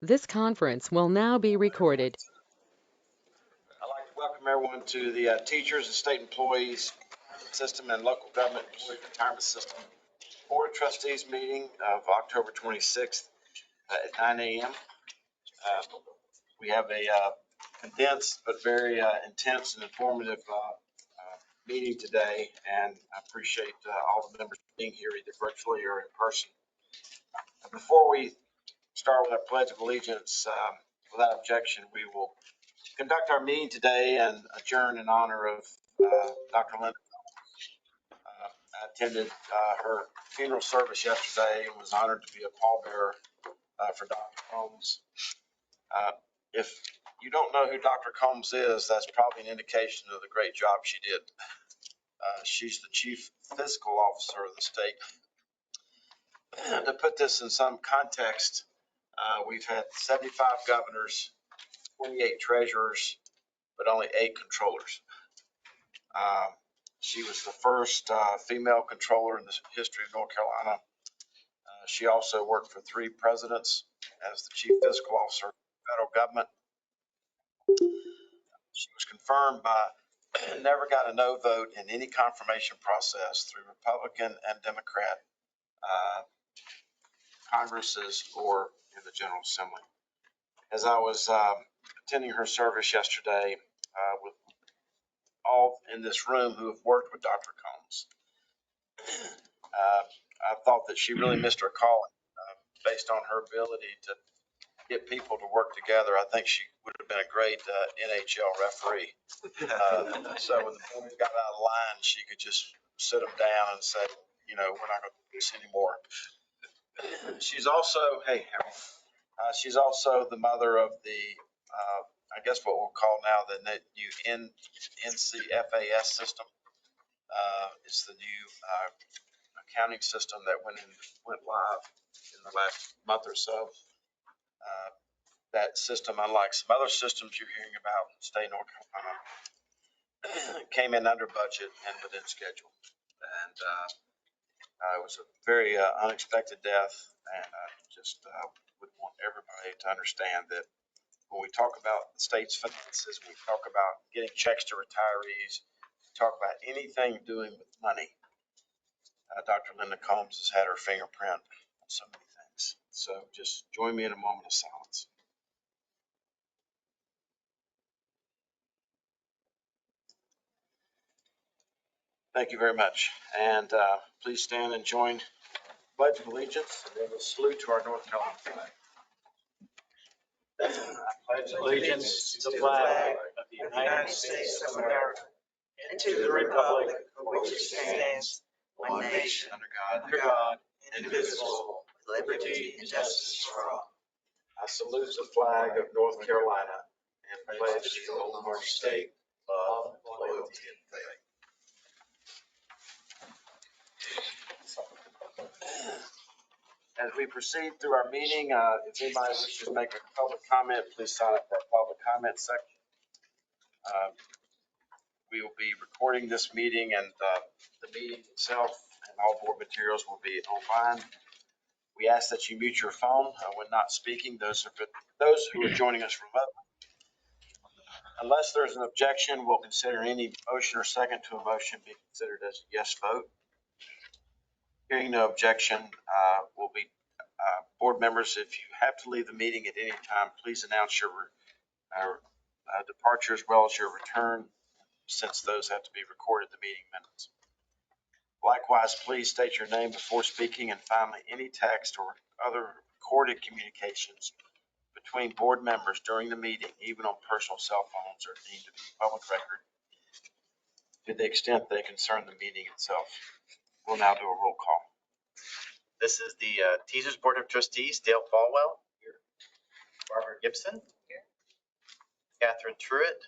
This conference will now be recorded. I'd like to welcome everyone to the Teachers and State Employees System and Local Government Employee Retirement System Board of Trustees meeting of October 26th at 9 a.m. We have a condensed but very intense and informative meeting today, and I appreciate all the members being here either virtually or in person. Before we start with our Pledge of Allegiance, without objection, we will conduct our meeting today and adjourn in honor of Dr. Linda. I attended her funeral service yesterday and was honored to be a pallbearer for Dr. Combs. If you don't know who Dr. Combs is, that's probably an indication of the great job she did. She's the chief fiscal officer of the state. To put this in some context, we've had 75 governors, 28 treasurers, but only 8 controllers. She was the first female controller in the history of North Carolina. She also worked for 3 presidents as the chief fiscal officer of the federal government. She was confirmed by, never got a no vote in any confirmation process through Republican and Democrat Congresses or in the General Assembly. As I was attending her service yesterday with all in this room who have worked with Dr. Combs, I thought that she really missed her calling based on her ability to get people to work together. I think she would have been a great NHL referee. So when the boys got out of line, she could just sit them down and say, you know, we're not going to do this anymore. She's also, she's also the mother of the, I guess what we'll call now the new NCFAS system. It's the new accounting system that went live in the last month or so. That system, unlike some other systems you're hearing about in the state of North Carolina, came in under budget and within schedule. And it was a very unexpected death. And I just would want everybody to understand that when we talk about the state's finances, we talk about getting checks to retirees, we talk about anything doing with money. Dr. Linda Combs has had her fingerprint on so many things. So just join me in a moment of silence. Thank you very much. And please stand and join Pledge of Allegiance, and then we'll salute to our North Carolina flag. I pledge allegiance to the flag of the United States of America and to the republic for which it stands, one nation, under God, indivisible, with liberty and justice for all. I salute the flag of North Carolina and pledge the oath of our state, love, loyalty, and faith. As we proceed through our meeting, if anybody wishes to make a public comment, please sign up for our public comment section. We will be recording this meeting, and the meeting itself and all board materials will be online. We ask that you mute your phone when not speaking. Those who are joining us remotely. Unless there's an objection, we'll consider any motion or second to a motion be considered as a yes vote. Hearing no objection, will be board members, if you have to leave the meeting at any time, please announce your departure as well as your return, since those have to be recorded in the meeting minutes. Likewise, please state your name before speaking, and finally, any text or other recorded communications between board members during the meeting, even on personal cell phones, are deemed to be public record to the extent they concern the meeting itself. We'll now do a roll call. This is the TSERS Board of Trustees. Dale Falwell. Here. Barbara Gibson. Here. Catherine Truitt.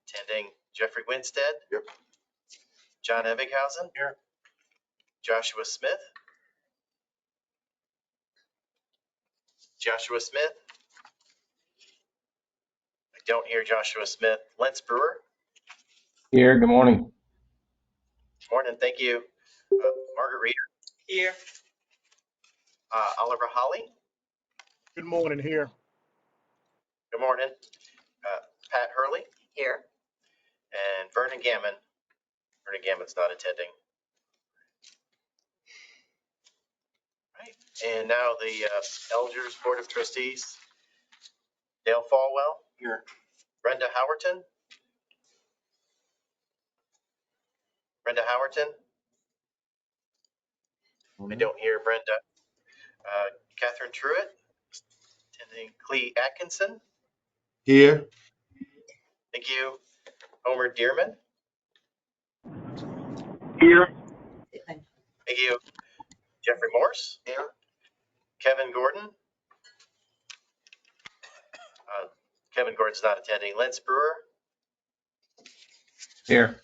Attending Jeffrey Winstead. Here. John Evighausen. Here. Joshua Smith. Joshua Smith. I don't hear Joshua Smith. Lentz Brewer. Here, good morning. Morning, thank you. Margaret Reeder. Here. Oliver Holly. Good morning here. Good morning. Pat Hurley Here. and Vernon Gammon. Vernon Gammon's not attending. Right. And now the LGERS Board of Trustees. Dale Falwell. Here. Brenda Howerton. Brenda Howerton. I don't hear Brenda. Catherine Truitt. Attending. Clee Atkinson. Here. Thank you. Homer Dearman. Here. Thank you. Jeffrey Morse. Here. Kevin Gordon. Kevin Gordon's not attending. Lance Brewer. Here.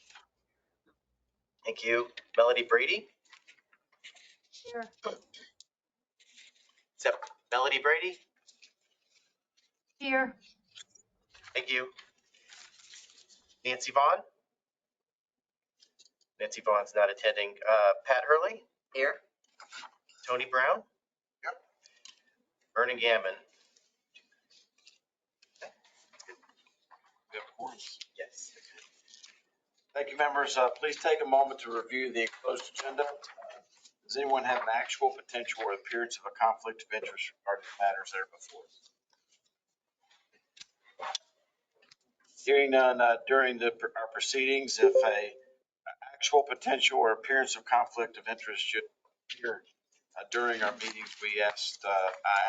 Thank you. Melody Brady. Here. Melody Brady. Here. Thank you. Nancy Vaughn. Nancy Vaughn's not attending. Pat Hurley. Here. Tony Brown. Yep. Vernon Gammon. Yes. Thank you, members. Please take a moment to review the enclosed agenda. Does anyone have an actual potential or appearance of a conflict of interest regarding the matters that are before us? Hearing none, during our proceedings, if a actual potential or appearance of conflict of interest should appear during our meetings, I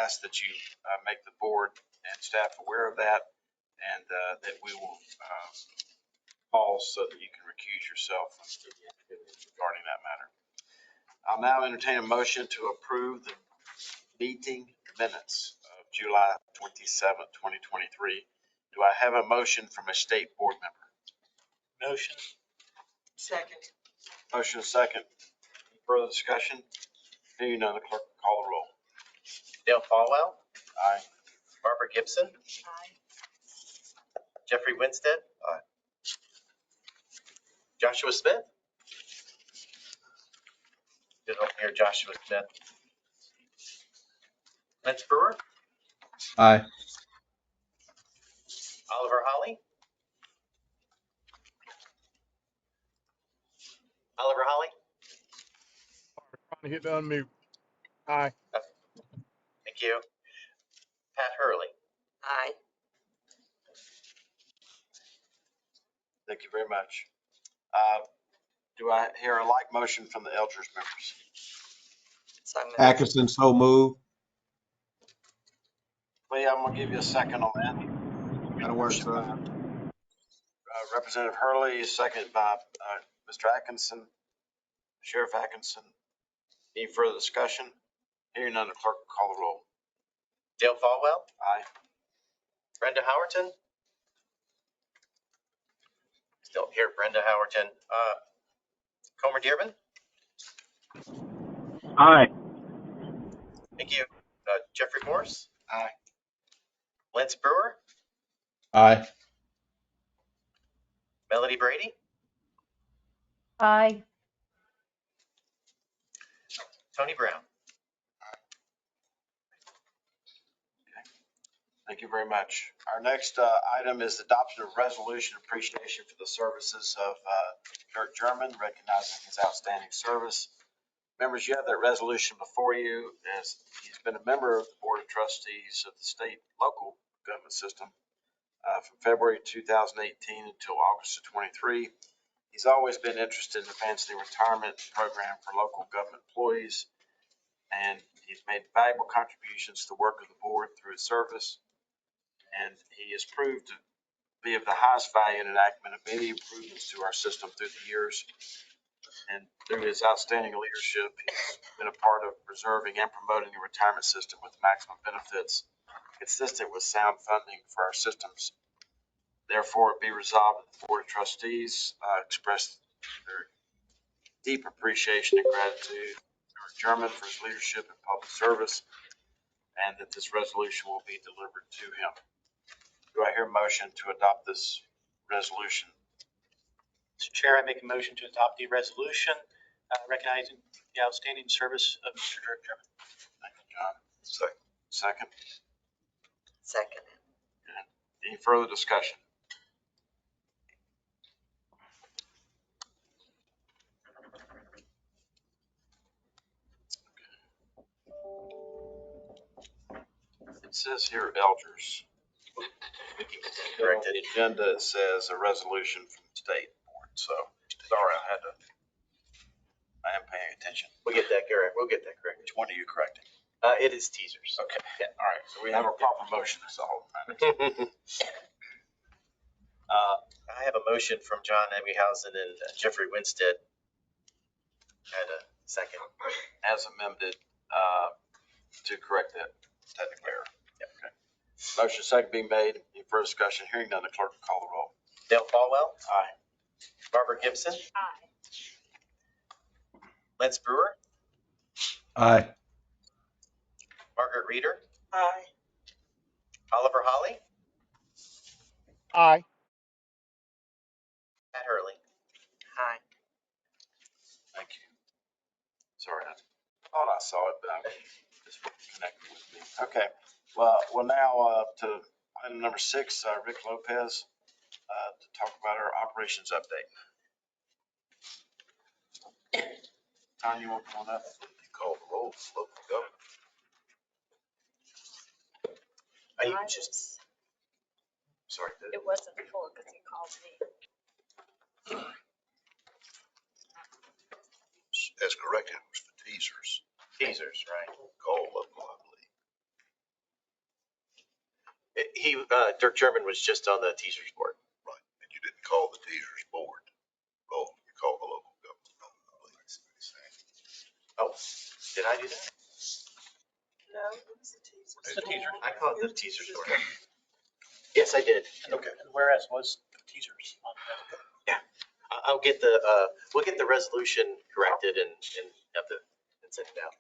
ask that you make the board and staff aware of that, and that we will pause so that you can recuse yourself regarding that matter. I'll now entertain a motion to approve the meeting minutes of July 27th, 2023. Do I have a motion from a state board member? Motion. Second. Motion is second. Any further discussion? Hearing none, the clerk will call the roll. Dale Falwell. Aye. Barbara Gibson. Aye. Jeffrey Winstead. Aye. Joshua Smith. Did not hear Joshua Smith. Lance Brewer. Aye. Oliver Holly. Oliver Holly. Trying to hit the unmute. Aye. Thank you. Pat Hurley. Aye. Thank you very much. Do I hear a like motion from the LGERS members? So moved. Atkinson, so moved. Lee, I'm gonna give you a second on that. That'll work, sir. Representative Hurley, second by Mr. Atkinson, Sheriff Atkinson. Any further discussion? Hearing none, the clerk will call the roll. Dale Falwell. Aye. Brenda Howerton. Still here, Brenda Howerton. Comer Dearman. Aye. Thank you. Jeffrey Morse. Aye. Lance Brewer. Aye. Melody Brady. Aye. Tony Brown. Thank you very much. Our next item is the adoption of resolution appreciation for the services of Kurt German, recognizing his outstanding service. Members, you have that resolution before you, as he's been a member of the Board of Trustees of the state local government system from February 2018 until August of 23. He's always been interested in advancing the retirement program for local government employees, and he's made valuable contributions to the work of the board through his service. And he has proved to be of the highest value in enactment of many improvements to our system through the years. And through his outstanding leadership, he's been a part of preserving and promoting a retirement system with maximum benefits consistent with sound funding for our systems. Therefore, it be resolved that the Board of Trustees express their deep appreciation and gratitude to Kurt German for his leadership and public service, and that this resolution will be delivered to him. Do I hear a motion to adopt this resolution? Mr. Chair, I make a motion to adopt the resolution recognizing the outstanding service of Mr. Dirk German. Thank you, John. Second. Second. Any further discussion? It says here LGERS. Correct. The agenda says a resolution from the state board, so sorry, I am paying attention. We'll get that correct. We'll get that correct. Which one are you correcting? It is teasers. Okay, all right, so we have a proper motion, that's all that matters. I have a motion from John Emmyhausen and Jeffrey Winstead. And a second. As amended, to correct that technical error. Yep. Okay. Motion second being made. Any further discussion? Hearing none, the clerk will call the roll. Dale Falwell, Aye. Barbara Gibson, Aye. Lance Brewer, Aye. Margaret Reeder, Aye. Oliver Holly, Aye. Pat Hurley. Aye. Thank you. Sorry, I thought I saw it, but I just wasn't connected with me. Okay, well, we're now to item number 6, Rick Lopez, to talk about our operations update. Tanya, you want to come on up? Call the roll. Local government. Sorry. It wasn't full because he called me. As corrected, it was for TSERS. Teasers, right. Call local, I believe. Dirk German was just on the teasers board. Right. And you didn't call the TSERS board. Roll, you called the local government. I believe. Oh, did I do that? No, it was the teaser. It's the teaser. I called the teasers board. Yes, I did. Okay. Whereas was teasers. I'll get the, we'll get the resolution corrected and have the, and send it out.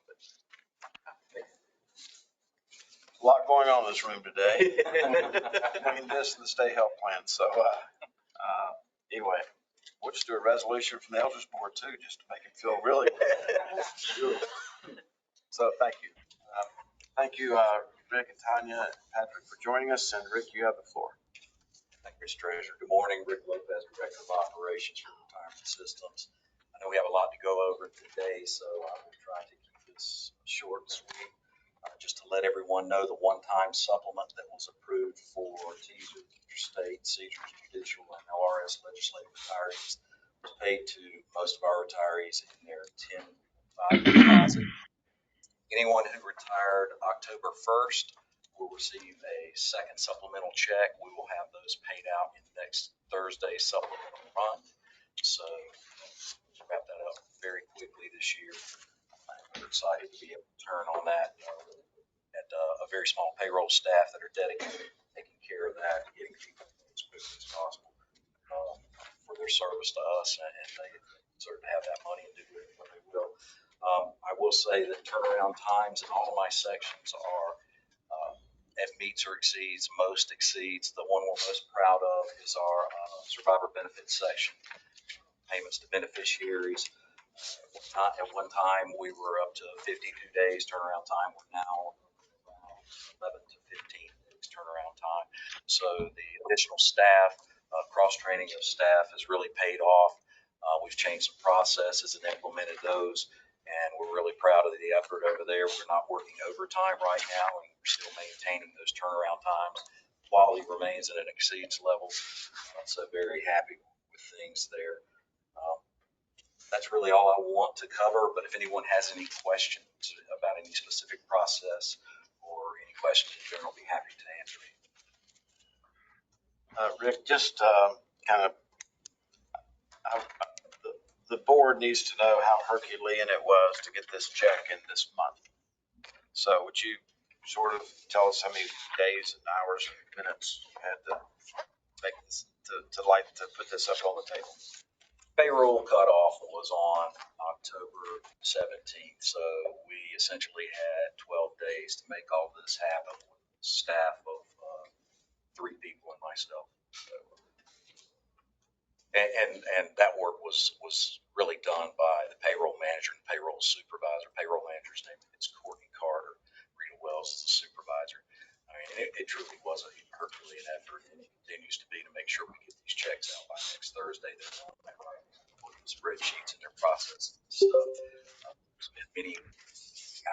A lot going on in this room today. Between this and the state health plan, so, anyway, we'll just do a resolution from the elders board too, just to make it feel really good. So, thank you. Thank you, Rick and Tanya and Patrick for joining us, and Rick, you have the floor. Thank you, Mr. Treasurer. Good morning, Rick Lopez, Director of Operations for Retirement Systems. I know we have a lot to go over today, so I will try to keep this short and sweet. Just to let everyone know, the one-time supplement that was approved for TSERS, interstate, CSERS, judicial, and LRS legislative retirees was paid to most of our retirees in their 10-5 deposit. Anyone who retired October 1st will receive a second supplemental check. We will have those paid out in next Thursday's supplemental month. So we'll wrap that up very quickly this year. We're excited to be able to turn on that and a very small payroll staff that are dedicated to taking care of that, getting people as quickly as possible for their service to us, and they deserve to have that money and do it when they will. I will say that turnaround times in all of my sections are at meets or exceeds, most exceeds. The one we're most proud of is our survivor benefits section, payments to beneficiaries. At one time, we were up to 52 days turnaround time. We're now around 11 to 15 days turnaround time. So the additional staff, cross-training of staff has really paid off. We've changed some processes and implemented those, and we're really proud of the effort over there. We're not working overtime right now, and we're still maintaining those turnaround times. Quality remains at an exceeds level, so very happy with things there. That's really all I want to cover, but if anyone has any questions about any specific process or any questions in general, I'll be happy to answer. Rick, just kind of, the board needs to know how Herculean it was to get this check in this month. So would you sort of tell us how many days and hours and minutes you had to make this, to put this up on the table? Payroll cutoff was on October 17th, so we essentially had 12 days to make all this happen with a staff of 3 people and myself. So, and that work was really done by the payroll manager and payroll supervisor. Payroll manager's name is Courtney Carter. Rita Wells is the supervisor. I mean, And it truly was a Herculean effort, and it continues to be, to make sure we get these checks out by next Thursday. They're on that right, working spreadsheets and their processes and stuff. Spent many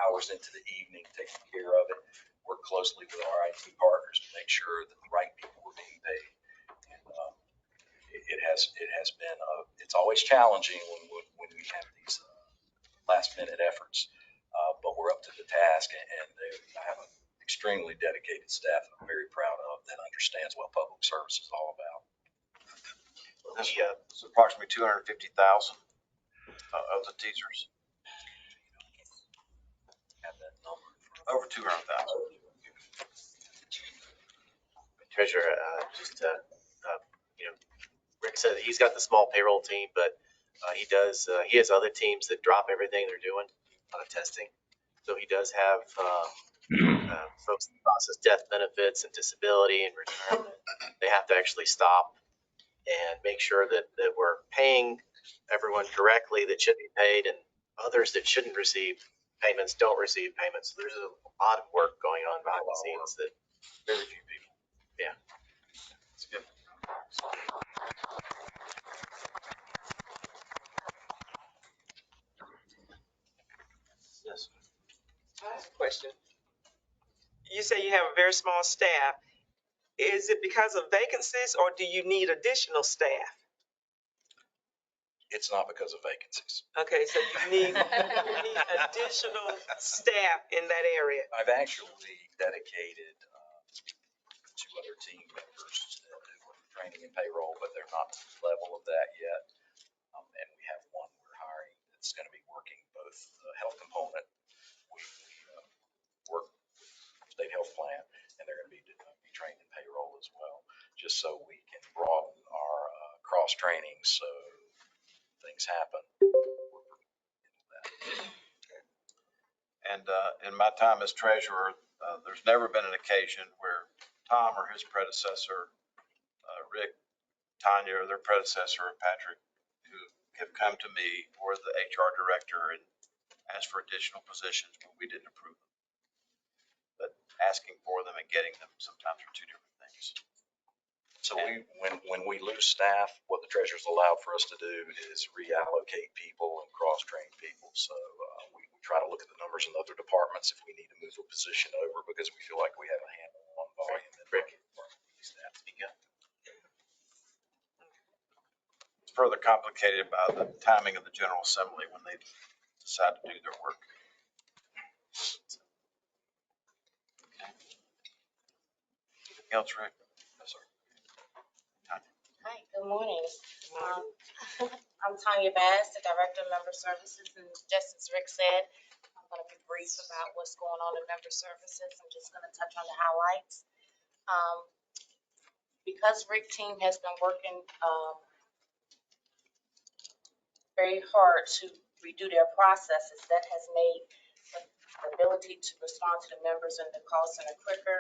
hours into the evening taking care of it. Work closely with our IT partners to make sure that the right people were being paid. And it has been it's always challenging when we have these last minute efforts, but we're up to the task, and I have an extremely dedicated staff that I'm very proud of, that understands what public service is all about. This is approximately 250,000 of the teachers, Have that number. over 200,000. Treasurer, Rick said that he's got the small payroll team, but he has other teams that drop everything they're doing on a testing. So he does have folks that process death benefits and disability and retirement. They have to actually stop and make sure that we're paying everyone correctly that should be paid, and others that shouldn't receive payments don't receive payments. So there's a lot of work going on behind the scenes that Very few people. Yeah. That's good. Yes. I have a question. You say you have a very small staff. Is it because of vacancies, or do you need additional staff? It's not because of vacancies. Okay, so you need additional staff in that area. I've actually dedicated two other team members to do training and payroll, but they're not to the level of that yet. And we have one we're hiring that's going to be working both the health component. We work with state health plan, and they're going to be trained in payroll as well, just so we can broaden our cross training so things happen. And in my time as treasurer, there's never been an occasion where Tom or his predecessor, Rick, Tanya, or their predecessor, Patrick, who have come to me or the HR director and asked for additional positions when we didn't approve them. But asking for them and getting them sometimes are two different things. So when we lose staff, what the treasurer's allowed for us to do is reallocate people and cross-train people. So we try to look at the numbers in other departments if we need to move a position over, because we feel like we have a handle on volume. It's further complicated by the timing of the General Assembly when they decide to do their work. Okay. Anything else, Rick? No, sir. Hi, good morning. I'm Tanya Bass, the Director of Member Services, and just as Rick said, I'm going to be brief about what's going on in member services. I'm just going to touch on the highlights. Because Rick team has been working very hard to redo their processes, that has made the ability to respond to the members in the call center quicker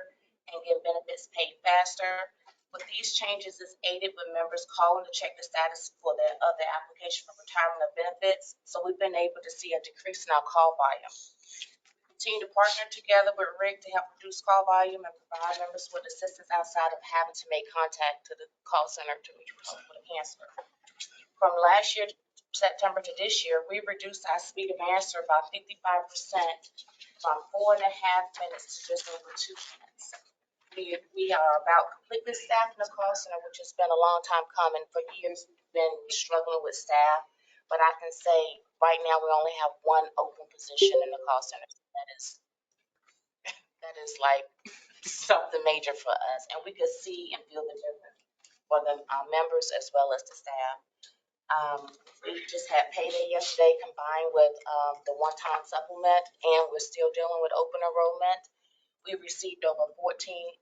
and get benefits paid faster. With these changes, it's aided with members calling to check the status for their application for retirement of benefits. So we've been able to see a decrease in our call volume. Continue to partner together with Rick to help reduce call volume and provide members with assistance outside of having to make contact to the call center to result with a answer. From last year, September to this year, we reduced our speed of answer by 55% from 4.5 minutes to just over 2 minutes. We are about completely staffed in the call center, which has been a long time coming. For years, we've been struggling with staff, but I can say right now we only have one open position in the call center. That is like something major for us, and we could see and feel the difference for the members as well as the staff. We just had payday yesterday combined with the one-time supplement, and we're still dealing with open enrollment. We received over 1,400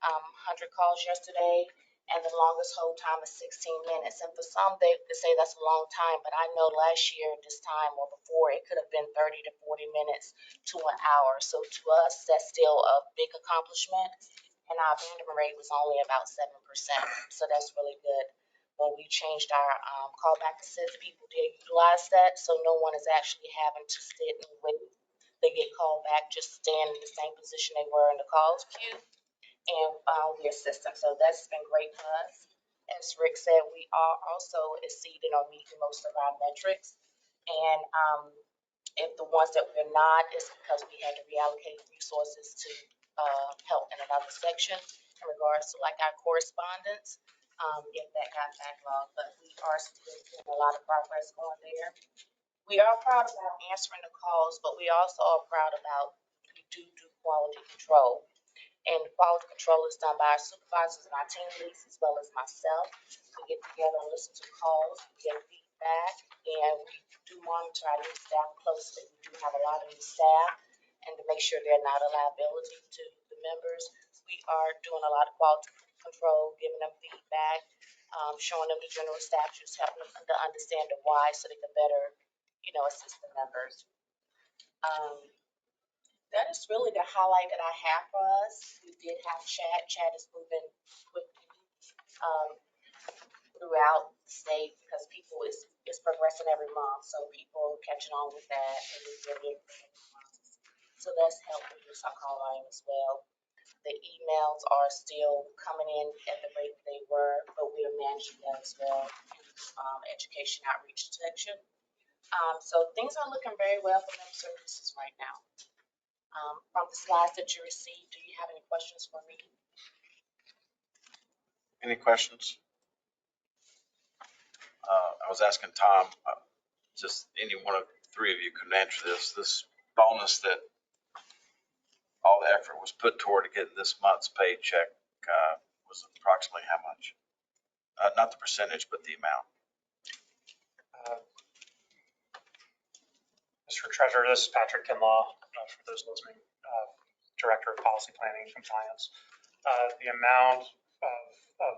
calls yesterday, and the longest hold time is 16 minutes. And for some, they say that's a long time, but I know last year this time or before, it could have been 30 to 40 minutes to an hour. So to us, that's still a big accomplishment. And our abandonment rate was only about 7%. So that's really good. When we changed our callback assist, people did utilize that, so no one is actually having to sit and wait. They get called back, just stand in the same position they were in the calls queue. and we assist them. So that's been great for us. As Rick said, we are also exceeding or meeting most of our metrics. And if the ones that we're not, it's because we had to reallocate resources to help in another section in regards to like our correspondence, if that got backlogged. But we are still doing a lot of progress going there. We are proud about answering the calls, but we also are proud about we do quality control. And quality control is done by our supervisors and our team leads as well as myself. We get together and listen to calls, we get feedback, and we do monitor our new staff closely. We do have a lot of new staff, and to make sure they're not a liability to the members, we are doing a lot of quality control, giving them feedback, showing them the general statutes, helping them to understand the why so they can better, assist the members. That is really the highlight that I have for us. We did have chat. Chat is moving quickly throughout the state because people is progressing every month. So people catching on with that and we're getting every month. So that's helped reduce our call volume as well. The emails are still coming in at the rate they were, but we are managing that as well. Education outreach section. So things are looking very well for them services right now. From the slides that you received, do you have any questions for me? Any questions? I was asking Tom, just any one of the three of you can answer this. This bonus that all the effort was put toward to get this month's paycheck was approximately how much? Not the percentage, but the amount. Mr. Treasurer, this is Patrick Kinlaw, for those listening, Director of Policy Planning and Compliance. The amount of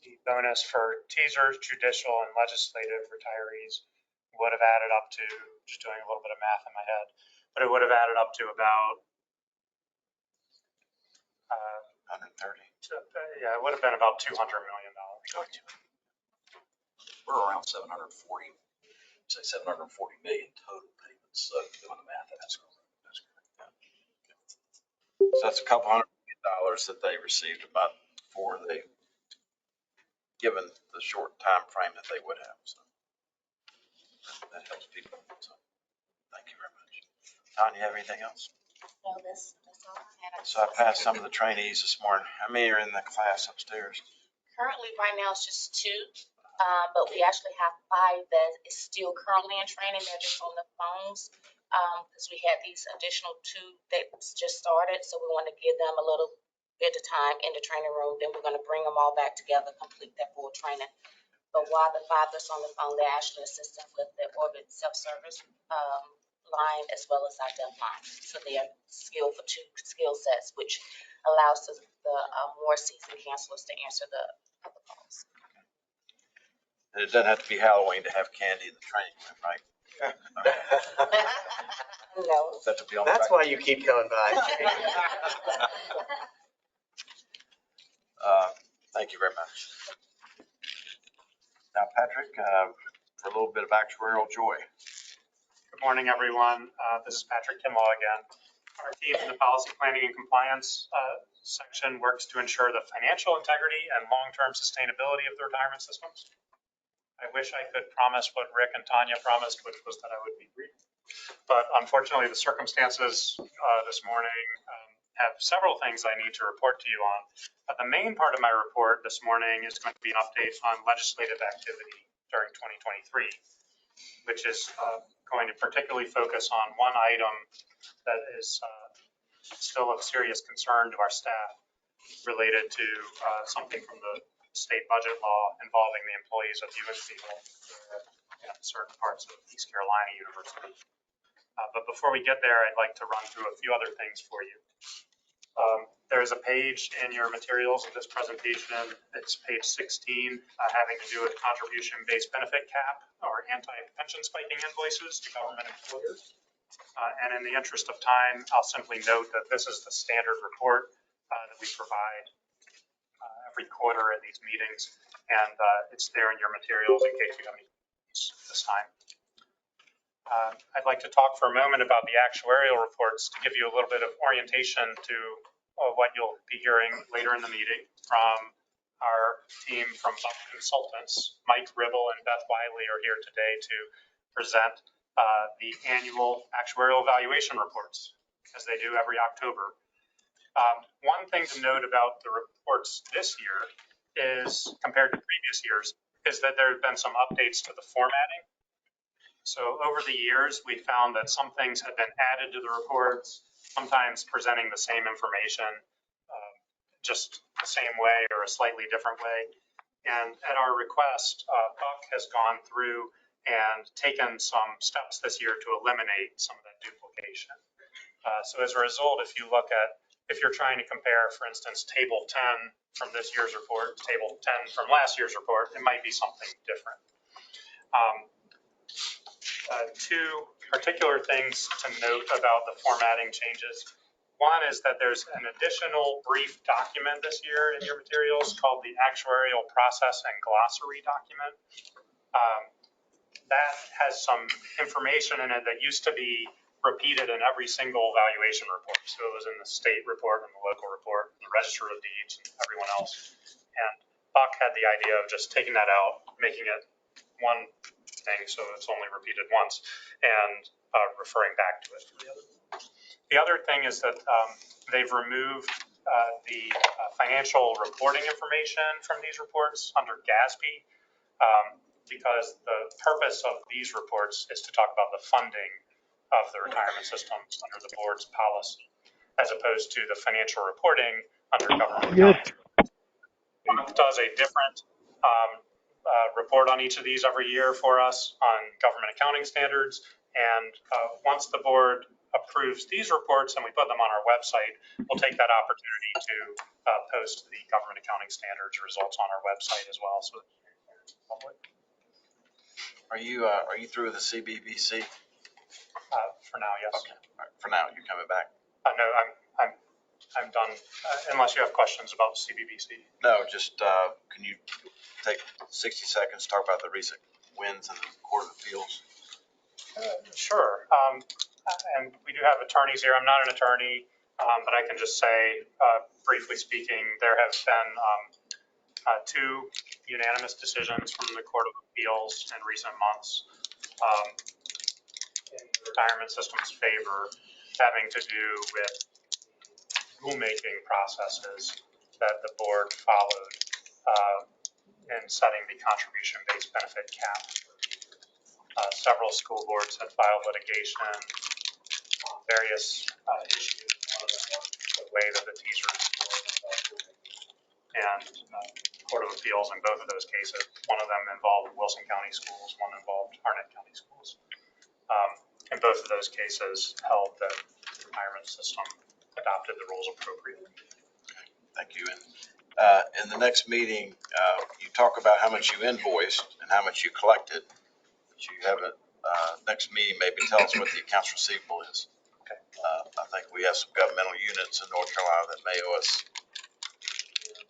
the bonus for TSERS, judicial, and legislative retirees would have added up to, just doing a little bit of math in my head, but it would have added up to about 130. Yeah, it would have been about $200 million. We're around 740, say 740 million total payments. So doing the math, that's correct. So that's a couple $100 million that they received about before they, given the short time frame that they would have. So that helps people. So thank you very much. Don, you have anything else? No, that's all I had. So I passed some of the trainees this morning. How many are in the class upstairs? Currently, right now, it's just 2, but we actually have 5 that is still currently in training. They're just on the phones because we had these additional 2 that just started. So we want to give them a little bit of time in the training room. Then we're going to bring them all back together, complete that full training. But while the 5 that's on the phone, they're actually assisting with the Orbit self-service line as well as our deaf line. So they are skilled for 2 skill sets, which allows the more seasoned counselors to answer the other calls. And it doesn't have to be Halloween to have candy in the training room, right? No. That's why you keep coming by. Thank you very much. Now, Patrick, for a little bit of actuarial joy. Good morning, everyone. This is Patrick Kinlaw again. Our team in the Policy Planning and Compliance section works to ensure the financial integrity and long-term sustainability of the retirement systems. I wish I could promise what Rick and Tanya promised, which was that I would be brief. But unfortunately, the circumstances this morning have several things I need to report to you on. The main part of my report this morning is going to be an update on legislative activity during 2023, which is going to particularly focus on one item that is still of serious concern to our staff related to something from the state budget law involving the employees of UNC and certain parts of East Carolina University. But before we get there, I'd like to run through a few other things for you. There is a page in your materials of this presentation. It's page 16, having to do with contribution-based benefit cap or anti-pension spiking invoices to government employers. And in the interest of time, I'll simply note that this is the standard report that we provide every quarter at these meetings, and it's there in your materials in case you have any questions this time. I'd like to talk for a moment about the actuarial reports to give you a little bit of orientation to what you'll be hearing later in the meeting from our team from Buck Consultants. Mike Ribble and Beth Wiley are here today to present the annual actuarial evaluation reports, as they do every October. One thing to note about the reports this year is, compared to previous years, is that there have been some updates to the formatting. So over the years, we found that some things have been added to the reports, sometimes presenting the same information, just the same way or a slightly different way. And at our request, Buck has gone through and taken some steps this year to eliminate some of that duplication. So as a result, if you're trying to compare, for instance, table 10 from this year's report, table 10 from last year's report, it might be something different. Two particular things to note about the formatting changes. One is that there's an additional brief document this year in your materials called the Actuarial Process and Glossary document. That has some information in it that used to be repeated in every single valuation report. So it was in the state report and the local report, and the Register of Deeds, and everyone else. And Buck had the idea of just taking that out, making it one thing, so it's only repeated once, and referring back to it. The other thing is that they've removed the financial reporting information from these reports under GASB, because the purpose of these reports is to talk about the funding of the retirement systems under the board's policy, as opposed to the financial reporting under government accounting. Buck does a different report on each of these every year for us on government accounting standards. And once the board approves these reports and we put them on our website, we'll take that opportunity to post the government accounting standards results on our website as well. So public. Are you through with the CBBC? For now, yes. Okay. All right. For now, you're coming back. No, I'm done. Unless you have questions about CBBC. No, just can you take 60 seconds to talk about the recent wins in the Court of Appeals? Sure. And we do have attorneys here. I'm not an attorney, but I can just say, briefly speaking, there have been two unanimous decisions from the Court of Appeals in recent months in the retirement system's favor, having to do with rulemaking processes that the board followed in setting the contribution-based benefit cap. Several school boards had filed litigation on various issues, one of them was the way that the TSERS and Court of Appeals in both of those cases. One of them involved Wilson County schools, one involved Harnett County schools. In both of those cases held that the retirement system adopted the rules appropriately. Thank you. And in the next meeting, you talk about how much you invoiced and how much you collected. But you haven't, next meeting, maybe tell us what the accounts receivable is. Okay. I think we have some governmental units in North Carolina that may owe us,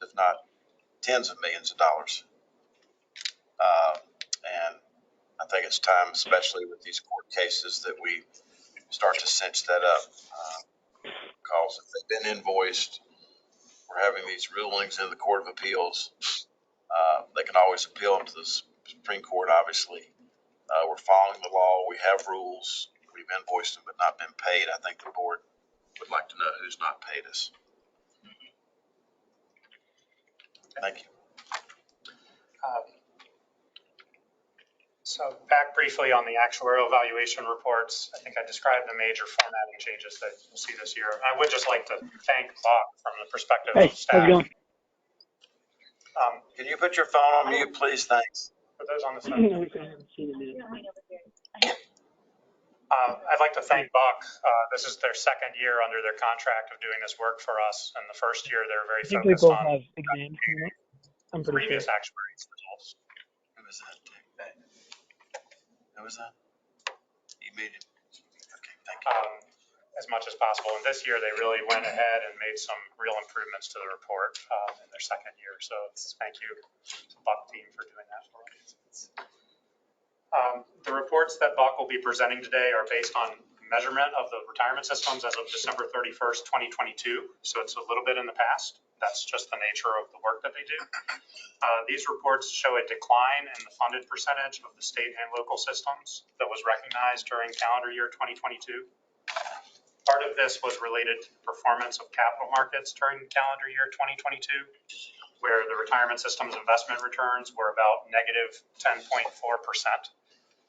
if not tens of millions of dollars. And I think it's time, especially with these court cases, that we start to cinch that up. Because if they've been invoiced, we're having these rulings in the Court of Appeals. They can always appeal them to the Supreme Court, obviously. We're following the law. We have rules. We've invoiced them but not been paid. I think the board would like to know who's not paid us. Thank you. So back briefly on the actuarial evaluation reports, I think I described the major formatting changes that you'll see this year. I would just like to thank Buck from the perspective of staff. How's it going? Can you put your phone on mute, please? Thanks. For those on the phone. I'd like to thank Buck. This is their second year under their contract of doing this work for us. And the first year, they were very focused on have exams coming up. I'm pretty previous sure. actuaries results. Who was that? Who was that? You made it. Okay, thank you. As much as possible. And this year, they really went ahead and made some real improvements to the report in their second year. So thank you to the Buck team for doing that for us. The reports that Buck will be presenting today are based on measurement of the retirement systems as of December 31st, 2022. So it's a little bit in the past. That's just the nature of the work that they do. These reports show a decline in the funded percentage of the state and local systems that was recognized during calendar year 2022. Part of this was related to the performance of capital markets during calendar year 2022, where the retirement system's investment returns were about negative 10.4%,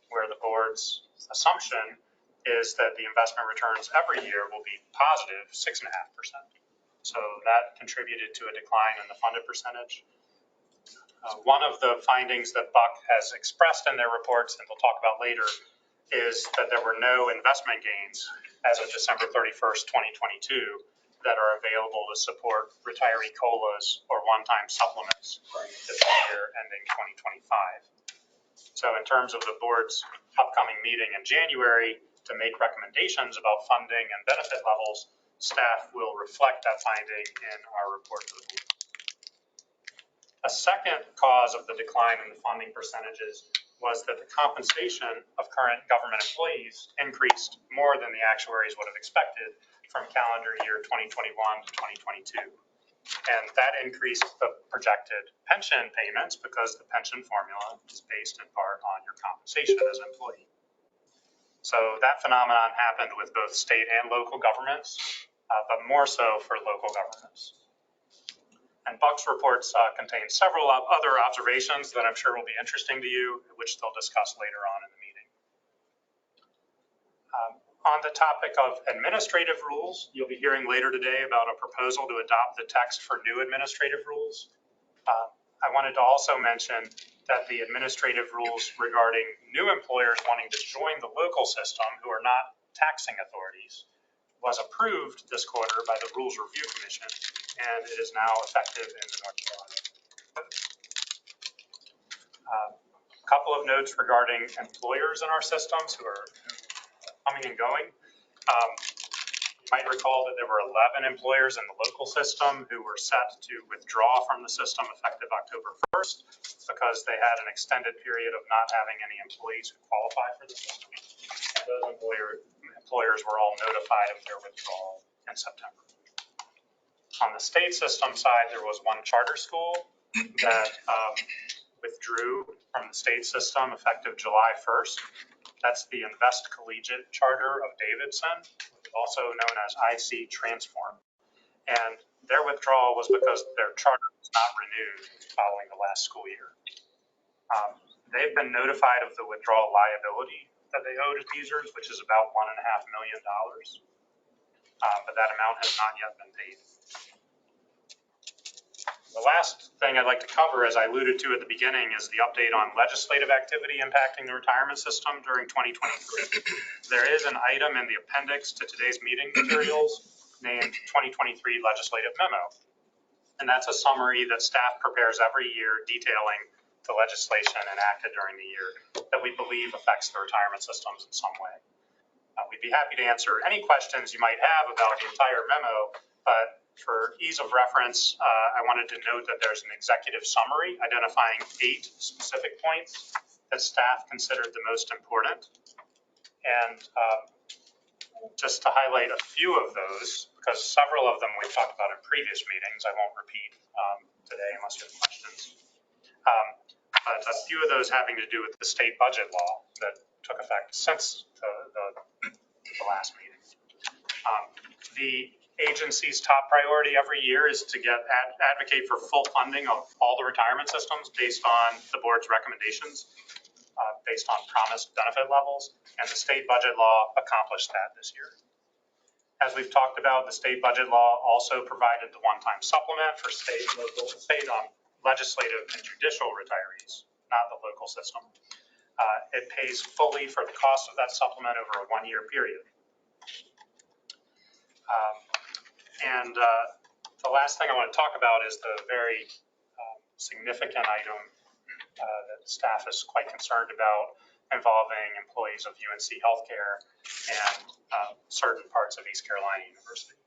where the board's assumption is that the investment returns every year will be positive 6.5%. So that contributed to a decline in the funded percentage. One of the findings that Buck has expressed in their reports, and we'll talk about later, is that there were no investment gains as of December 31st, 2022, that are available to support retiree COLAs or one-time supplements during the fiscal year ending 2025. So in terms of the board's upcoming meeting in January to make recommendations about funding and benefit levels, staff will reflect that finding in our report to the board. A second cause of the decline in the funding percentages was that the compensation of current government employees increased more than the actuaries would have expected from calendar year 2021 to 2022. And that increased the projected pension payments because the pension formula is based in part on your compensation as an employee. So that phenomenon happened with both state and local governments, but more so for local governments. And Buck's reports contain several other observations that I'm sure will be interesting to you, which they'll discuss later on in the meeting. On the topic of administrative rules, you'll be hearing later today about a proposal to adopt the text for new administrative rules. I wanted to also mention that the administrative rules regarding new employers wanting to join the local system who are not taxing authorities was approved this quarter by the Rules Review Commission, and it is now effective in the North Carolina. A couple of notes regarding employers in our systems who are coming and going. You might recall that there were 11 employers in the local system who were set to withdraw from the system effective October 1st because they had an extended period of not having any employees who qualify for the system. And those employers were all notified of their withdrawal in September. On the state system side, there was one charter school that withdrew from the state system effective July 1st. That's the Invest Collegiate Charter of Davidson, also known as IC Transform. And their withdrawal was because their charter was not renewed following the last school year. They've been notified of the withdrawal liability that they owe to TSERS, which is about $1.5 million. But that amount has not yet been paid. The last thing I'd like to cover, as I alluded to at the beginning, is the update on legislative activity impacting the retirement system during 2023. There is an item in the appendix to today's meeting materials named 2023 Legislative Memo. And that's a summary that staff prepares every year detailing the legislation enacted during the year that we believe affects the retirement systems in some way. We'd be happy to answer any questions you might have about the entire memo, but for ease of reference, I wanted to note that there's an executive summary identifying 8 specific points that staff considered the most important. And just to highlight a few of those, because several of them we've talked about in previous meetings, I won't repeat today unless you have questions. But a few of those having to do with the state budget law that took effect since the last meeting. The agency's top priority every year is to advocate for full funding of all the retirement systems based on the board's recommendations, based on promised benefit levels, and the state budget law accomplished that this year. As we've talked about, the state budget law also provided the one-time supplement for state legislative and judicial retarees, not the local system. It pays fully for the cost of that supplement over a 1-year period. And the last thing I want to talk about is the very significant item that staff is quite concerned about involving employees of UNC Healthcare and certain parts of East Carolina University.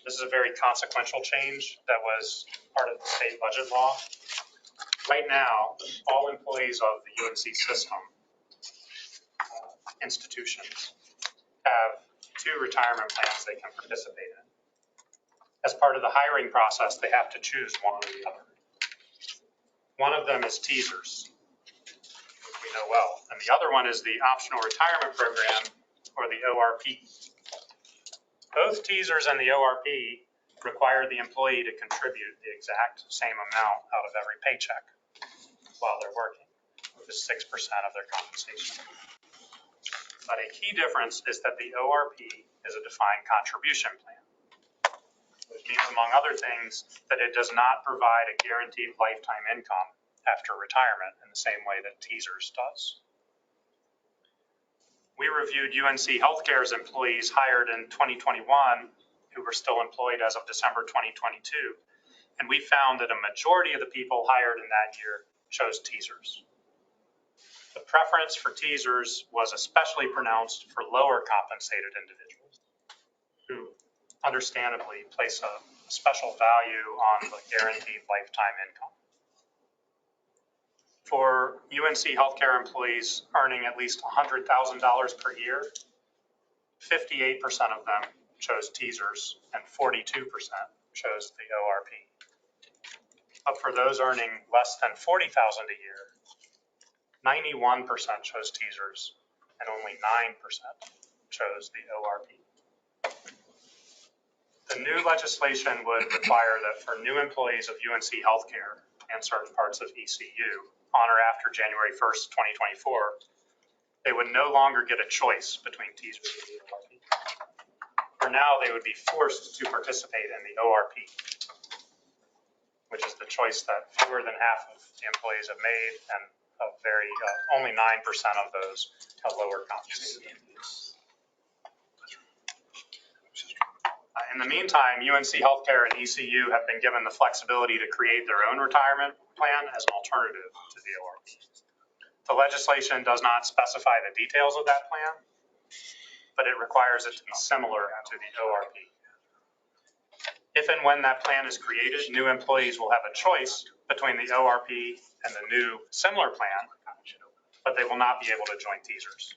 This is a very consequential change that was part of the state budget law. Right now, all employees of the UNC system institutions have 2 retirement plans they can participate in. As part of the hiring process, they have to choose one or the other. One of them is TSERS, which we know well, and the other one is the Optional Retirement Program, or the ORP. Both TSERS and the ORP require the employee to contribute the exact same amount out of every paycheck while they're working, which is 6% of their compensation. But a key difference is that the ORP is a defined contribution plan, which means, among other things, that it does not provide a guaranteed lifetime income after retirement in the same way that TSERS does. We reviewed UNC Healthcare's employees hired in 2021 who were still employed as of December 2022, and we found that a majority of the people hired in that year chose TSERS. The preference for TSERS was especially pronounced for lower compensated individuals who understandably place a special value on the guaranteed lifetime income. For UNC Healthcare employees earning at least $100,000 per year, 58% of them chose TSERS and 42% chose the ORP. But for those earning less than $40,000 a year, 91% chose TSERS and only 9% chose the ORP. The new legislation would require that for new employees of UNC Healthcare and certain parts of ECU on or after January 1st, 2024, they would no longer get a choice between TSERS and the ORP. For now, they would be forced to participate in the ORP, which is the choice that fewer than half of the employees have made, and only 9% of those have lower compensation. In the meantime, UNC Healthcare and ECU have been given the flexibility to create their own retirement plan as an alternative to the ORP. The legislation does not specify the details of that plan, but it requires it to be similar to the ORP. If and when that plan is created, new employees will have a choice between the ORP and the new similar plan, but they will not be able to join TSERS.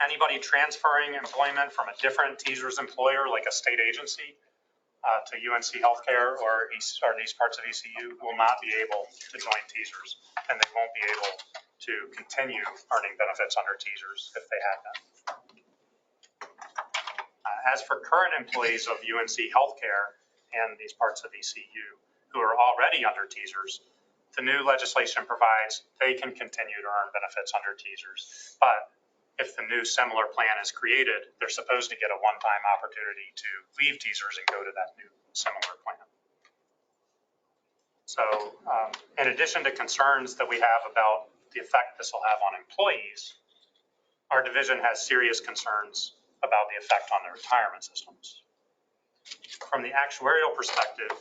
Anybody transferring employment from a different TSERS employer, like a state agency, to UNC Healthcare or these parts of ECU will not be able to join TSERS, and they won't be able to continue earning benefits under TSERS if they had them. As for current employees of UNC Healthcare and these parts of ECU who are already under TSERS, the new legislation provides they can continue to earn benefits under TSERS, but if the new similar plan is created, they're supposed to get a one-time opportunity to leave TSERS and go to that new similar plan. So in addition to concerns that we have about the effect this will have on employees, our division has serious concerns about the effect on the retirement systems. From the actuarial perspective,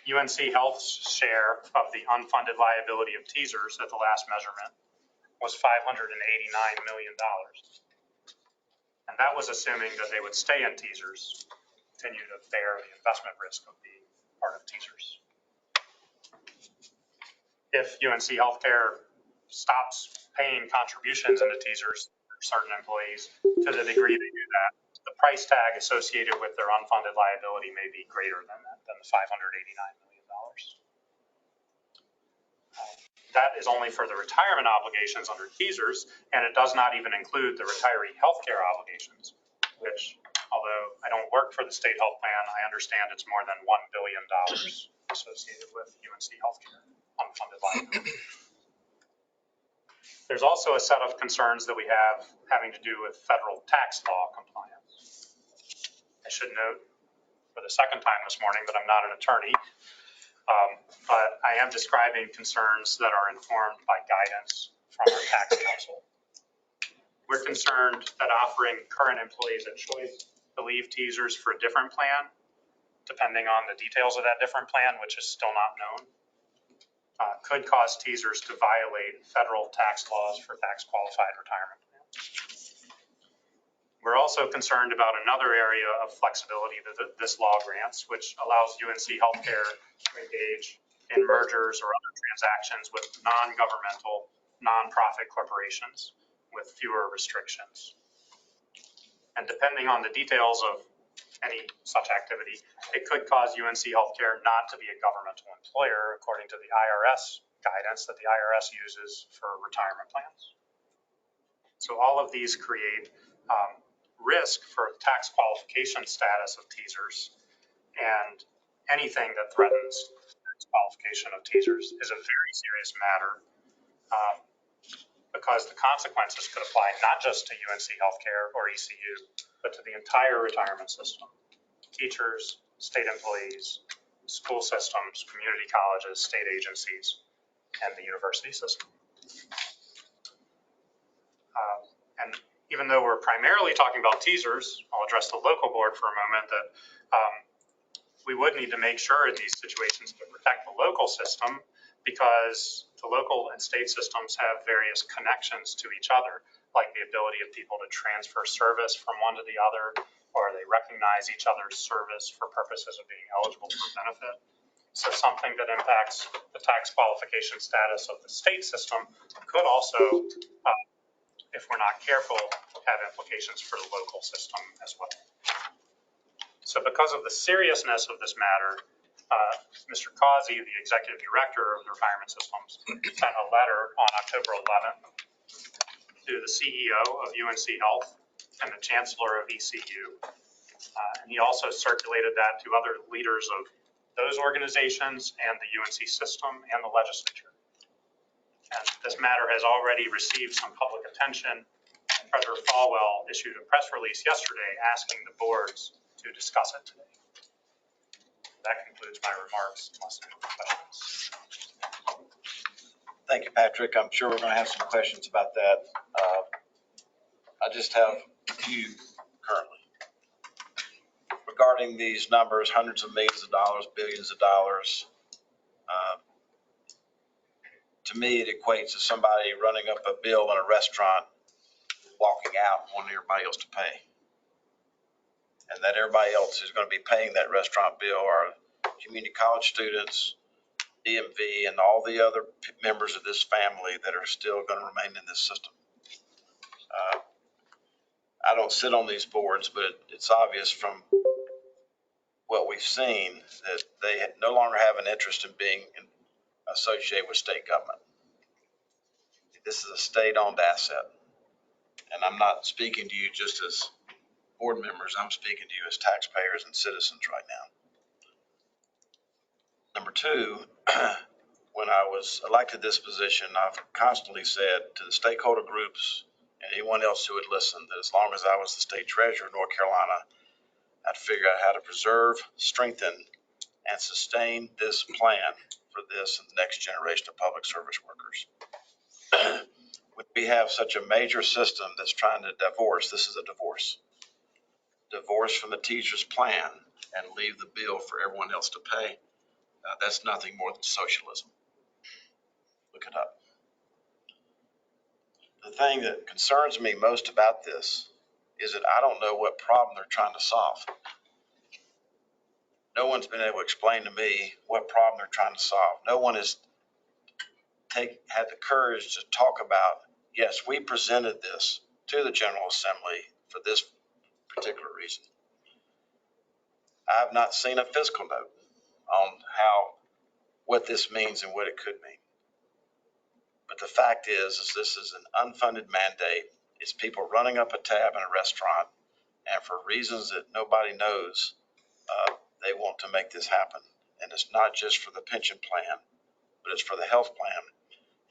UNC Health's share of the unfunded liability of TSERS at the last measurement was $589 million. And that was assuming that they would stay in TSERS, continue to bear the investment risk of being part of TSERS. If UNC Healthcare stops paying contributions into TSERS for certain employees, to the degree they do that, the price tag associated with their unfunded liability may be greater than the $589 million. That is only for the retirement obligations under TSERS, and it does not even include the retiree healthcare obligations, which, although I don't work for the state health plan, I understand it's more than $1 billion associated with UNC Healthcare unfunded liability. There's also a set of concerns that we have having to do with federal tax law compliance. I should note for the second time this morning that I'm not an attorney, but I am describing concerns that are informed by guidance from our tax counsel. We're concerned that offering current employees a choice to leave TSERS for a different plan, depending on the details of that different plan, which is still not known, could cause TSERS to violate federal tax laws for tax-qualified retirement plans. We're also concerned about another area of flexibility that this law grants, which allows UNC Healthcare to engage in mergers or other transactions with non-governmental, non-profit corporations with fewer restrictions. And depending on the details of any such activity, it could cause UNC Healthcare not to be a governmental employer according to the IRS guidance that the IRS uses for retirement plans. So all of these create risk for tax qualification status of TSERS, and anything that threatens tax qualification of TSERS is a very serious matter because the consequences could apply not just to UNC Healthcare or ECU, but to the entire retirement system. Teachers, state employees, school systems, community colleges, state agencies, and the university system. And even though we're primarily talking about TSERS, I'll address the local board for a moment, that we would need to make sure in these situations to protect the local system, because the local and state systems have various connections to each other, like the ability of people to transfer service from one to the other, or they recognize each other's service for purposes of being eligible for benefit. So something that impacts the tax qualification status of the state system could also, if we're not careful, have implications for the local system as well. So because of the seriousness of this matter, Mr. Causey, the executive director of the retirement systems, sent a letter on October 11th to the CEO of UNC Health and the chancellor of ECU. And he also circulated that to other leaders of those organizations and the UNC system and the legislature. And this matter has already received some public attention. President Falwell issued a press release yesterday asking the boards to discuss it today. That concludes my remarks, unless there are questions. Thank you, Patrick. I'm sure we're going to have some questions about that. I just have a few currently. Regarding these numbers, hundreds of millions of dollars, billions of dollars, to me, it equates to somebody running up a bill in a restaurant, walking out, wanting everybody else to pay. And that everybody else is going to be paying that restaurant bill are community college students, DMV, and all the other members of this family that are still going to remain in this system. I don't sit on these boards, but it's obvious from what we've seen that they no longer have an interest in being associated with state government. This is a state-owned asset. And I'm not speaking to you just as board members, I'm speaking to you as taxpayers and citizens right now. Number two, when I was elected this position, I've constantly said to the stakeholder groups and anyone else who would listen that as long as I was the state treasurer of North Carolina, I'd figure out how to preserve, strengthen, and sustain this plan for this and the next generation of public service workers. When we have such a major system that's trying to divorce, this is a divorce from the teacher's plan and leave the bill for everyone else to pay, that's nothing more than socialism. Look it up. The thing that concerns me most about this is that I don't know what problem they're trying to solve. No one's been able to explain to me what problem they're trying to solve. No one has had the courage to talk about, yes, we presented this to the General Assembly for this particular reason. I've not seen a fiscal note on what this means and what it could mean. But the fact is this is an unfunded mandate. It's people running up a tab in a restaurant, and for reasons that nobody knows, they want to make this happen. And it's not just for the pension plan, but it's for the health plan.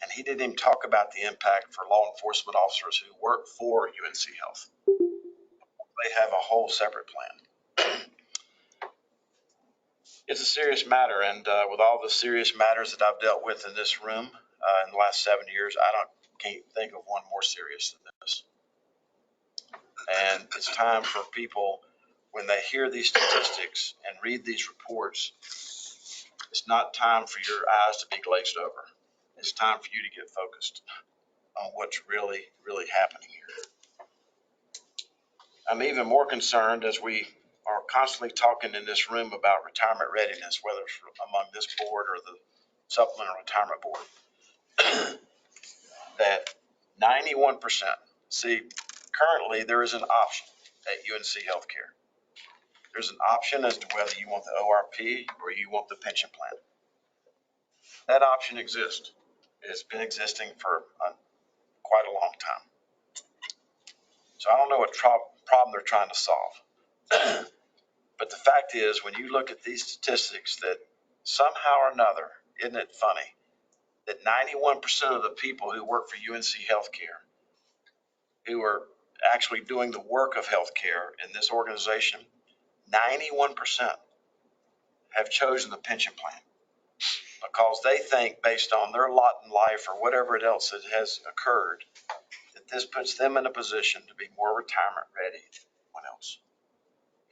And he didn't even talk about the impact for law enforcement officers who work for UNC Health. They have a whole separate plan. It's a serious matter, and with all the serious matters that I've dealt with in this room in the last 7 years, can't think of one more serious than this. And it's time for people, when they hear these statistics and read these reports, it's not time for your eyes to be glazed over. It's time for you to get focused on what's really, really happening here. I'm even more concerned as we are constantly talking in this room about retirement readiness, whether it's among this board or the Supplemental Retirement Board, that 91% See, currently there is an option at UNC Healthcare. There's an option as to whether you want the ORP or you want the pension plan. That option exists. It's been existing for quite a long time. So I don't know what problem they're trying to solve. But the fact is, when you look at these statistics, that somehow or another, isn't it funny, that 91% of the people who work for UNC Healthcare, who are actually doing the work of healthcare in this organization, 91% have chosen the pension plan because they think, based on their lot in life or whatever else that has occurred, that this puts them in a position to be more retirement ready than anyone else,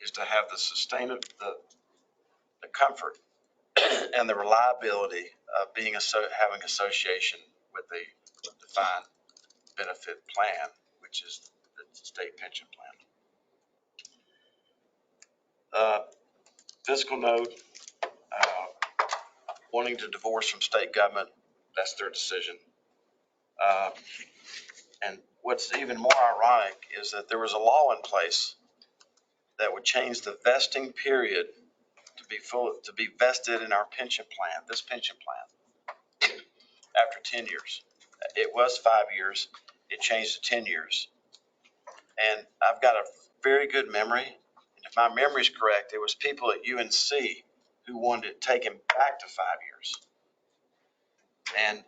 is to have the comfort and the reliability of having association with the defined benefit plan, which is the state pension plan. Fiscal note, wanting to divorce from state government, that's their decision. And what's even more ironic is that there was a law in place that would change the vesting period to be vested in our pension plan, this pension plan, after 10 years. It was 5 years. It changed to 10 years. And I've got a very good memory. And if my memory is correct, it was people at UNC who wanted it taken back to 5 years. And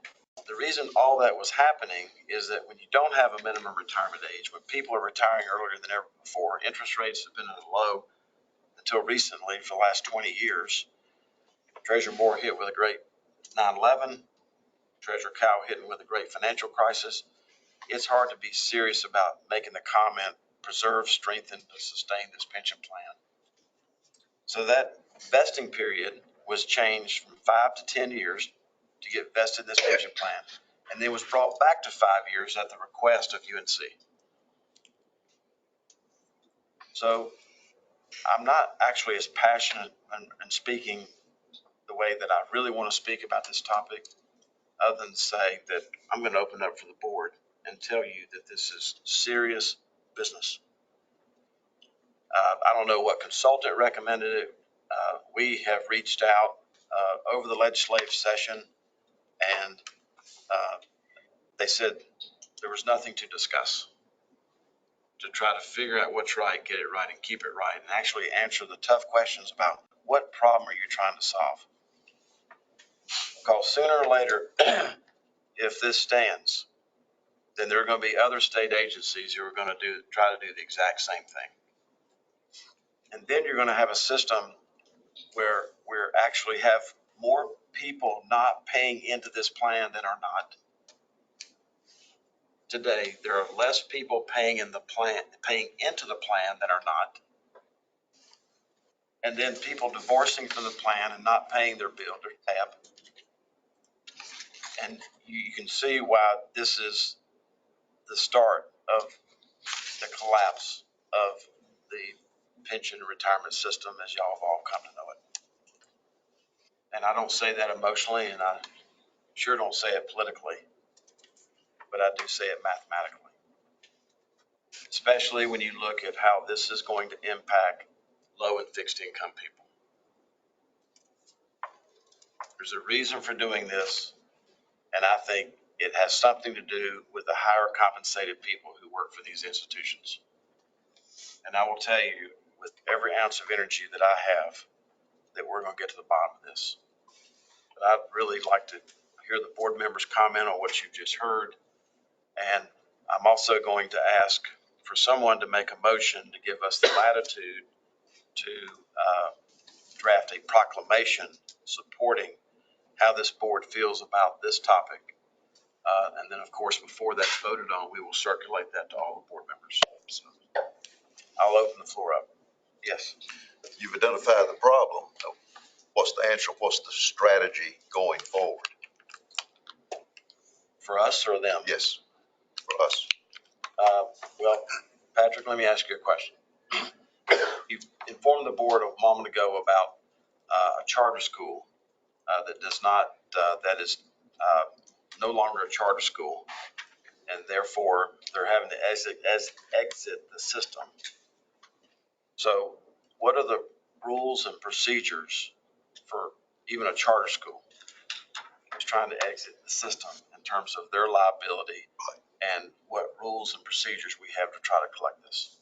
the reason all that was happening is that when you don't have a minimum retirement age, when people are retiring earlier than ever before, interest rates have been at a low until recently for the last 20 years. Treasurer Moore hit with a great 9/11. Treasurer Cow hitting with a great financial crisis. It's hard to be serious about making the comment, preserve, strengthen, and sustain this pension plan. So that vesting period was changed from 5 to 10 years to get vested in this pension plan, and then was brought back to 5 years at the request of UNC. So I'm not actually as passionate in speaking the way that I really want to speak about this topic, other than say that I'm going to open up for the board and tell you that this is serious business. I don't know what consultant recommended it. We have reached out over the legislative session, and they said there was nothing to discuss, to try to figure out what's right, get it right, and keep it right, and actually answer the tough questions about what problem are you trying to solve. Because sooner or later, if this stands, then there are going to be other state agencies who are going to try to do the exact same thing. And then you're going to have a system where we actually have more people not paying into this plan than are not. Today, there are less people paying into the plan than are not. And then people divorcing from the plan and not paying their bill, their tab. And you can see why this is the start of the collapse of the pension and retirement system as y'all have all come to know it. And I don't say that emotionally, and I sure don't say it politically, but I do say it mathematically. Especially when you look at how this is going to impact low and fixed income people. There's a reason for doing this, and I think it has something to do with the higher compensated people who work for these institutions. And I will tell you, with every ounce of energy that I have, that we're going to get to the bottom of this. But I'd really like to hear the board members comment on what you've just heard. And I'm also going to ask for someone to make a motion to give us the latitude to draft a proclamation supporting how this board feels about this topic. And then, of course, before that's voted on, we will circulate that to all the board members. So I'll open the floor up. Yes. You've identified the problem. What's the answer? What's the strategy going forward? For us or them? Yes, for us. Well, Patrick, let me ask you a question. You informed the board a moment ago about a charter school that is no longer a charter school. and therefore they're having to exit the system. So what are the rules and procedures for even a charter school who's trying to exit the system in terms of their liability, and what rules and procedures we have to try to collect this?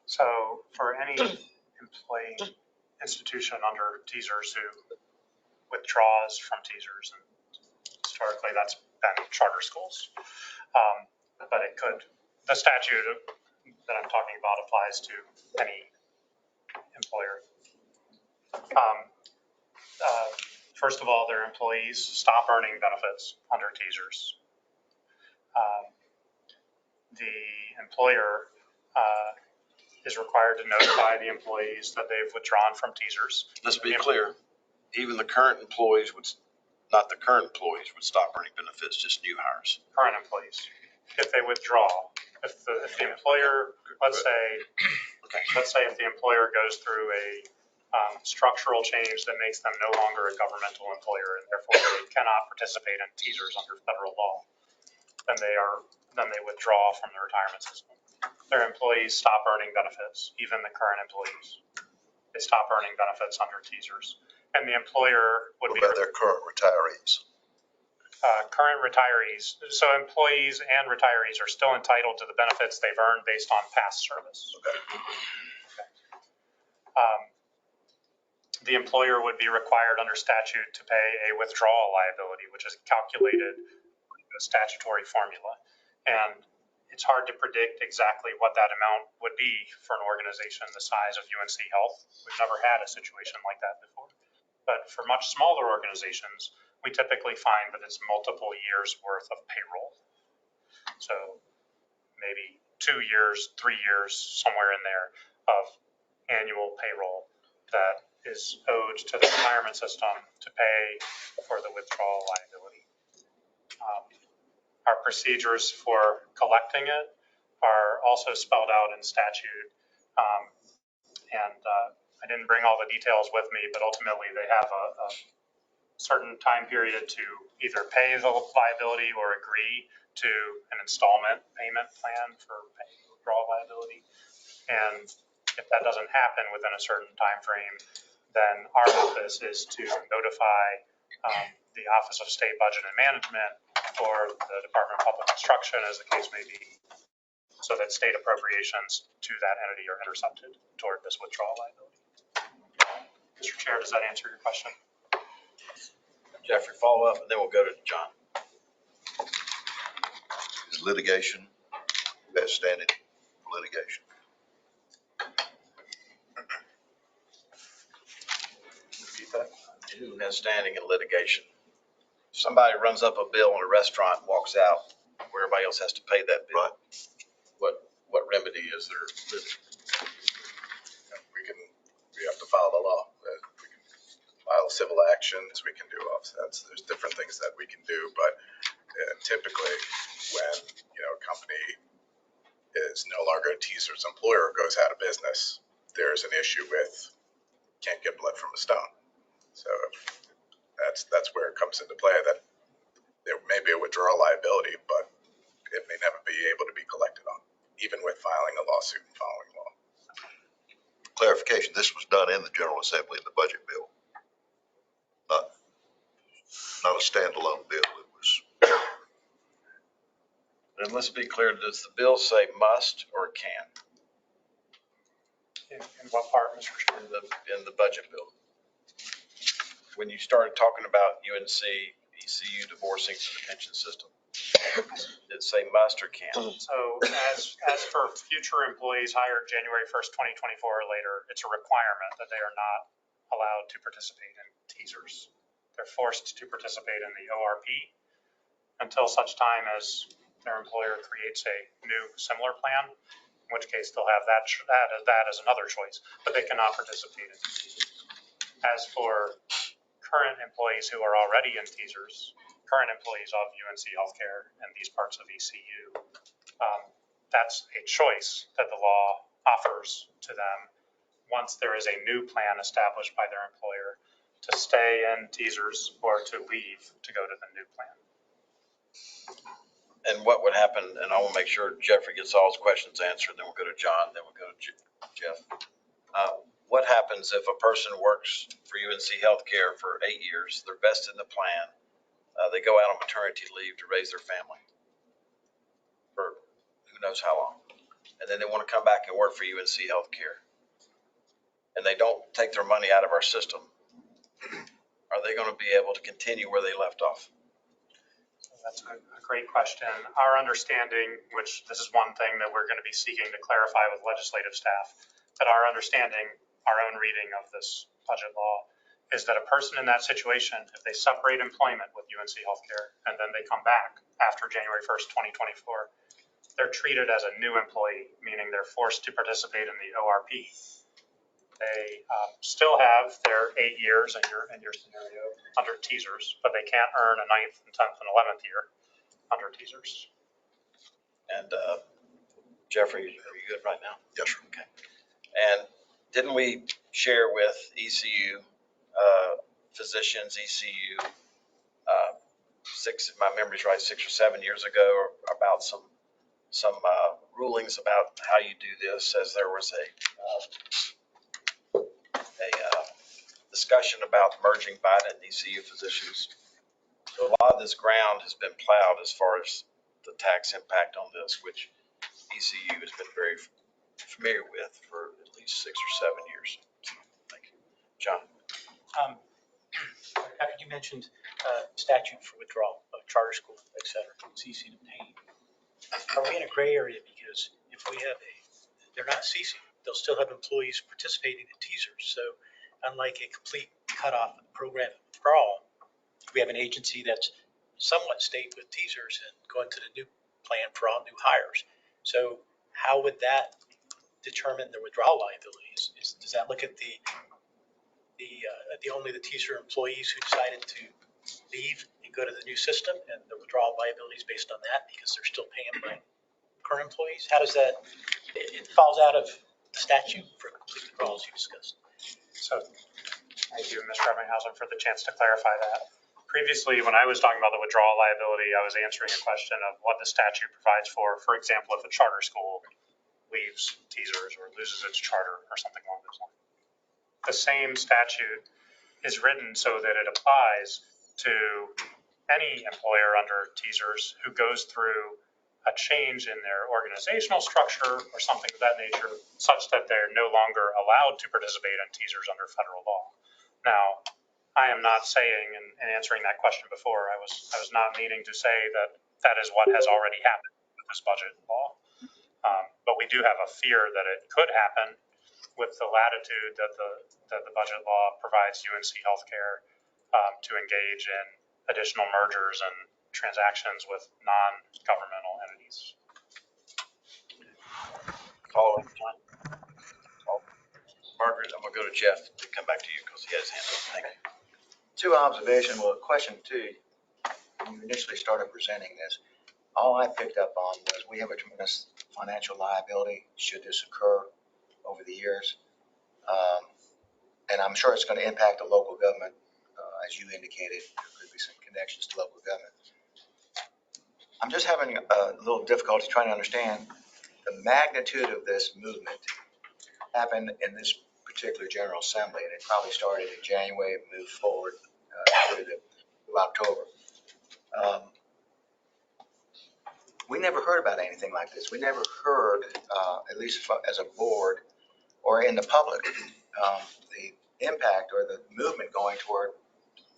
So for any employee institution under TSERS who withdraws from TSERS, and historically that's been charter schools, but it could, the statute that I'm talking about applies to any employer. First of all, their employees stop earning benefits under TSERS. The employer is required to notify the employees that they've withdrawn from TSERS. Let's be clear, even the current employees would, not the current employees would stop earning benefits, just new hires. Current employees, if they withdraw, if the employer, let's say if the employer goes through a structural change that makes them no longer a governmental employer and therefore they cannot participate in TSERS under federal law, then they withdraw from the retirement system. Their employees stop earning benefits, even the current employees. They stop earning benefits under TSERS. And the employer would What be about their current retirees? Current retirees. So employees and retirees are still entitled to the benefits they've earned based on past service. Okay. The employer would be required under statute to pay a withdrawal liability, which is calculated with a statutory formula. And it's hard to predict exactly what that amount would be for an organization the size of UNC Health. We've never had a situation like that before. But for much smaller organizations, we typically find that it's multiple years worth of payroll. So maybe 2 years, 3 years, somewhere in there of annual payroll that is owed to the retirement system to pay for the withdrawal liability. Our procedures for collecting it are also spelled out in statute. I didn't bring all the details with me, but ultimately they have a certain time period to either pay the liability or agree to an installment payment plan for paying the withdrawal liability. And if that doesn't happen within a certain time frame, then our office is to notify the Office of State Budget and Management or the Department of Public Instruction, as the case may be, so that state appropriations to that entity are intercepted toward this withdrawal liability. Mr. Chair, does that answer your question? Jeffrey, follow up, and then we'll go to John. Is litigation, best standing litigation? Repeat that. Who has standing in litigation? Somebody runs up a bill in a restaurant and walks out where everybody else has to pay that bill. Right. What remedy is there? We have to follow the law. We can file civil actions, we can do offsets. There's different things that we can do, but typically when, a company is no longer a TSERS employer, goes out of business, there's an issue with can't get blood from a stone. So that's where it comes into play, that there may be a withdrawal liability, but it may never be able to be collected on, even with filing a lawsuit and following law. Clarification, this was done in the General Assembly in the budget bill. Not a standalone bill. It was. Then let's be clear, does the bill say must or can? In what part, Mr. Chair? In the budget bill. When you started talking about UNC, ECU divorcing from the pension system, did it say must or can? So as for future employees hired January 1st, 2024 or later, it's a requirement that they are not allowed to participate in TSERS. They're forced to participate in the ORP until such time as their employer creates a new similar plan, in which case they'll have that as another choice, but they cannot participate in TSERS. As for current employees who are already in TSERS, current employees of UNC Healthcare and these parts of ECU, that's a choice that the law offers to them once there is a new plan established by their employer to stay in TSERS or to leave to go to the new plan. And what would happen, and I want to make sure Jeffrey gets all his questions answered, then we'll go to John, then we'll go to Jeff. What happens if a person works for UNC Healthcare for 8 years, they're vested in the plan, they go out on maternity leave to raise their family for who knows how long, and then they want to come back and work for UNC Healthcare, and they don't take their money out of our system, are they going to be able to continue where they left off? That's a great question. Our understanding, which this is one thing that we're going to be seeking to clarify with legislative staff, that our understanding, our own reading of this budget law, is that a person in that situation, if they separate employment with UNC Healthcare and then they come back after January 1st, 2024, they're treated as a new employee, meaning they're forced to participate in the ORP. They still have their 8 years in your scenario under TSERS, but they can't earn a 9th and 10th and 11th year under TSERS. And Jeffrey, are you good right now? Yes, sir. Okay. And didn't we share with ECU physicians, ECU, if my memory's right, 6 or 7 years ago, about some rulings about how you do this, as there was a discussion about merging Biden and ECU physicians. So a lot of this ground has been plowed as far as the tax impact on this, which ECU has been very familiar with for at least 6 or 7 years. Thank you. John? After you mentioned statute for withdrawal of charter school, et cetera, ceasing of paying. Are we in a gray area? Because if we have they're not ceasing, they'll still have employees participating in TSERS. So unlike a complete cutoff of the program withdrawal, we have an agency that's somewhat state with TSERS and going to the new plan for all new hires. So how would that determine the withdrawal liabilities? Does that look at only the TSER employees who decided to leave and go to the new system, and the withdrawal liabilities based on that because they're still paying by current employees? How does that? It falls out of the statute for complete withdrawals you discussed. So thank you, Mr. Ebbinghausen, for the chance to clarify that. Previously, when I was talking about the withdrawal liability, I was answering a question of what the statute provides for example, if a charter school leaves TSERS or loses its charter or something along those lines. The same statute is written so that it applies to any employer under TSERS who goes through a change in their organizational structure or something of that nature, such that they're no longer allowed to participate in TSERS under federal law. Now, I am not saying, in answering that question before, I was not meaning to say that that is what has already happened with this budget law. But we do have a fear that it could happen with the latitude that the budget law provides UNC Healthcare to engage in additional mergers and transactions with non-governmental entities. Follow up, John? Margaret, I'm going to go to Jeff to come back to you because he has his hand up. Thank you. Two observations, well, question two, when you initially started presenting this, all I picked up on was we have a tremendous financial liability should this occur over the years. And I'm sure it's going to impact the local government. As you indicated, there could be some connections to local government. I'm just having a little difficulty trying to understand the magnitude of this movement happened in this particular General Assembly, and it probably started in January and moved forward through October. We never heard about anything like this. We never heard, at least as a board or in the public, the impact or the movement going toward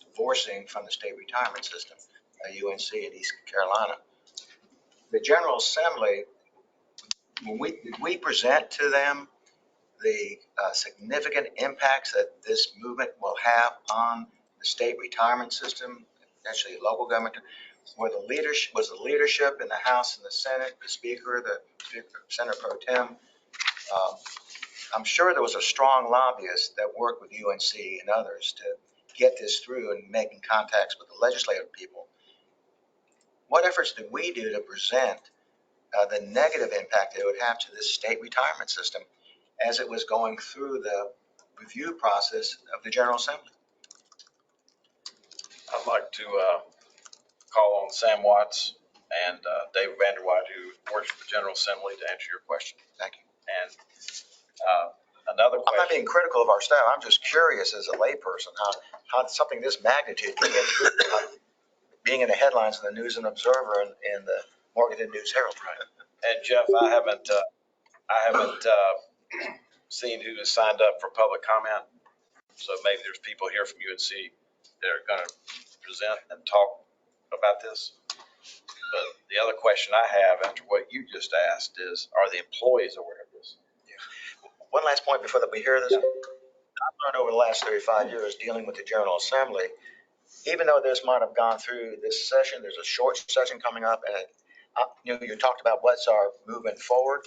divorcing from the state retirement system, UNC in East Carolina. The General Assembly, when we present to them the significant impacts that this movement will have on the state retirement system, actually local government, where the leadership in the House and the Senate, the Speaker, Senator Pro Tem. I'm sure there was a strong lobbyist that worked with UNC and others to get this through and making contacts with the legislative people. What efforts did we do to present the negative impact it would have to this state retirement system as it was going through the review process of the General Assembly? I'd like to call on Sam Watts and David Vanderwide, who works for the General Assembly, to answer your question. Thank you. And another I'm not question. being critical of our staff. I'm just curious as a layperson, how something this magnitude can get through, being in the headlines in the News and Observer and the Morganton News Herald. And Jeff, I haven't seen who has signed up for public comment. So maybe there's people here from UNC that are going to present and talk about this. But the other question I have after what you just asked is, are the employees aware of this? One last point before that we hear this. I've learned over the last 35 years dealing with the General Assembly, even though this might have gone through this session, there's a short session coming up, and you talked about what's our movement forward.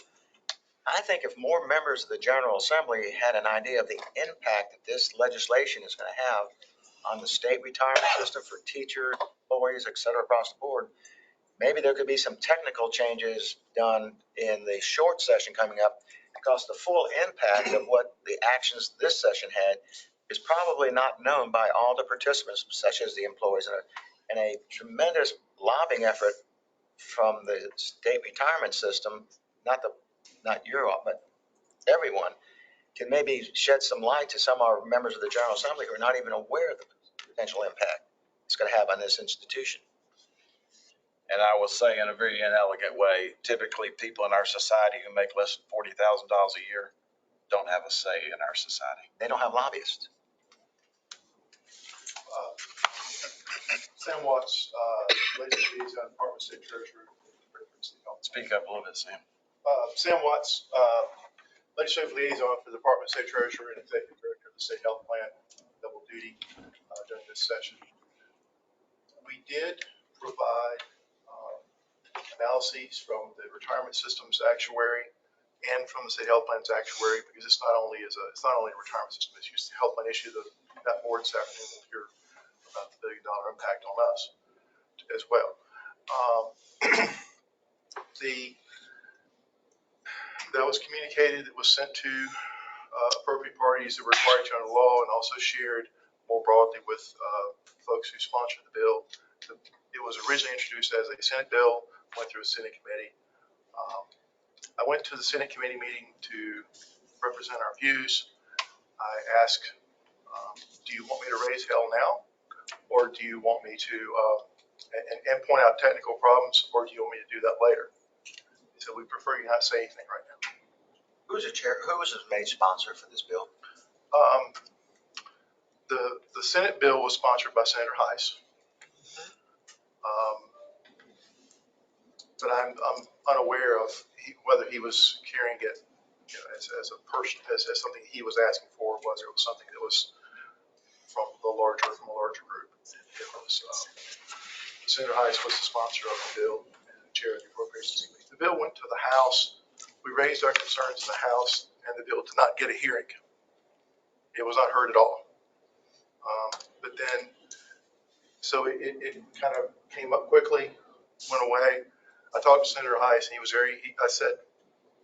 I think if more members of the General Assembly had an idea of the impact that this legislation is going to have on the state retirement system for teachers, employees, et cetera, across the board, maybe there could be some technical changes done in the short session coming up, because the full impact of what the actions this session had is probably not known by all the participants, such as the employees, and a tremendous lobbying effort from the state retirement system, not your, but everyone, can maybe shed some light to some of our members of the General Assembly who are not even aware of the potential impact it's going to have on this institution. And I will say in a very inelegant way, typically people in our society who make less than $40,000 a year don't have a say in our society. They don't have lobbyists. Sam Watts, Legislative Liaison, Department of State Treasurer. Speak up a little bit, Sam. Sam Watts, Legislative Liaison for the Department of State Treasurer and Executive Director of the State Health Plan, double duty during this session. We did provide analyses from the retirement systems actuary and from the state health plan's actuary, because it's not only a retirement system, it's used to health plan issue that board this afternoon will hear about the $1 billion impact on us as well. That was communicated, it was sent to appropriate parties that were required to under law, and also shared more broadly with folks who sponsored the bill. It was originally introduced as a Senate bill, went through a Senate committee. I went to the Senate committee meeting to represent our views. I asked, do you want me to raise hell now? Or do you want me to, and point out technical problems, or do you want me to do that later? So we prefer you not say anything right now. Who was the main sponsor for this bill? The Senate bill was sponsored by Senator Heiss. But I'm unaware of whether he was carrying it, as a person, as something he was asking for, whether it was something that was from a larger group. It was, Senator Heiss was the sponsor of the bill and the chair of the Appropriations Committee. The bill went to the House. We raised our concerns in the House, and the bill did not get a hearing. It was not heard at all. But then, so it kind of came up quickly, went away. I talked to Senator Heiss, and he was I said,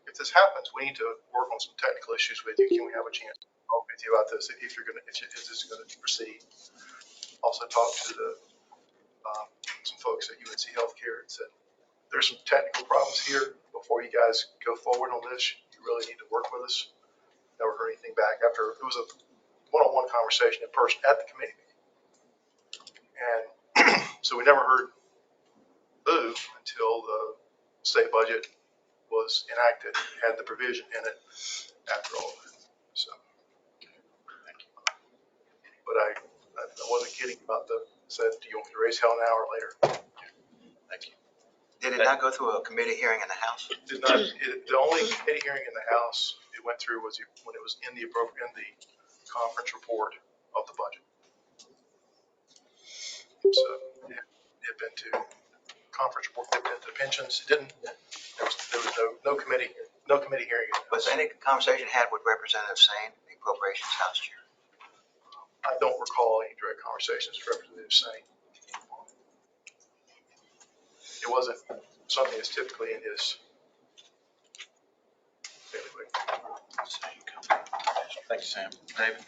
if this happens, we need to work on some technical issues with you. Can we have a chance to talk with you about this if this is going to proceed? Also talked to some folks at UNC Healthcare and said, there's some technical problems here. Before you guys go forward on this, you really need to work with us. Never heard anything back after it was a one-on-one conversation in person at the committee meeting. And so we never heard boo until the state budget was enacted, had the provision in it after all of that. So, but I wasn't kidding about said, do you want me to raise hell now or later? Thank you. Did it not go through a committee hearing in the House? Did not. The only committee hearing in the House it went through was when it was in the conference report of the budget. So it had been to conference report, it had been to pensions. It didn't. There was no committee hearing. Was any conversation had with Representative Sain, the Appropriations House Chair? I don't recall any direct conversations with Representative Sain. It wasn't something that's typically in his bailiwick. Thank you, Sam. David?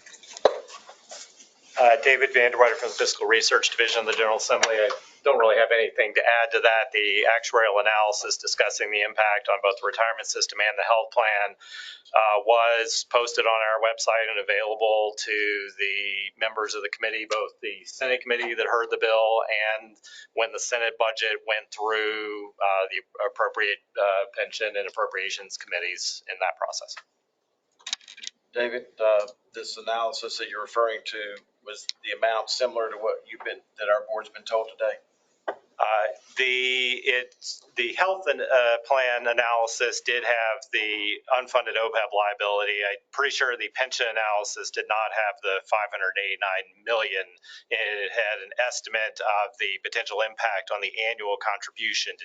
David Vanderwide from the Fiscal Research Division of the General Assembly. I don't really have anything to add to that. The actuarial analysis discussing the impact on both the retirement system and the health plan was posted on our website and available to the members of the committee, both the Senate committee that heard the bill and when the Senate budget went through the appropriate pension and appropriations committees in that process. David, this analysis that you're referring to, was the amount similar to what that our board's been told today? The health plan analysis did have the unfunded OPEB liability. I'm pretty sure the pension analysis did not have the $589 million. It had an estimate of the potential impact on the annual contribution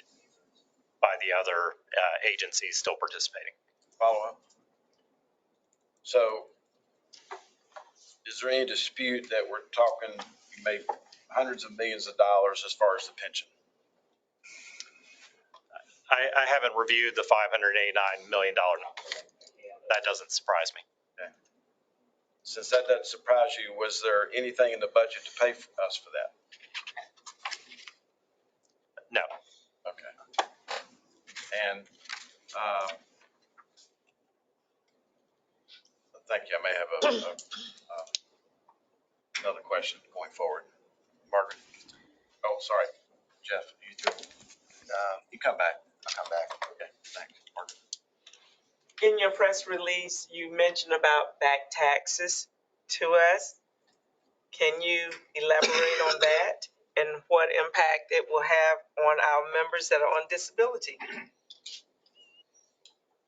by the other agencies still participating. Follow up. So is there any dispute that we're talking, you made hundreds of millions of dollars as far as the pension? I haven't reviewed the $589 million number. That doesn't surprise me. Okay. Since that doesn't surprise you, was there anything in the budget to pay for us for that? No. Okay. And thank you. I may have another question going forward. Margaret? Oh, sorry. Jeff, you too. You come back. I'll come back. Okay, thanks. Margaret. In your press release, you mentioned about back taxes to us. Can you elaborate on that and what impact it will have on our members that are on disability?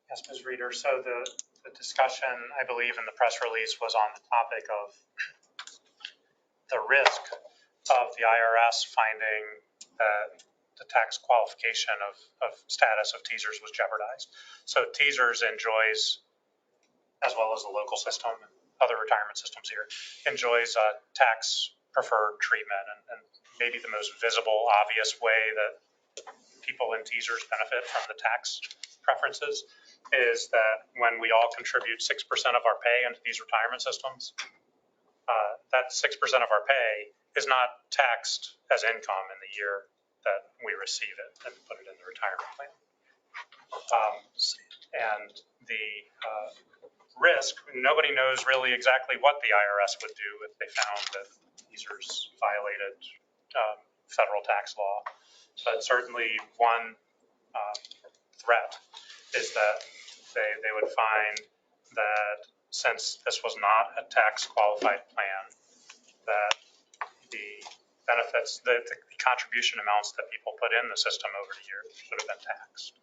Yes, Ms. Reeder. So the discussion, I believe, in the press release was on the topic of the risk of the IRS finding that the tax qualification of status of TSERS was jeopardized. So TSERS enjoys, as well as the local system and other retirement systems here, enjoys a tax preferred treatment. And maybe the most visible, obvious way that people in TSERS benefit from the tax preferences is that when we all contribute 6% of our pay into these retirement systems, that 6% of our pay is not taxed as income in the year that we receive it and put it in the retirement plan. And the risk, nobody knows really exactly what the IRS would do if they found that TSERS violated federal tax law. But certainly one threat is that they would find that since this was not a tax qualified plan, that the benefits, the contribution amounts that people put in the system over the years should have been taxed.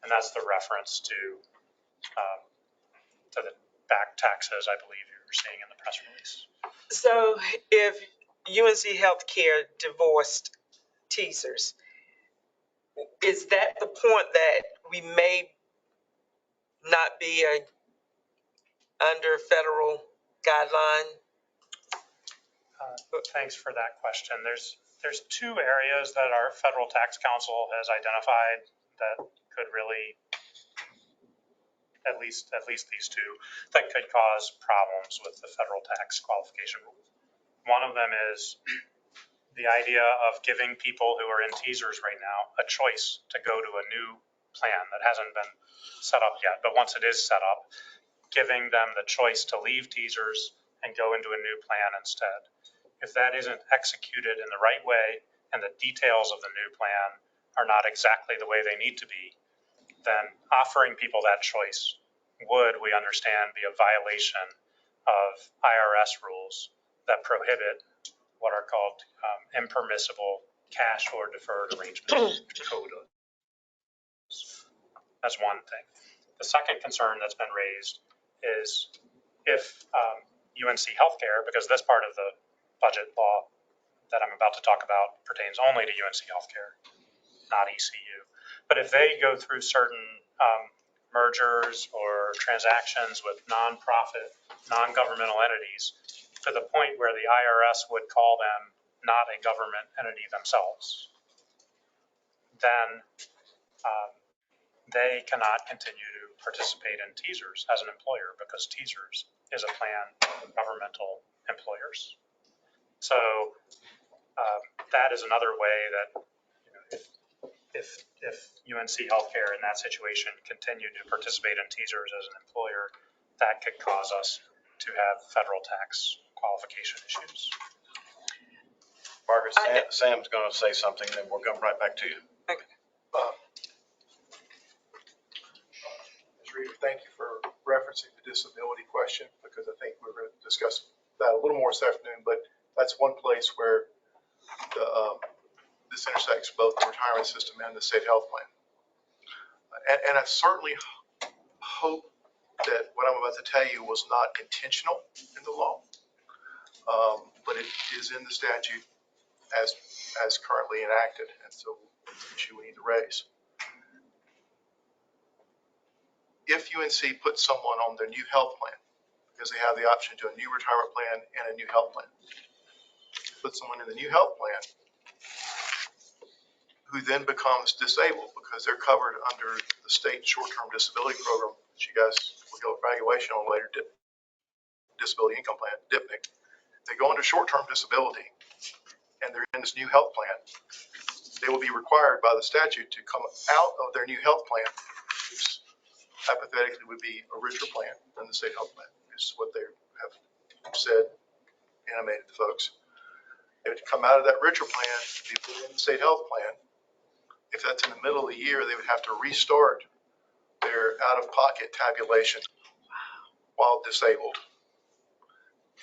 And that's the reference to the back taxes, I believe you were seeing in the press release. So if UNC Healthcare divorced TSERS, is that the point that we may not be under federal guideline? Thanks for that question. There's two areas that our federal tax council has identified that could really, at least these two, that could cause problems with the federal tax qualification rule. One of them is the idea of giving people who are in TSERS right now a choice to go to a new plan that hasn't been set up yet, but once it is set up, giving them the choice to leave TSERS and go into a new plan instead. If that isn't executed in the right way and the details of the new plan are not exactly the way they need to be, then offering people that choice would, we understand, be a violation of IRS rules that prohibit what are called impermissible cash or deferred arrangements, CODA. That's one thing. The second concern that's been raised is if UNC Healthcare, because this part of the budget law that I'm about to talk about pertains only to UNC Healthcare, not ECU. But if they go through certain mergers or transactions with nonprofit, non-governmental entities to the point where the IRS would call them not a government entity themselves, then they cannot continue to participate in TSERS as an employer because TSERS is a plan of governmental employers. So That is another way that, you know, if UNC Healthcare in that situation continued to participate in TSERS as an employer, that could cause us to have federal tax qualification issues. Margaret, Sam's going to say something, then we'll come right back to you. Ms. Reader, thank you for referencing the disability question, because I think we're going to discuss that a little more this afternoon, but that's one place where this intersects both the retirement system and the state health plan. And I certainly hope that what I'm about to tell you was not intentional in the law, but it is in the statute as currently enacted, and so it's an issue we need to raise. If UNC puts someone on their new health plan, because they have the option to a new retirement plan and a new health plan, put someone in the new health plan who then becomes disabled because they're covered under the state short-term disability program, which you guys will go evaluation on later, disability income plan, DIPNIC. They go under short-term disability and they're in this new health plan, they will be required by the statute to come out of their new health plan, which hypothetically would be a richer plan than the state health plan, is what they have said, animated the folks. They would come out of that richer plan, be put in the state health plan. If that's in the middle of the year, they would have to restart their out-of-pocket tabulation while disabled.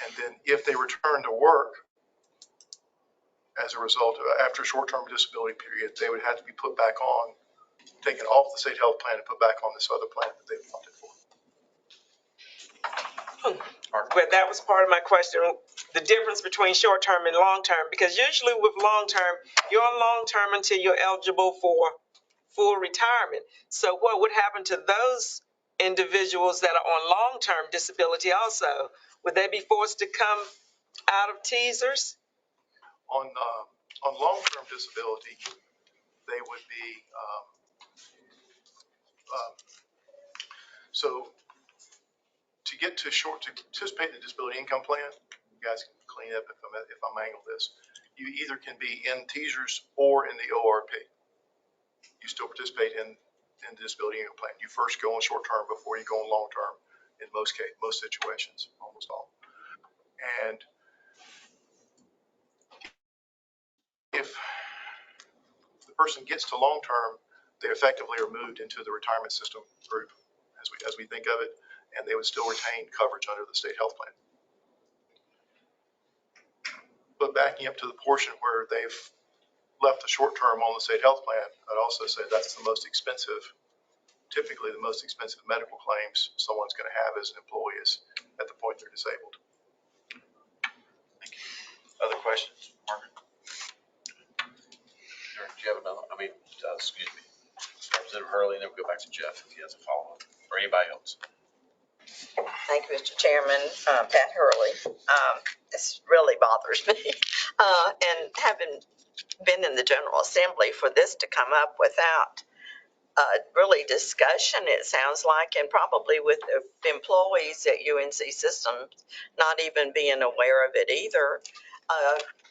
And then if they return to work as a result of, after a short-term disability period, they would have to be put back on, taken off the state health plan and put back on this other plan that they've opted for. Well, that was part of my question, the difference between short-term and long-term, because usually with long-term, you're on long-term until you're eligible for full retirement. So what would happen to those individuals that are on long-term disability also? Would they be forced to come out of TSERS? On long-term disability, they would be, so to get to participate in the disability income plan, you guys can clean up if I'm angled this, you either can be in TSERS or in the ORP. You still participate in the disability income plan. You first go on short-term before you go on long-term in most situations, almost all. And if the person gets to long-term, they effectively are moved into the retirement system group as we think of it, and they would still retain coverage under the state health plan. But backing up to the portion where they've left the short-term on the state health plan, I'd also say that's the most expensive, typically the most expensive medical claims someone's going to have as an employee is at the point they're disabled. Thank you. Other questions, Margaret? Or do you have another? Excuse me. Representative Hurley, and then we'll go back to Jeff if he has a follow-up, or anybody else. Thank you, Mr. Chairman. Pat Hurley. This really bothers me. And having been in the General Assembly, for this to come up without really discussion, it sounds like, and probably with the employees at UNC Systems not even being aware of it either.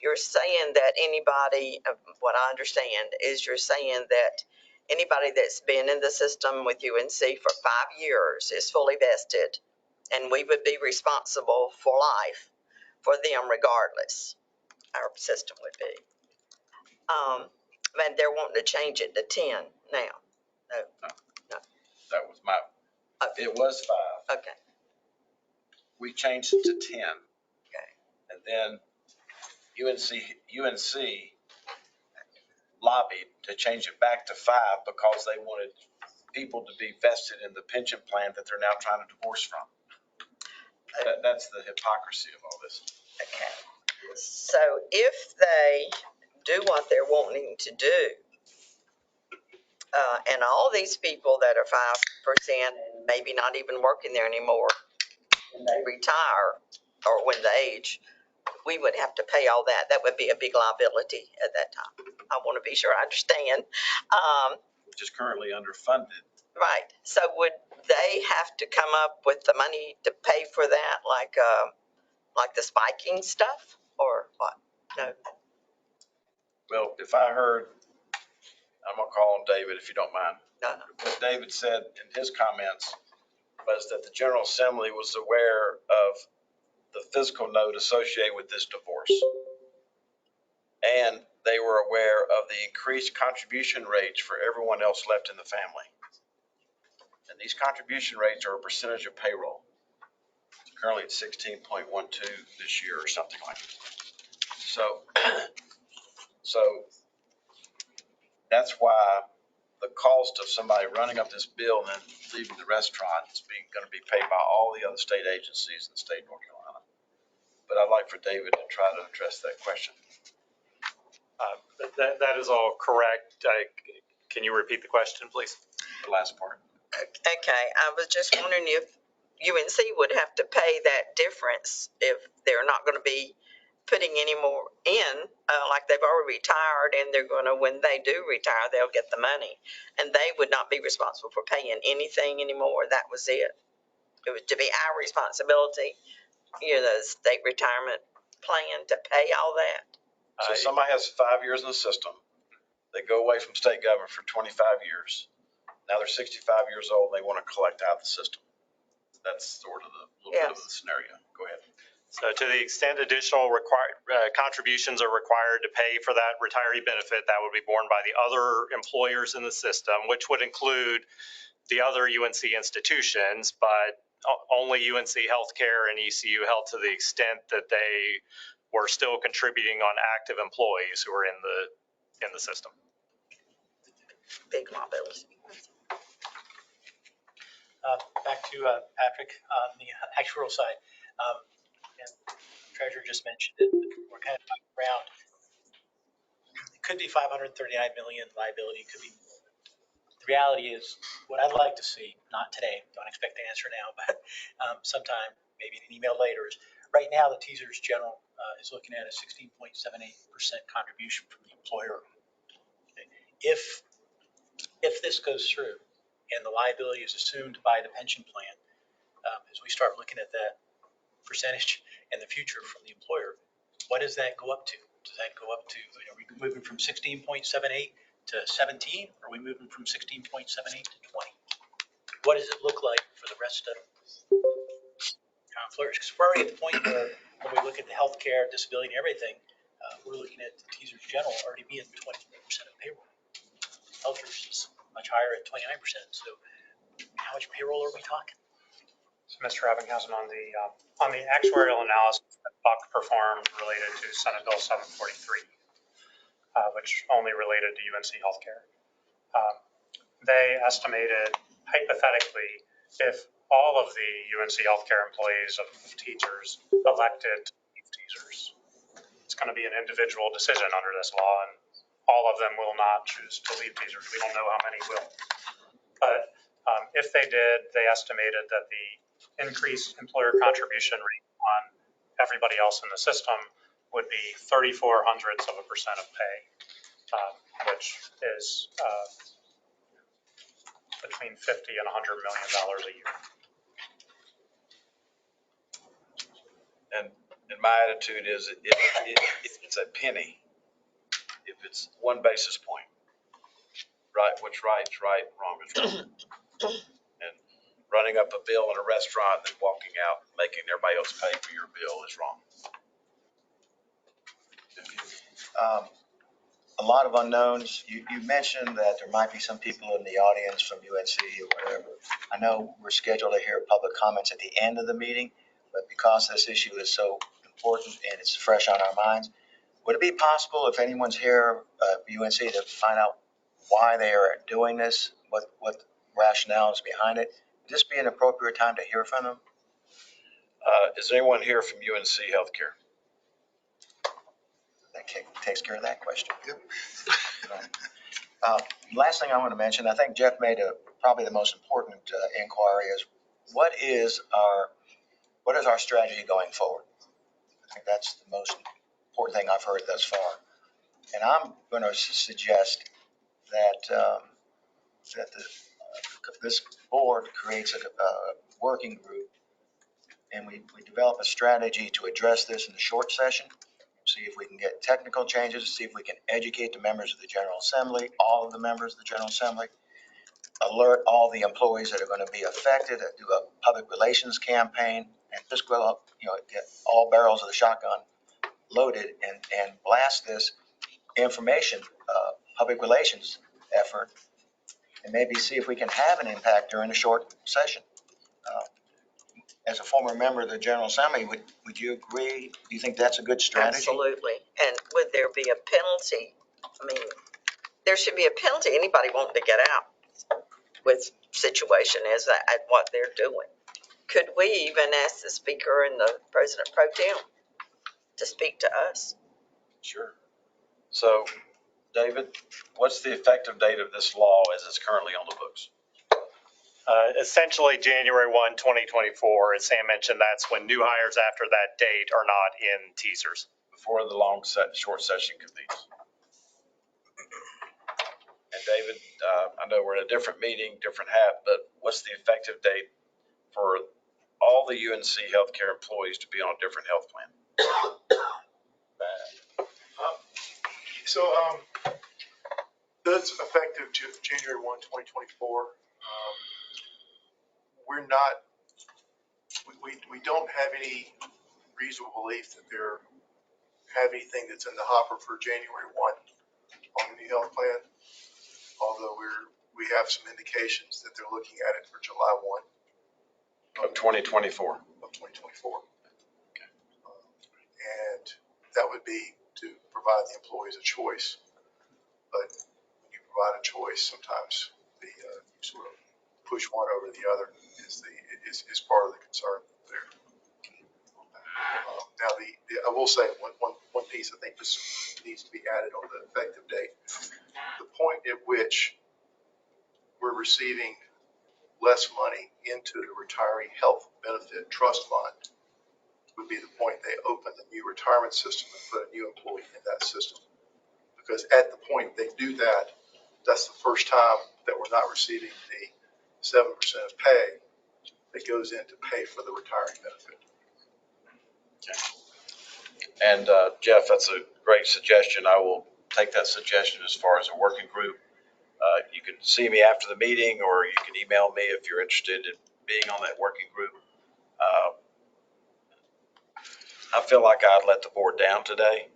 You're saying that anybody, what I understand is you're saying that anybody that's been in the system with UNC for 5 years is fully vested, and we would be responsible for life for them regardless. Our system would be. And they're wanting to change it to 10 now. No. That was it was 5. Okay. We changed it to 10. Okay. And then UNC lobbied to change it back to 5 because they wanted people to be vested in the pension plan that they're now trying to divorce from. That's the hypocrisy of all this. Okay. So if they do what they're wanting to do, and all these people that are 5% and maybe not even working there anymore, when they retire or when they age, we would have to pay all that. That would be a big liability at that time. I want to be sure I understand. Which is currently underfunded. Right. So would they have to come up with the money to pay for that, like the spiking stuff, or what? No. Well, if I heard, I'm gonna call on David if you don't mind. What David said in his comments was that the General Assembly was aware of the fiscal note associated with this divorce. And they were aware of the increased contribution rates for everyone else left in the family. And these contribution rates are a percentage of payroll. It's currently at 16.12 this year or something like that. So that's why the cost of somebody running up this bill and then leaving the restaurant is going to be paid by all the other state agencies in the state of North Carolina. But I'd like for David to try to address that question. That is all correct. Can you repeat the question, please? The last part. Okay, I was just wondering if UNC would have to pay that difference if they're not going to be putting any more in, like they've already retired and they're going to, when they do retire, they'll get the money. And they would not be responsible for paying anything anymore. That was it. It was to be our responsibility, the state retirement plan to pay all that. So somebody has 5 years in the system. They go away from state government for 25 years. Now they're 65 years old and they want to collect out of the system. That's sort of the little bit of the scenario. Go ahead. So to the extent additional contributions are required to pay for that retiree benefit, that would be borne by the other employers in the system, which would include the other UNC institutions, but only UNC Healthcare and ECU Health to the extent that they were still contributing on active employees who are in the system. Big liability. Back to Patrick on the actuarial side. And Treasurer just mentioned it. We're kind of talking around. It could be 539 million liability. It could be more. The reality is, what I'd like to see, not today, don't expect the answer now, but sometime, maybe in an email later, is right now the TSERS General is looking at a 16.78% contribution from the employer. Okay. If this goes through and the liability is assumed by the pension plan, as we start looking at that percentage in the future from the employer, what does that go up to? Does that go up to, are we moving from 16.78 to 17? Or are we moving from 16.78 to 20? What does it look like for the rest of employers? Because we're already at the point where when we look at the healthcare, disability, and everything, we're looking at the TSERS General already being 20% of payroll. LGERS is much higher at 29%. So how much payroll are we talking? So Mr. Ebbinghausen, on the actuarial analysis that Buck performed related to Senate Bill 743, which only related to UNC Healthcare, they estimated hypothetically if all of the UNC Healthcare employees of teachers elected to leave TSERS, it's going to be an individual decision under this law, and all of them will not choose to leave TSERS. We don't know how many will. But if they did, they estimated that the increased employer contribution rate on everybody else in the system would be 0.34 of a pay, which is between $50 and $100 million a year. And my attitude is if it's a penny, if it's 1 basis point, right, what's right is right, wrong is wrong. And running up a bill in a restaurant and then walking out and making everybody else pay for your bill is wrong. A lot of unknowns. You mentioned that there might be some people in the audience from UNC or whatever. I know we're scheduled to hear public comments at the end of the meeting, but because this issue is so important and it's fresh on our minds, would it be possible if anyone's here UNC to find out why they are doing this, what rationale is behind it? Would this be an appropriate time to hear from them? Is there anyone here from UNC Healthcare? That takes care of that question. Last thing I want to mention, I think Jeff made probably the most important inquiry is what is our strategy going forward? I think that's the most important thing I've heard thus far. And I'm going to suggest that this board creates a working group and we develop a strategy to address this in the short session see if we can get technical changes, see if we can educate the members of the General Assembly, all of the members of the General Assembly, alert all the employees that are going to be affected, do a public relations campaign, and just go up, get all barrels of the shotgun loaded and blast this information, public relations effort, and maybe see if we can have an impact during a short session. As a former member of the General Assembly, would you agree? Do you think that's a good strategy? Absolutely. And would there be a penalty? I mean, there should be a penalty. Anybody wanting to get out with situation is at what they're doing. Could we even ask the speaker and the president pro tem to speak to us? Sure. So, David, what's the effective date of this law as it's currently on the books? Essentially January 1, 2024, as Sam mentioned, that's when new hires after that date are not in TSERS. Before the short session convenes. And David, I know we're in a different meeting, different hat, but what's the effective date for all the UNC healthcare employees to be on a different health plan? That's effective to January 1, 2024. We're not, we don't have any reasonable belief that they're have anything that's in the hopper for January 1 on the new health plan. Although we have some indications that they're looking at it for July 1 of 2024. Of 2024. Okay. And that would be to provide the employees a choice. But when you provide a choice, sometimes the you sort of push one over the other is part of the concern there. Now, I will say one piece I think just needs to be added on the effective date. The point at which we're receiving less money into the retiree health benefit trust fund would be the point they open the new retirement system and put a new employee in that system. Because at the point they do that, that's the first time that we're not receiving the 7% of pay that goes in to pay for the retiree benefit. Okay. And Jeff, that's a great suggestion. I will take that suggestion as far as a working group. You can see me after the meeting, or you can email me if you're interested in being on that working group. I feel like I'd let the board down today.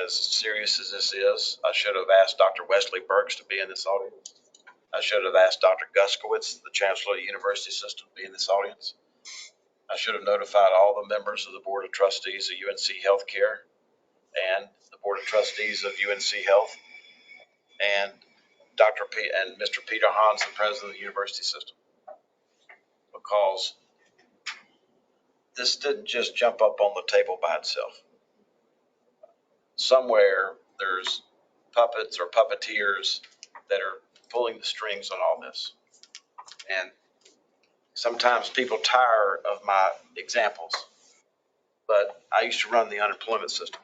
As serious as this is, I should have asked Dr. Wesley Burks to be in this audience. I should have asked Dr. Guskowitz, the Chancellor of the University System, to be in this audience. I should have notified all the members of the Board of Trustees of UNC Healthcare and the Board of Trustees of UNC Health and Mr. Peter Hans, the President of the University System, because this didn't just jump up on the table by itself. Somewhere there's puppets or puppeteers that are pulling the strings on all this. And sometimes people tire of my examples, but I used to run the unemployment system.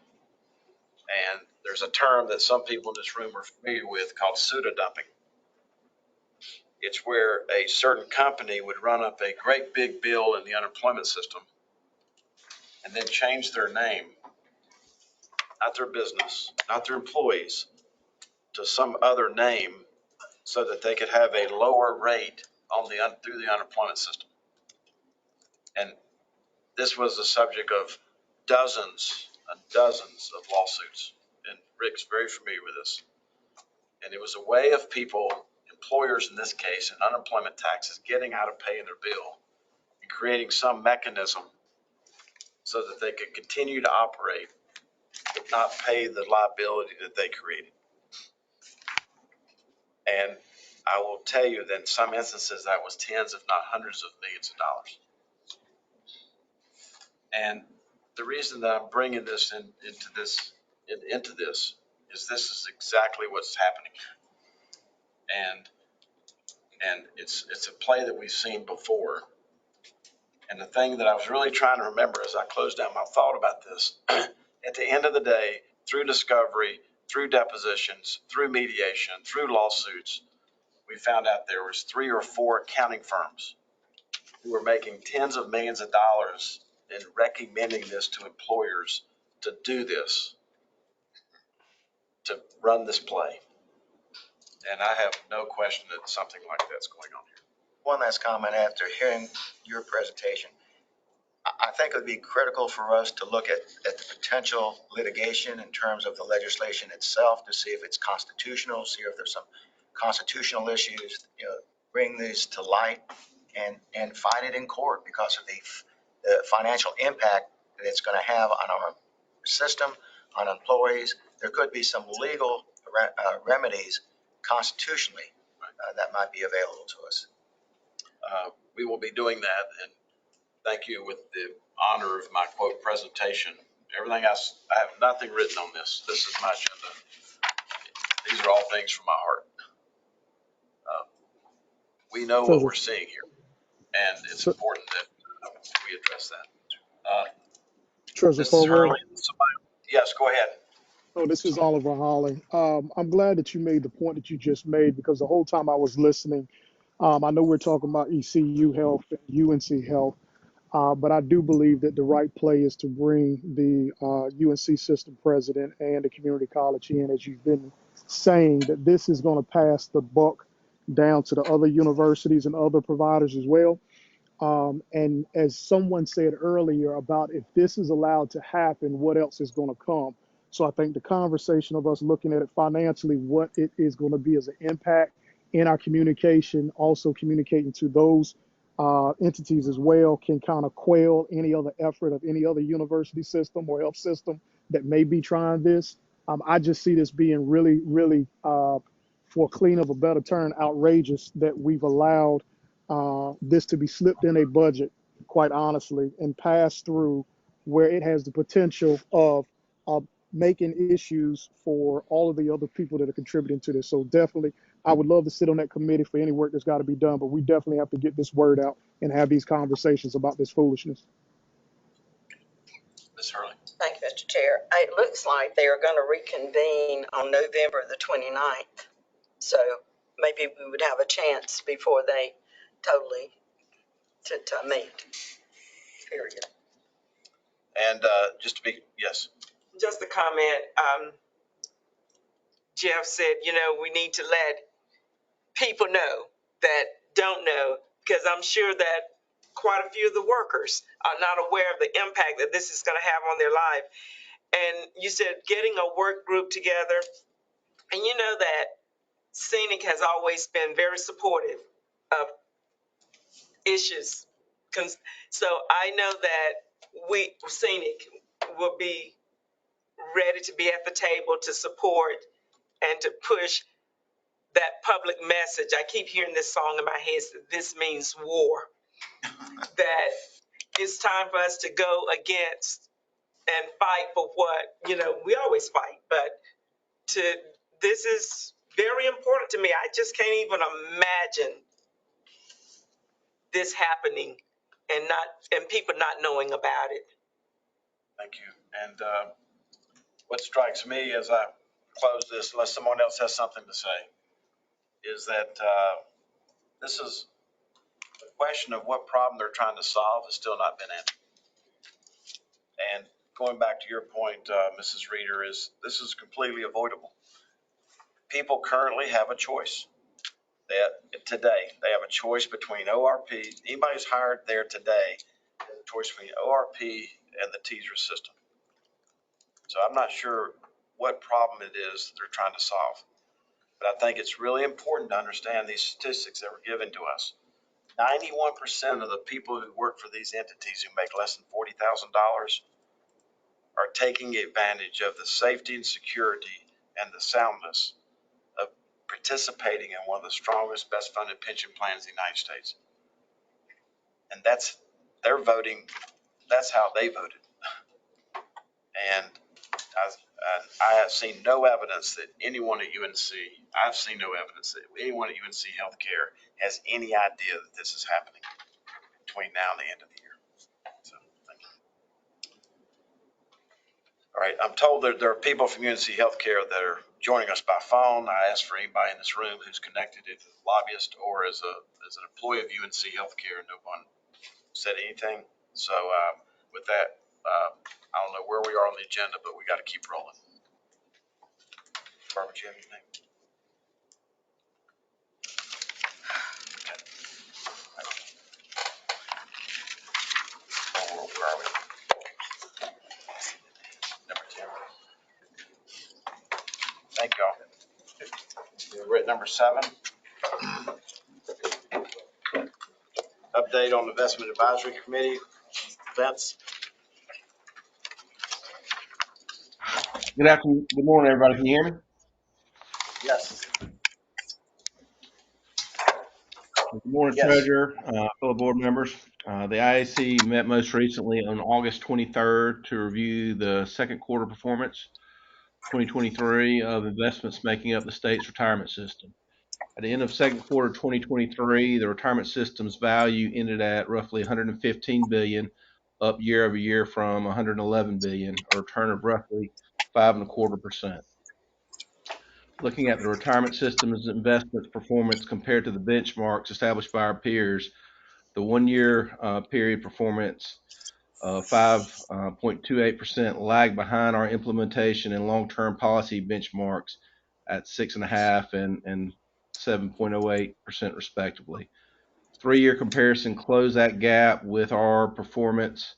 And there's a term that some people in this room are familiar with called pseudo-dumping. It's where a certain company would run up a great big bill in the unemployment system and then change their name, not their business, not their employees, to some other name so that they could have a lower rate through the unemployment system. And this was the subject of dozens and dozens of lawsuits. And Rick's very familiar with this. And it was a way of people, employers in this case, and unemployment taxes, getting out of paying their bill and creating some mechanism so that they could continue to operate but not pay the liability that they created. And I will tell you that in some instances that was tens, if not hundreds of millions of dollars. And the reason that I'm bringing this into this is this is exactly what's happening. And it's a play that we've seen before. And the thing that I was really trying to remember as I closed down my thought about this, at the end of the day, through discovery, through depositions, through mediation, through lawsuits, we found out there was 3 or 4 accounting firms who were making tens of millions of dollars in recommending this to employers to do this, to run this play. And I have no question that something like that's going on here. One last comment after hearing your presentation. I think it would be critical for us to look at the potential litigation in terms of the legislation itself to see if it's constitutional, see if there's some constitutional issues, bring these to light and fight it in court because of the financial impact that it's going to have on our system, on employees. There could be some legal remedies constitutionally that might be available to us. We will be doing that, and thank you with the honor of my quote presentation. Everything else, I have nothing written on this. This is my agenda. These are all things from my heart. We know what we're seeing here, and it's important that we address that. Treasurer Mrs. Falwell. Hurley, yes, go ahead. Oh, this is Oliver Holling. I'm glad that you made the point that you just made because the whole time I was listening, I know we're talking about ECU health and UNC health, but I do believe that the right play is to bring the UNC system president and the community college in, as you've been saying, that this is going to pass the buck down to the other universities and other providers as well. And as someone said earlier about if this is allowed to happen, what else is going to come? So I think the conversation of us looking at it financially, what it is going to be as an impact in our communication, also communicating to those entities as well, can kind of quell any other effort of any other university system or health system that may be trying this. I just see this being really, really, for clean of a better term, outrageous that we've allowed this to be slipped in a budget, quite honestly, and passed through where it has the potential of making issues for all of the other people that are contributing to this. So definitely, I would love to sit on that committee for any work that's got to be done, but we definitely have to get this word out and have these conversations about this foolishness. Ms. Hurley. Thank you, Mr. Chair. It looks like they are going to reconvene on November the 29th. So maybe we would have a chance before they totally to meet, period. And just to be, yes. Just a comment. Jeff said, we need to let people know that don't know, because I'm sure that quite a few of the workers are not aware of the impact that this is going to have on their life. And you said getting a work group together, and you know that Scenic has always been very supportive of issues. So I know that Scenic will be ready to be at the table to support and to push that public message. I keep hearing this song in my head, this means war. That it's time for us to go against and fight for what, we always fight, but this is very important to me. I just can't even imagine this happening and people not knowing about it. Thank you. And what strikes me as I close this, unless someone else has something to say, is that this is the question of what problem they're trying to solve has still not been answered. And going back to your point, Mrs. Reeder, is this is completely avoidable. People currently have a choice. Today, they have a choice between ORP. Anybody who's hired there today has a choice between ORP and the TSERS system. So I'm not sure what problem it is they're trying to solve. But I think it's really important to understand these statistics that were given to us. 91% of the people who work for these entities who make less than $40,000 are taking advantage of the safety and security and the soundness of participating in one of the strongest, best funded pension plans in the United States. And they're voting, that's how they voted. And I have seen no evidence that anyone at UNC, I've seen no evidence that anyone at UNC Healthcare has any idea that this is happening between now and the end of the year. So, thank you. All right, I'm told that there are people from UNC Healthcare that are joining us by phone. I asked for anybody in this room who's connected as a lobbyist or as an employee of UNC Healthcare, and no one said anything. So with that, I don't know where we are on the agenda, but we got to keep rolling. Barbara, do you have anything? Where are we? Number 10. Thank y'all. We're at number 7. Update on Investment Advisory Committee. Vince? Good afternoon. Good morning, everybody. Can you hear me? Yes. Good morning, Yes. Treasurer, fellow board members. The IAC met most recently on August 23rd to review the second quarter performance 2023 of investments making up the state's retirement system. At the end of second quarter 2023, the retirement system's value ended at roughly $115 billion, up year over year from $111 billion, a return of roughly 5.25%. Looking at the retirement system's investment performance compared to the benchmarks established by our peers, the 1-year period performance of 5.28% lagged behind our implementation and long-term policy benchmarks at 6.5% and 7.08% respectively. 3-year comparison closed that gap with our performance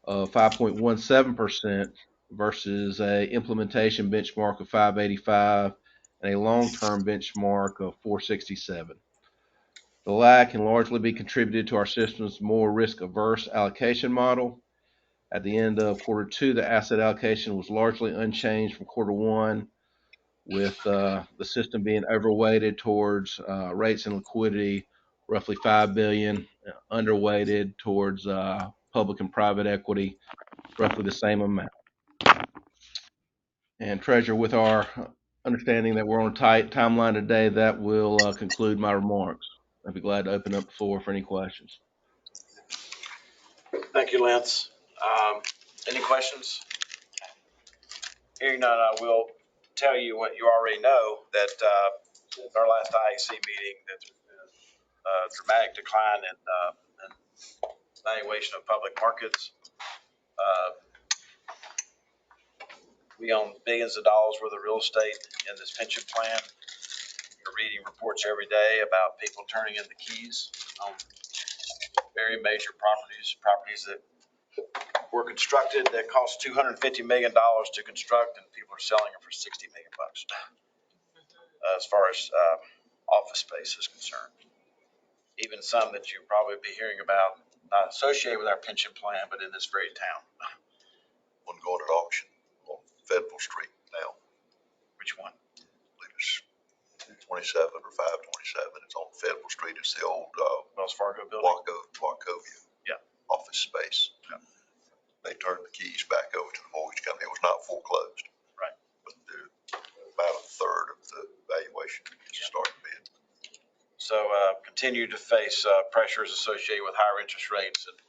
of 5.17% versus a implementation benchmark of 5.85 and a long-term benchmark of 4.67. The lag can largely be contributed to our system's more risk-averse allocation model. At the end of quarter 2, the asset allocation was largely unchanged from quarter 1, with the system being overweighted towards rates and liquidity, roughly $5 billion, underweighted towards public and private equity, roughly the same amount. And Treasurer, with our understanding that we're on a tight timeline today, that will conclude my remarks. I'd be glad to open up the floor for any questions. Thank you, Lance. Any questions? Hearing none, I will tell you what you already know, that since our last IAC meeting, that there's been a dramatic decline in valuation of public markets. We own billions of dollars worth of real estate in this pension plan. You're reading reports every day about people turning in the keys on very major properties that were constructed that cost $250 million to construct, and people are selling them for $60 million as far as office space is concerned. Even some that you probably be hearing about, not associated with our pension plan, but in this very town. One going at auction on Federal Street now. Which one? I believe it's 227 or 527. It's on Federal Street. It's the old Wells Fargo building. Wachovia Yeah. office space. Yeah. They turned the keys back over to the mortgage company. It was not foreclosed. Right. But about a third of the valuation is starting bid. So continue to face pressures associated with higher interest rates and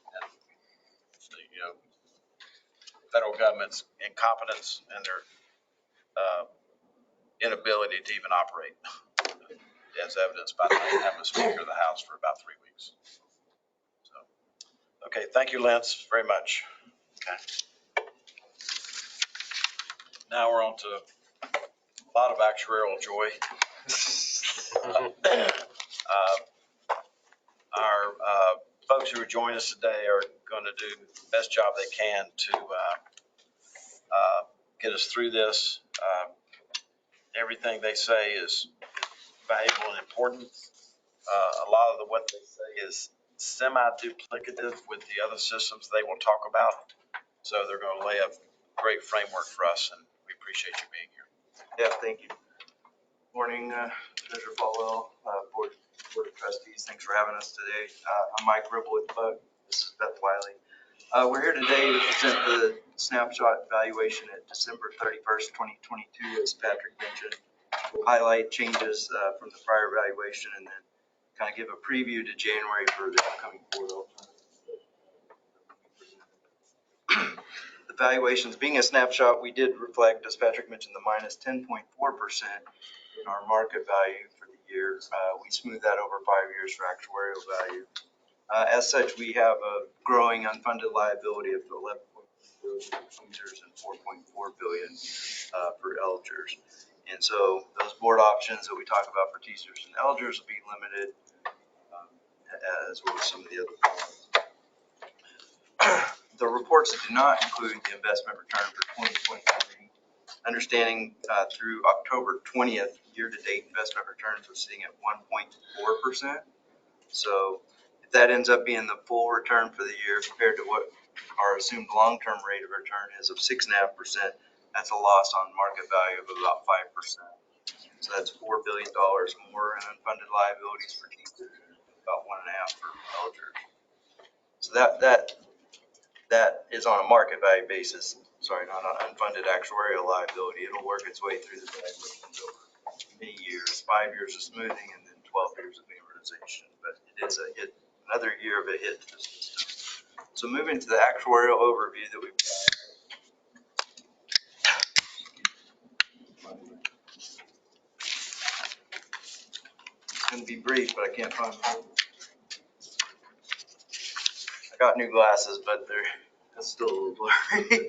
federal government's incompetence and their inability to even operate, as evidenced by not having a Speaker of the House for about 3 weeks. So, okay, thank you, Lance, very much. Okay. Now we're on to a lot of actuarial joy. Our folks who are joining us today are going to do the best job they can to get us through this. Everything they say is valuable and important. A lot of what they say is semi-duplicative with the other systems they will talk about. So they're going to lay a great framework for us, and we appreciate you being here. Yeah, thank you. Morning, Treasurer Falwell, Board of Trustees. Thanks for having us today. I'm Mike Ribble with Bug. This is Beth Wiley. We're here today to present the snapshot valuation at December 31st, 2022, as Patrick mentioned. We'll highlight changes from the prior valuation and then kind of give a preview to January for the upcoming board. The valuations being a snapshot, we did reflect, as Patrick mentioned, the minus 10.4% in our market value for the year. We smoothed that over 5 years for actuarial value. As such, we have a growing unfunded liability of 11.1 billion for TSERS and 4.4 billion for LGERS. And so those board options that we talk about for TSERS and LGERS will be limited, as well as some of the other products. The reports that do not include the investment return for 2023, understanding through October 20th, year-to-date investment returns are sitting at 1.4%. So if that ends up being the full return for the year compared to what our assumed long-term rate of return is of 6.5%, that's a loss on market value of about 5%. So that's $4 billion more in unfunded liabilities for TSERS, about 1.5 for LGERS. So that is on a market value basis. Sorry, not an unfunded actuarial liability. It'll work its way through the valuations over many years, 5 years of smoothing and then 12 years of amortization. But it is a hit, another year of a hit to the system. So moving to the actuarial overview that we've got. It's going to be brief, but I can't find them. I got new glasses, but they're still a little blurry.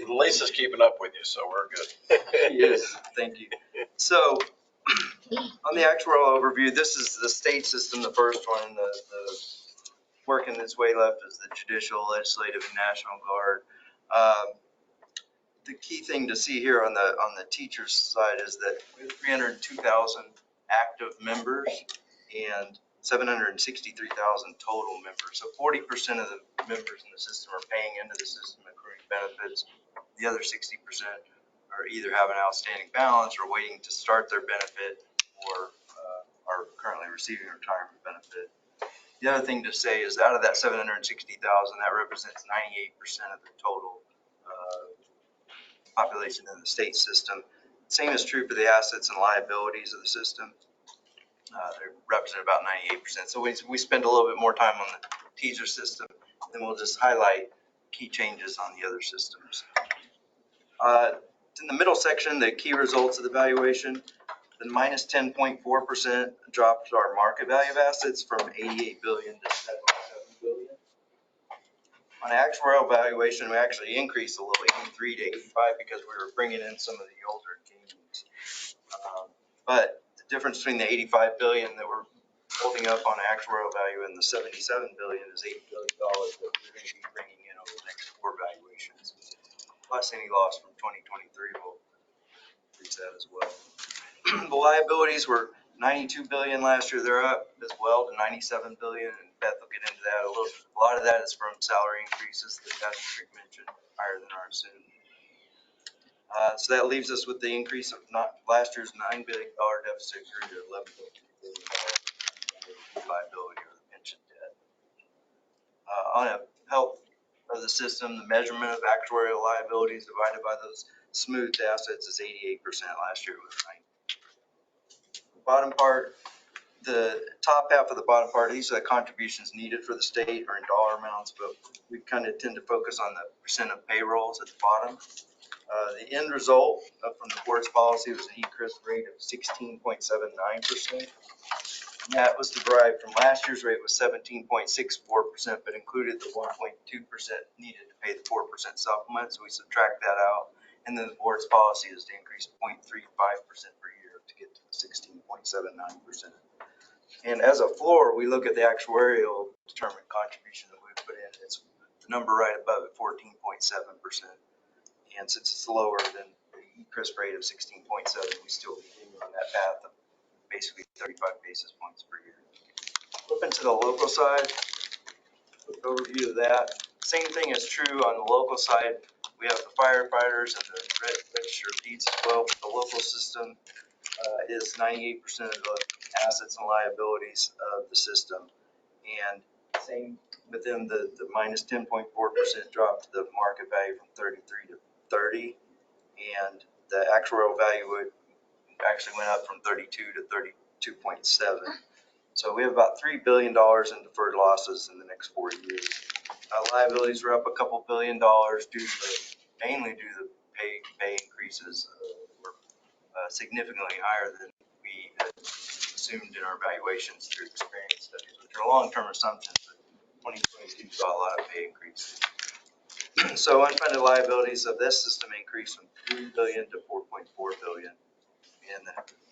Lisa's keeping up with you, so we're good. Yes, thank you. So on the actuarial overview, this is the state system, the first one. The working its way left is the judicial, legislative, and National Guard. The key thing to see here on the teachers side is that we have 302,000 active members and 763,000 total members. So 40% of the members in the system are paying into the system, accruing benefits. The other 60% are either have an outstanding balance or waiting to start their benefit or are currently receiving a retirement benefit. The other thing to say is out of that 760,000, that represents 98% of the total population in the state system. Same is true for the assets and liabilities of the system. They represent about 98%. So we spend a little bit more time on the TSERS system, then we'll just highlight key changes on the other systems. In the middle section, the key results of the valuation, the minus 10.4% dropped our market value of assets from 88 billion to 77 billion. On actuarial valuation, we actually increased a little, 83 to 85, because we were bringing in some of the older gains. But the difference between the 85 billion that we're holding up on actuarial value and the 77 billion is $8 billion that we're going to be bringing in over the next 4 valuations. Plus any loss from 2023 will increase that as well. The liabilities were 92 billion last year. They're up as well to 97 billion, and Beth will get into that a little bit. A lot of that is from salary increases that Patrick mentioned, higher than our assumed. So that leaves us with the increase of last year's $9 billion deficit to $11 billion liability or the pension debt. On a health of the system, the measurement of actuarial liabilities divided by those smoothed assets is 88%. Last year it was 90%. Bottom part, the top half of the bottom part, these are the contributions needed for the state or in dollar amounts, but we kind of tend to focus on the percent of payrolls at the bottom. The end result from the board's policy was an ECRIS rate of 16.79%. That was derived from last year's rate was 17.64%, but included the 1.2% needed to pay the 4% supplement. So we subtract that out. And then the board's policy is to increase 0.35% per year to get to the 16.79%. And as a floor, we look at the actuarial determined contribution that we put in. It's the number right above it, 14.7%. And since it's lower than the ECRIS rate of 16.7, we still continue on that path of basically 35 basis points per year. Flipping to the local side, quick overview of that. Same thing is true on the local side. We have the firefighters and the register of deeds as well. But the local system is 98% of the assets and liabilities of the system. And same within the minus 10.4% drop to the market value from 33 to 30. And the actuarial value would actually went up from 32 to 32.7. So we have about $3 billion in deferred losses in the next 4 years. Liabilities were up a couple $2 billion mainly due to the pay increases were significantly higher than we had assumed in our valuations through experience studies, which are long-term assumptions, but 2022 saw a lot of pay increases. So unfunded liabilities of this system increased from 3 billion to 4.4 billion. And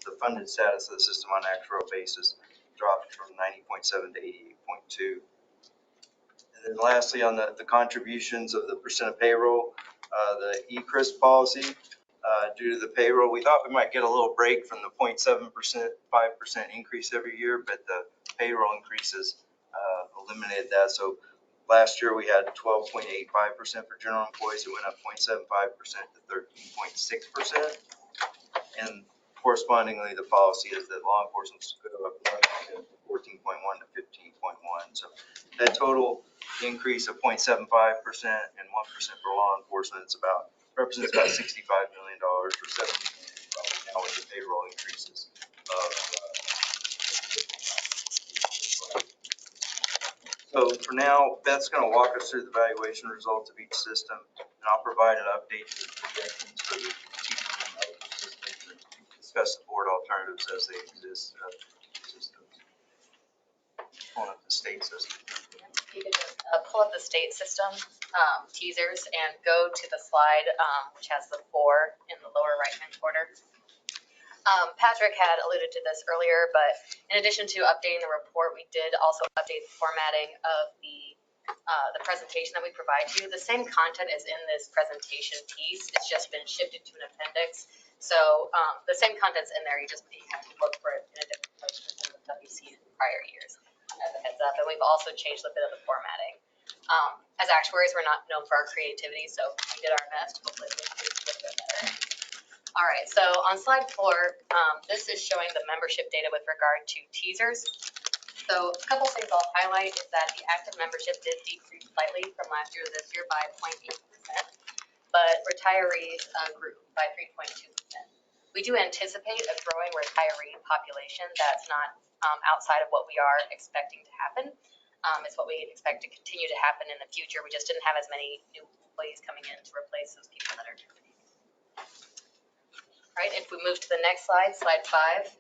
the funded status of the system on an actuarial basis dropped from 90.7 to 88.2. And then lastly, on the contributions of the percent of payroll, the ECRIS policy, due to the payroll, we thought we might get a little break from the 0.7%, 5% increase every year, but the payroll increases eliminated that. So last year we had 12.85% for general employees. It went up 0.75% to 13.6%. And correspondingly, the policy is that law enforcement should go up 14.1 to 15.1. So that total increase of 0.75% and 1% for law enforcement is represents about $65 million or $70 million now with the payroll increases So for now, Beth's going to walk us through the valuation results of each system, and I'll provide an update to the projections for the system and discuss the board alternatives as they exist. Systems. Pulling up the state system. You can just pull up the state system, TSERS, and go to the slide which has the 4 in the lower right-hand corner. Patrick had alluded to this earlier, but in addition to updating the report, we did also update the formatting of the presentation that we provide to you. The same content is in this presentation piece. It's just been shifted to an appendix. So the same content's in there. You just have to look for it in a different place than the you've seen in prior years, as a heads up. And we've also changed a bit of the formatting. As actuaries, we're not known for our creativity, so we did our best. Hopefully, it looks a little bit better. All right, so on slide 4, this is showing the membership data with regard to TSERS. So a couple things I'll highlight is that the active membership did decrease slightly from last year to this year by 0.8%, but retirees grew by 3.2%. We do anticipate a growing retiree population that's not outside of what we are expecting to happen. It's what we expect to continue to happen in the future. We just didn't have as many new employees coming in to replace those people that are terminated. Right, if we move to the next slide, slide 5.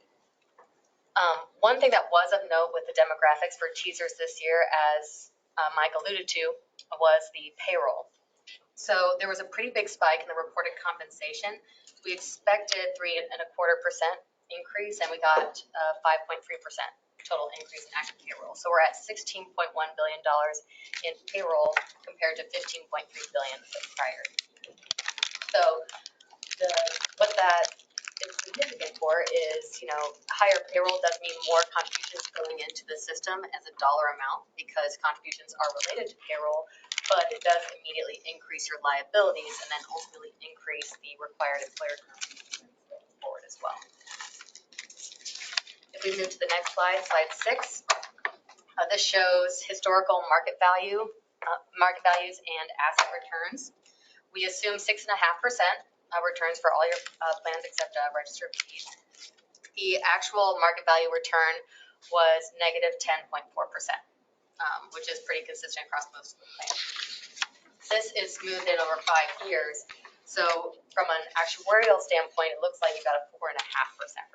One thing that was of note with the demographics for TSERS this year, as Mike alluded to, was the payroll. So there was a pretty big spike in the reported compensation. We expected 3.25% increase, and we got 5.3% total increase in active payroll. So we're at $16.1 billion in payroll compared to $15.3 billion the prior year. So what that is significant for is, higher payroll does mean more contributions going into the system as a dollar amount because contributions are related to payroll, but it does immediately increase your liabilities and then ultimately increase the required employer contributions going forward as well. If we move to the next slide, slide 6, this shows historical market values and asset returns. We assume 6.5%. Returns for all your plans except registered fees. The actual market value return was negative 10.4%, which is pretty consistent across most of the plans. This is smoothed in over 5 years. So from an actuarial standpoint, it looks like you got a 4.5%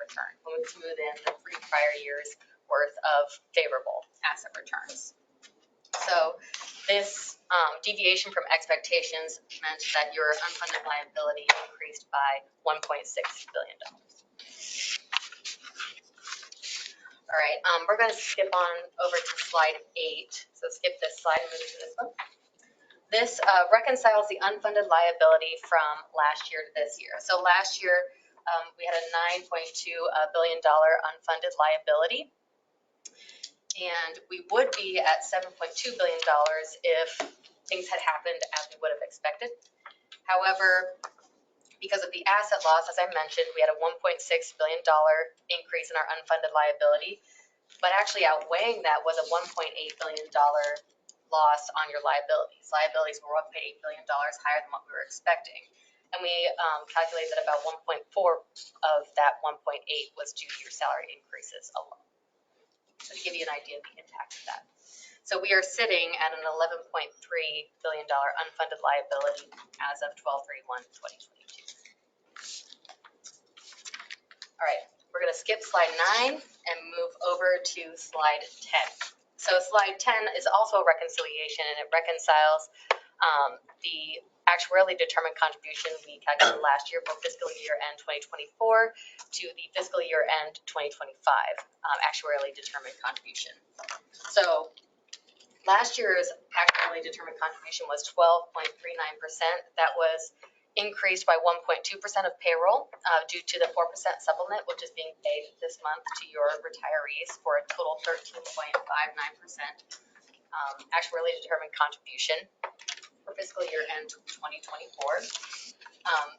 return when we smooth in the 3 prior years worth of favorable asset returns. So this deviation from expectations meant that your unfunded liability increased by $1.6 billion. All right, we're going to skip on over to slide 8. So skip this slide and move to this one. This reconciles the unfunded liability from last year to this year. So last year, we had a $9.2 billion unfunded liability. And we would be at $7.2 billion if things had happened as we would have expected. However, because of the asset loss, as I mentioned, we had a $1.6 billion increase in our unfunded liability. But actually outweighing that was a $1.8 billion loss on your liabilities. Liabilities were $1.8 billion higher than what we were expecting. And we calculated that about 1.4 of that 1.8 was due to your salary increases alone. So to give you an idea of the impact of that. So we are sitting at an $11.3 billion unfunded liability as of 12/31/2022. All right, we're going to skip slide 9 and move over to slide 10. So slide 10 is also a reconciliation, and it reconciles the actuarially determined contribution we calculated last year for fiscal year end 2024 to the fiscal year end 2025 actuarially determined contribution. So last year's actuarially determined contribution was 12.39%. That was increased by 1.2% of payroll due to the 4% supplement, which is being paid this month to your retirees for a total 13.59% actuarially determined contribution for fiscal year end 2024.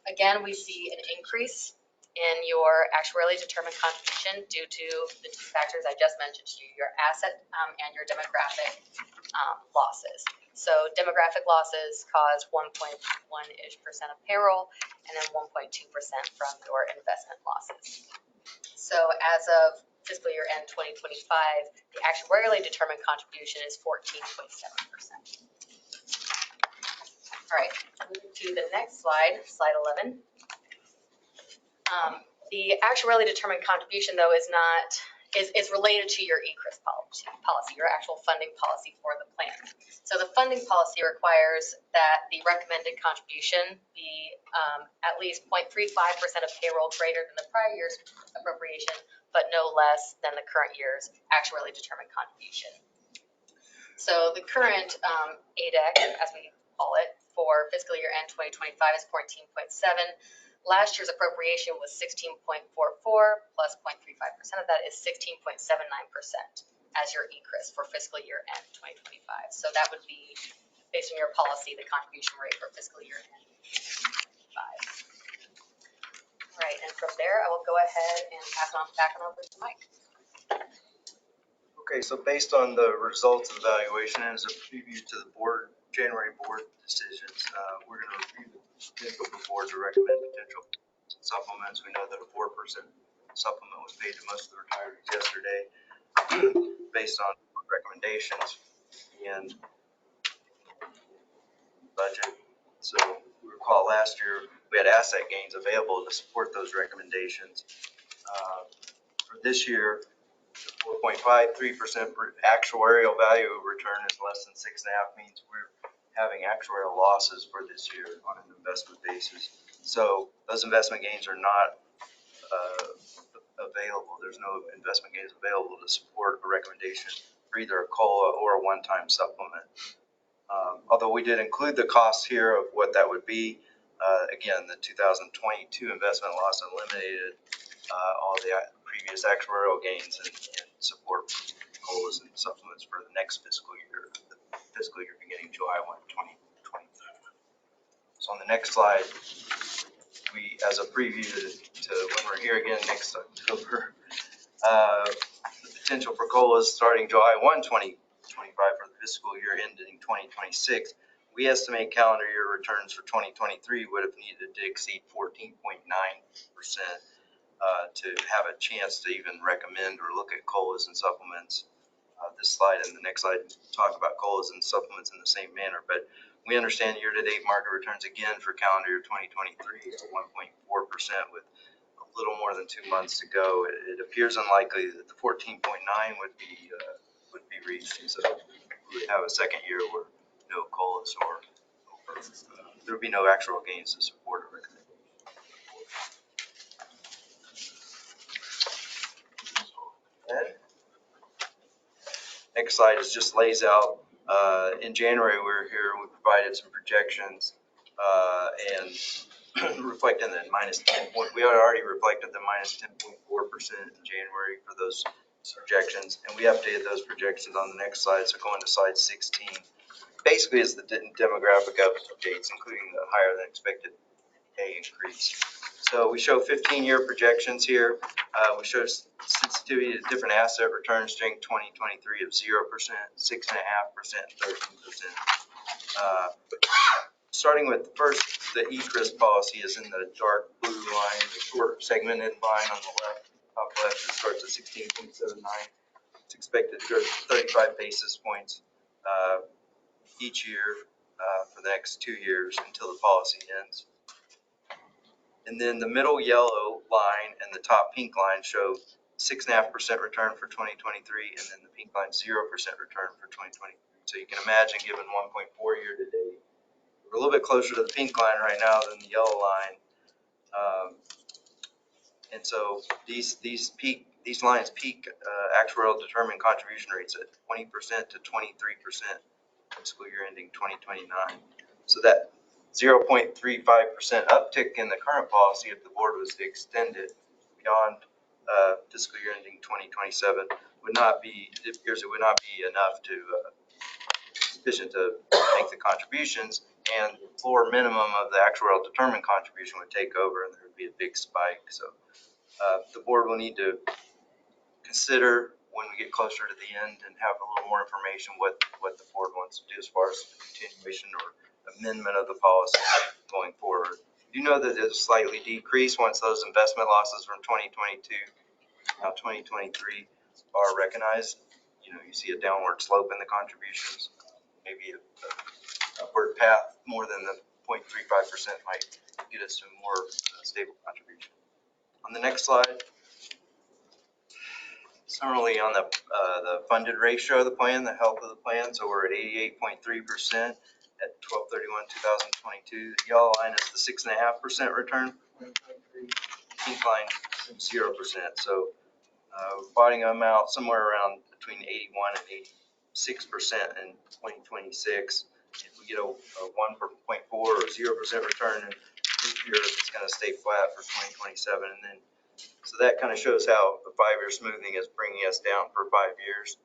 Again, we see an increase in your actuarially determined contribution due to the two factors I just mentioned to you, your asset and your demographic losses. So demographic losses caused 1.1-ish% of payroll, and then 1.2% from your investment losses. So as of fiscal year end 2025, the actuarially determined contribution is 14.7%. All right, moving to the next slide, slide 11. The actuarially determined contribution, though, is related to your ECRIS policy, your actual funding policy for the plan. So the funding policy requires that the recommended contribution be at least 0.35% of payroll greater than the prior year's appropriation, but no less than the current year's actuarially determined contribution. So the current ADEC, as we call it, for fiscal year end 2025 is 14.7. Last year's appropriation was 16.44 plus 0.35% of that is 16.79% as your ECRIS for fiscal year end 2025. So that would be, based on your policy, the contribution rate for fiscal year end 2025. All right, and from there, I will go ahead and pass on back on over to Mike. Okay, so based on the results of the evaluation and as a preview to the January board decisions, we're going to review the potential for board to recommend potential supplements. We know that a 4% supplement was paid to most of the retirees yesterday based on recommendations and budget. So we recall last year we had asset gains available to support those recommendations. For this year, 4.53% actuarial value of return is less than 6.5 means we're having actuarial losses for this year on an investment basis. So those investment gains are not available. There's no investment gains available to support a recommendation for either a COLA or a one-time supplement. Although we did include the costs here of what that would be, again, the 2022 investment loss eliminated all the previous actuarial gains and support COLAs and supplements for the next fiscal year, the fiscal year beginning July 1, 2025. So on the next slide, we, as a preview to when we're here again next October, the potential for COLAs starting July 1, 2025 for the fiscal year ending 2026. We estimate calendar year returns for 2023 would have needed to exceed 14.9%. To have a chance to even recommend or look at COLAs and supplements. This slide and the next slide talk about COLAs and supplements in the same manner, but we understand year-to-date market returns again for calendar year 2023 are 1.4% with a little more than 2 months to go. It appears unlikely that the 14.9 would be reached, and so we would have a second year where no COLAs or there would be no actual gains to support a recommendation. Next slide is just lays out, in January we were here, we provided some projections and reflecting the -10 point, we had already reflected the -10.4% in January for those projections, and we updated those projections on the next slide. So going to slide 16, basically is the demographic updates, including the higher than expected pay increase. So we show 15-year projections here. We show sensitivity to different asset returns during 2023 of 0%, 6.5%, 13%. Starting with first, the ECRIS policy is in the dark blue line, the short segmented line on the left, top left, it starts at 16.79. It's expected to go 35 basis points each year for the next 2 years until the policy ends. And then the middle yellow line and the top pink line show 6.5% return for 2023, and then the pink line 0% return for 2023. So you can imagine, given 1.4 year to date, we're a little bit closer to the pink line right now than the yellow line. And so these lines peak actuarial determined contribution rates at 20% to 23% fiscal year ending 2029. So that 0.35% uptick in the current policy, if the board was to extend it beyond fiscal year ending 2027, would not be, it appears it would not be enough to sufficient to make the contributions, and the floor minimum of the actuarial determined contribution would take over, and there would be a big spike. So the board will need to consider when we get closer to the end and have a little more information what the board wants to do as far as continuation or amendment of the policy going forward. You know that it's slightly decreased once those investment losses from 2022, now 2023 are recognized. You know, you see a downward slope in the contributions, maybe a upward path more than the 0.35% might get us to a more stable contribution. On the next slide, similarly on the funded ratio of the plan, the health of the plan, so we're at 88.3% at 12/31/2022. The yellow line is the 6.5% return. Pink line 0%. So bottoming them out somewhere around between 81 and 86% in 2026. If we get a 1.4 or 0% return in this year, it's going to stay flat for 2027, and then so that kind of shows how the 5-year smoothing is bringing us down for 5 years.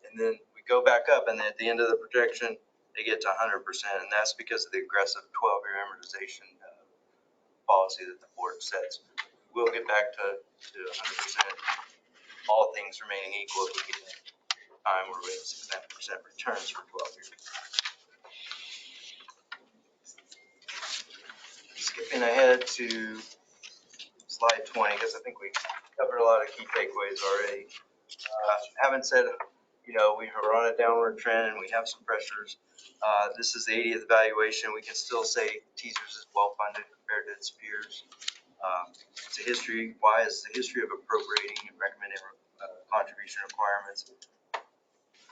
And then we go back up, and then at the end of the projection, they get to 100%. And that's because of the aggressive 12-year amortization policy that the board sets. We'll get back to 100%, all things remaining equal, if we get a time where we have 6.5% returns for 12 years. Skipping ahead to slide 20, because I think we covered a lot of key takeaways already. Having said, you know, we are on a downward trend and we have some pressures. This is the 80th evaluation. We can still say TSERS is well funded compared to its peers. It's a history. Why is the history of appropriating and recommending contribution requirements?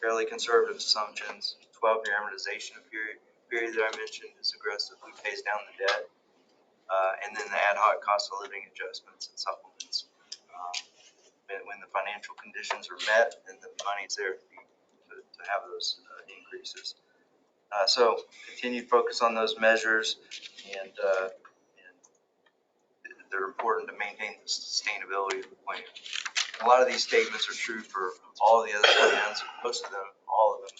Fairly conservative assumptions. 12-year amortization period that I mentioned is aggressive. We pays down the debt. And then the ad hoc cost of living adjustments and supplements. When the financial conditions are met and the money's there to have those increases. So continued focus on those measures, and they're important to maintain the sustainability of the plan. A lot of these statements are true for all of the other plans, most of them, all of them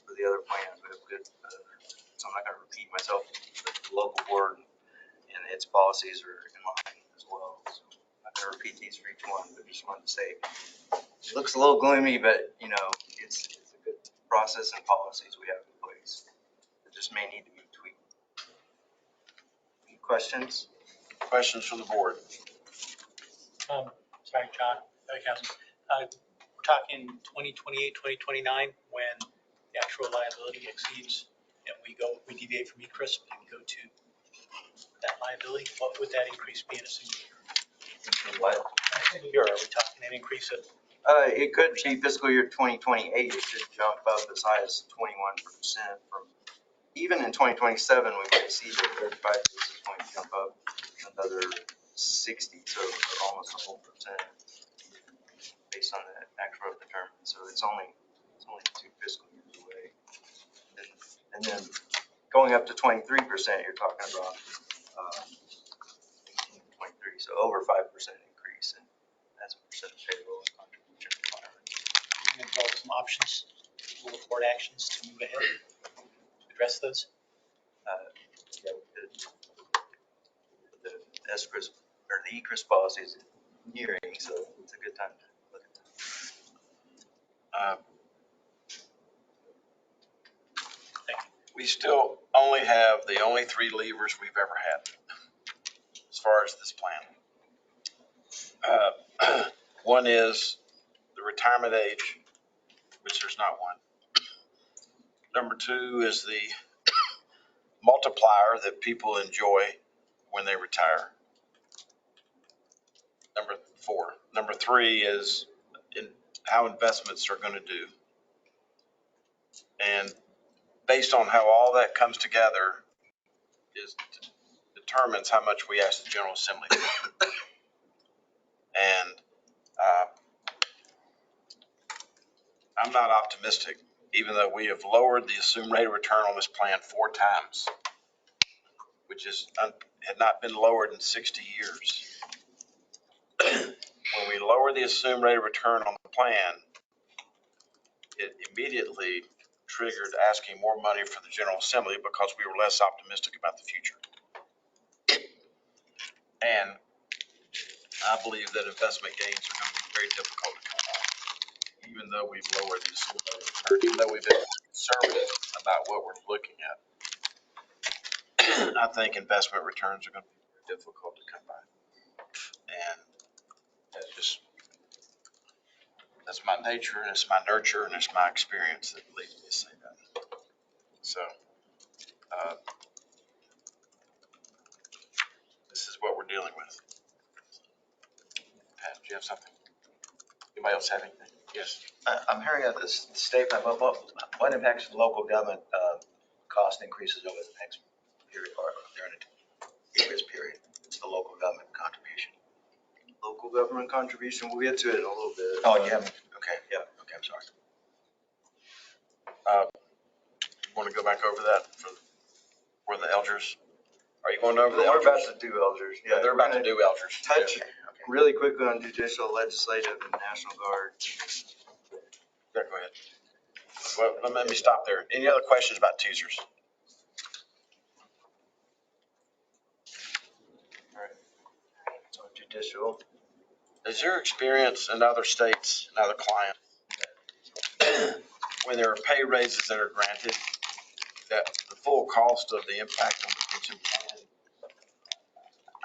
for the other plans. We have good, so I'm not going to repeat myself, but the local board and its policies are in line as well. So I'm not going to repeat these for each one, but just wanted to say it looks a little gloomy, but you know, it's a good process and policies we have in place. It just may need to be tweaked. Any questions? Questions from the board? Sorry, John, Councilman. We're talking 2028, 2029, when the actual liability exceeds and we deviate from ECRIS and we go to that liability. What would that increase be in a single year? What? A single year, are we talking an increase of? It could be fiscal year 2028. It should jump up as high as 21% from. Even in 2027, we might see the 35 basis point jump up another 60, so almost a whole percent based on the actual determinant. So it's only 2 fiscal years away. And then going up to 23%, you're talking about 23, so over 5% increase, and that's a percent of payroll and contribution requirement. We're going to develop some options, we'll report actions to move ahead, to address those. The ESCRIS or the ECRIS policy is nearing, so it's a good time to look at that. Thank you. We still only have the only 3 levers we've ever had as far as this plan. One is the retirement age, which there's not one. Number 2 is the multiplier that people enjoy when they retire. number 4. Number 3 is in how investments are going to do. And based on how all that comes together determines how much we ask the General Assembly. And I'm not optimistic, even though we have lowered the assumed rate of return on this plan 4 times, which had not been lowered in 60 years. When we lower the assumed rate of return on the plan, it immediately triggered asking more money for the General Assembly because we were less optimistic about the future. And I believe that investment gains are going to be very difficult to come by, even though we've lowered the assumed rate of return, even though we've been conservative about what we're looking at. I think investment returns are going to be very difficult to come by. And that's my nature, and it's my nurture, and it's my experience that leads me to say that. So this is what we're dealing with. Pat, do you have something? Anybody else have anything? Yes. I'm hearing of this statement, but what impacts local government cost increases over the next period or during a previous period? It's the local government contribution. Local government contribution, we'll get to it in a little bit. Oh, you haven't? Okay. Yeah. Okay, I'm sorry. You want to go back over that for the LGERS? Are you going over the We're about LGERS? to do LGERS. Yeah, they're about to do LGERS. Touch Okay. really quickly on judicial, legislative, and National Guard. Yeah, go ahead. Well, let me stop there. Any other questions about TSERS? On judicial. Is your experience in other states and other clients when there are pay raises that are granted, that the full cost of the impact on the pension plan?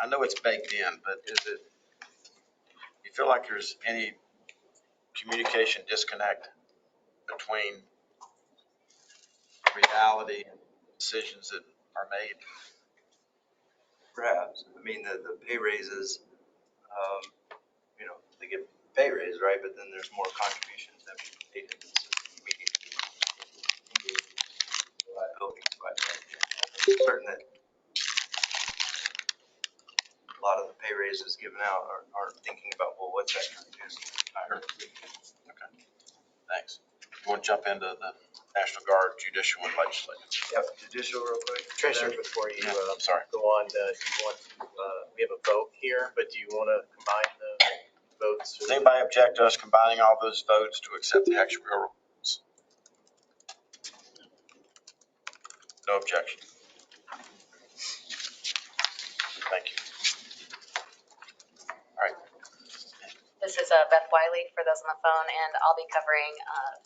I know it's baked in, but you feel like there's any communication disconnect between reality and decisions that are made? Perhaps. I mean, the pay raises, they get pay raise, right? But then there's more contributions that we paid into the system immediately. Liability, but I'm certain that a lot of the pay raises given out aren't thinking about, well, what's that going to do? I heard. Okay, thanks. You want to jump into the National Guard, judicial, and legislative? Yep, judicial real quick. Treasurer, before you I'm sorry. go on, do you want to, we have a vote here, but do you want to combine the votes? Does anybody object to us combining all those votes to accept the actuarial rules? No objection. Thank you. All right. This is Beth Wiley for those on the phone, and I'll be covering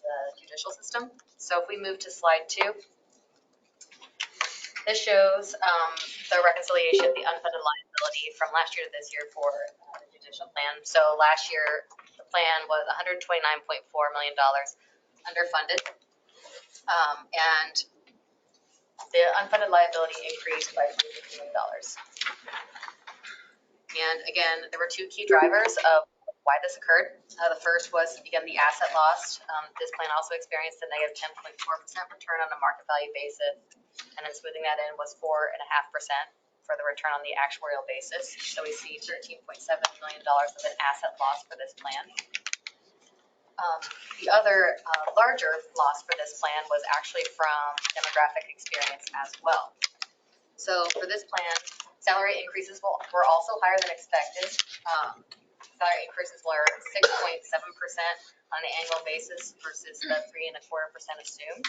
the judicial system. So if we move to slide 2, this shows the reconciliation, the unfunded liability from last year to this year for the judicial plan. So last year, the plan was $129.4 million underfunded, and the unfunded liability increased by $50 million. And again, there were 2 key drivers of why this occurred. The first was, again, the asset loss. This plan also experienced a negative 10.4% return on a market value basis, and then smoothing that in was 4.5% for the return on the actuarial basis. So we see $13.7 million of an asset loss for this plan. The other larger loss for this plan was actually from demographic experience as well. So for this plan, salary increases were also higher than expected. Salary increases were 6.7% on an annual basis versus the 3.25% assumed.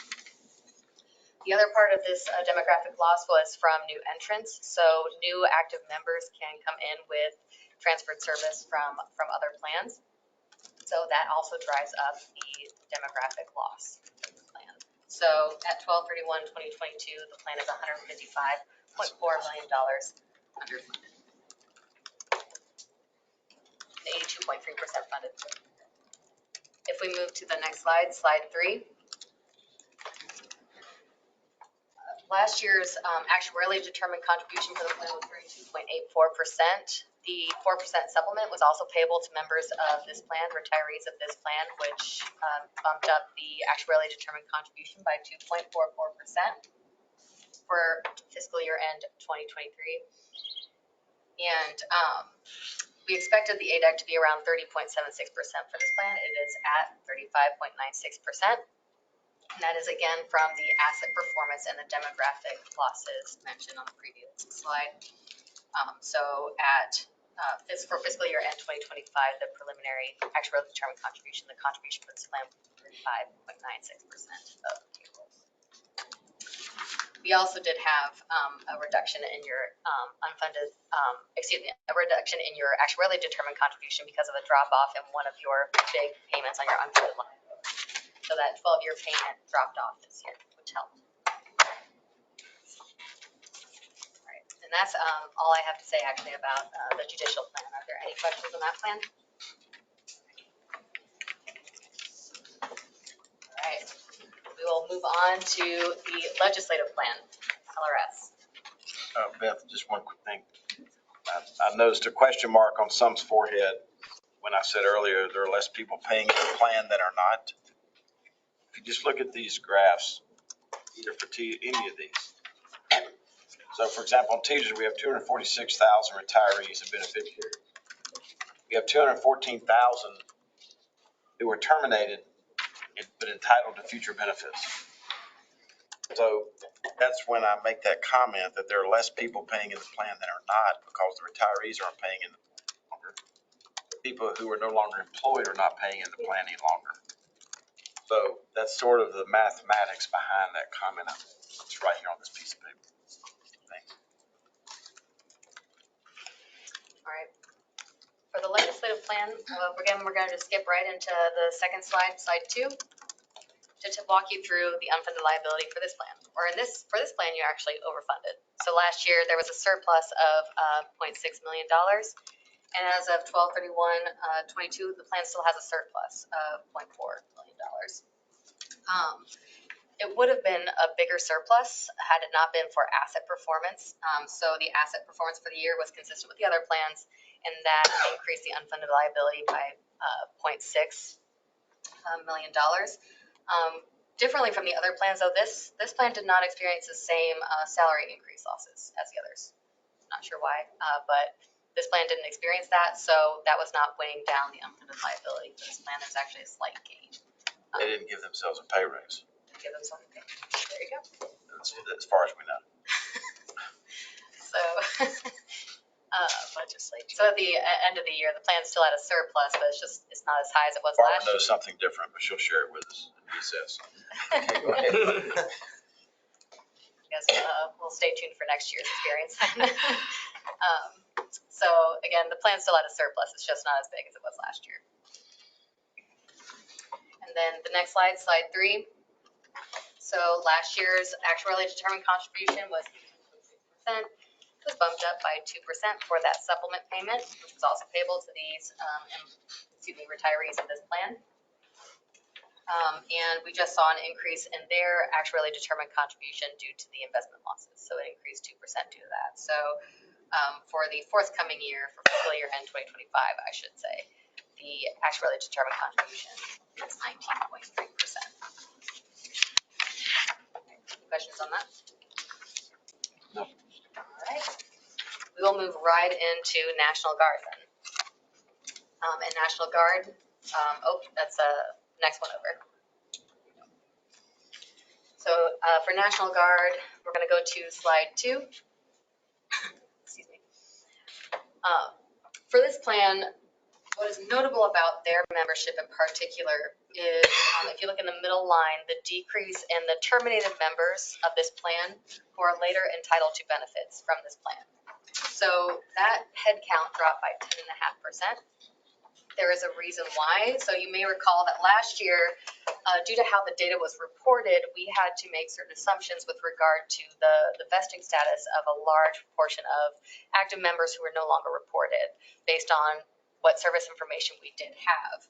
The other part of this demographic loss was from new entrants. So new active members can come in with transferred service from other plans. So that also drives up the demographic loss of the plan. So at 12/31/2022, the plan is $155.4 million underfunded. 82.3% funded. If we move to the next slide, slide 3. Last year's actuarially determined contribution for the plan was 32.84%. The 4% supplement was also payable to members of this plan, retirees of this plan, which bumped up the actuarially determined contribution by 2.44% for fiscal year end 2023. And we expected the ADEC to be around 30.76% for this plan. It is at 35.96%. And that is again from the asset performance and the demographic losses mentioned on the previous slide. So at for fiscal year end 2025, the preliminary actuarially determined contribution, the contribution for this plan was 35.96% of payroll. We also did have a reduction in your unfunded, a reduction in your actuarially determined contribution because of a drop off in one of your big payments on your unfunded line. So that 12-year payment dropped off this year, which helped. All right, and that's all I have to say actually about the judicial plan. Are there any questions on that plan? All right, we will move on to the legislative plan, LRS. Beth, just one quick thing. I noticed a question mark on some's forehead when I said earlier there are less people paying in the plan than are not. If you just look at these graphs, either for any of these. So for example, on TSERS, we have 246,000 retirees and beneficiaries. We have 214,000 who were terminated but entitled to future benefits. So that's when I make that comment that there are less people paying in the plan than are not, because the retirees aren't paying in the plan longer. People who are no longer employed are not paying in the plan any longer. So that's sort of the mathematics behind that comment. It's right here on this piece of paper. Thanks. All right. For the legislative plan, again, we're going to skip right into the second slide, slide 2, to walk you through the unfunded liability for this plan. Or for this plan, you're actually overfunded. So last year there was a surplus of $0.6 million. And as of 12/31/22, the plan still has a surplus of $0.4 million. It would have been a bigger surplus had it not been for asset performance. So the asset performance for the year was consistent with the other plans, and that increased the unfunded liability by $0.6 million. Differently from the other plans, though, this plan did not experience the same salary increase losses as the others. Not sure why, but this plan didn't experience that, so that was not weighing down the unfunded liability for this plan. There's actually a slight gain. They didn't give themselves a pay raise. Give them something. There you go. As far as we know. So, legislate. So at the end of the year, the plan still had a surplus, but it's not as high as it was Barbara last year. knows something different, but she'll share it with us in recess. Okay, go ahead. I guess we'll stay tuned for next year's experience. So again, the plan still had a surplus. It's just not as big as it was last year. And then the next slide, slide 3. So last year's actuarially determined contribution was 6%. It was bumped up by 2% for that supplement payment, which was also payable to these retirees of this plan. And we just saw an increase in their actuarially determined contribution due to the investment losses. So it increased 2% due to that. So for the forthcoming year, for fiscal year end 2025, I should say, the actuarially determined contribution is 19.3%. Questions on that? No. All right. We will move right into National Guard then. And National Guard, that's next one over. So for National Guard, we're going to go to slide 2. Excuse me. For this plan, what is notable about their membership in particular is, if you look in the middle line, the decrease in the terminated members of this plan who are later entitled to benefits from this plan. So that head count dropped by 10.5%. There is a reason why. So you may recall that last year, due to how the data was reported, we had to make certain assumptions with regard to the vesting status of a large portion of active members who were no longer reported based on what service information we did have.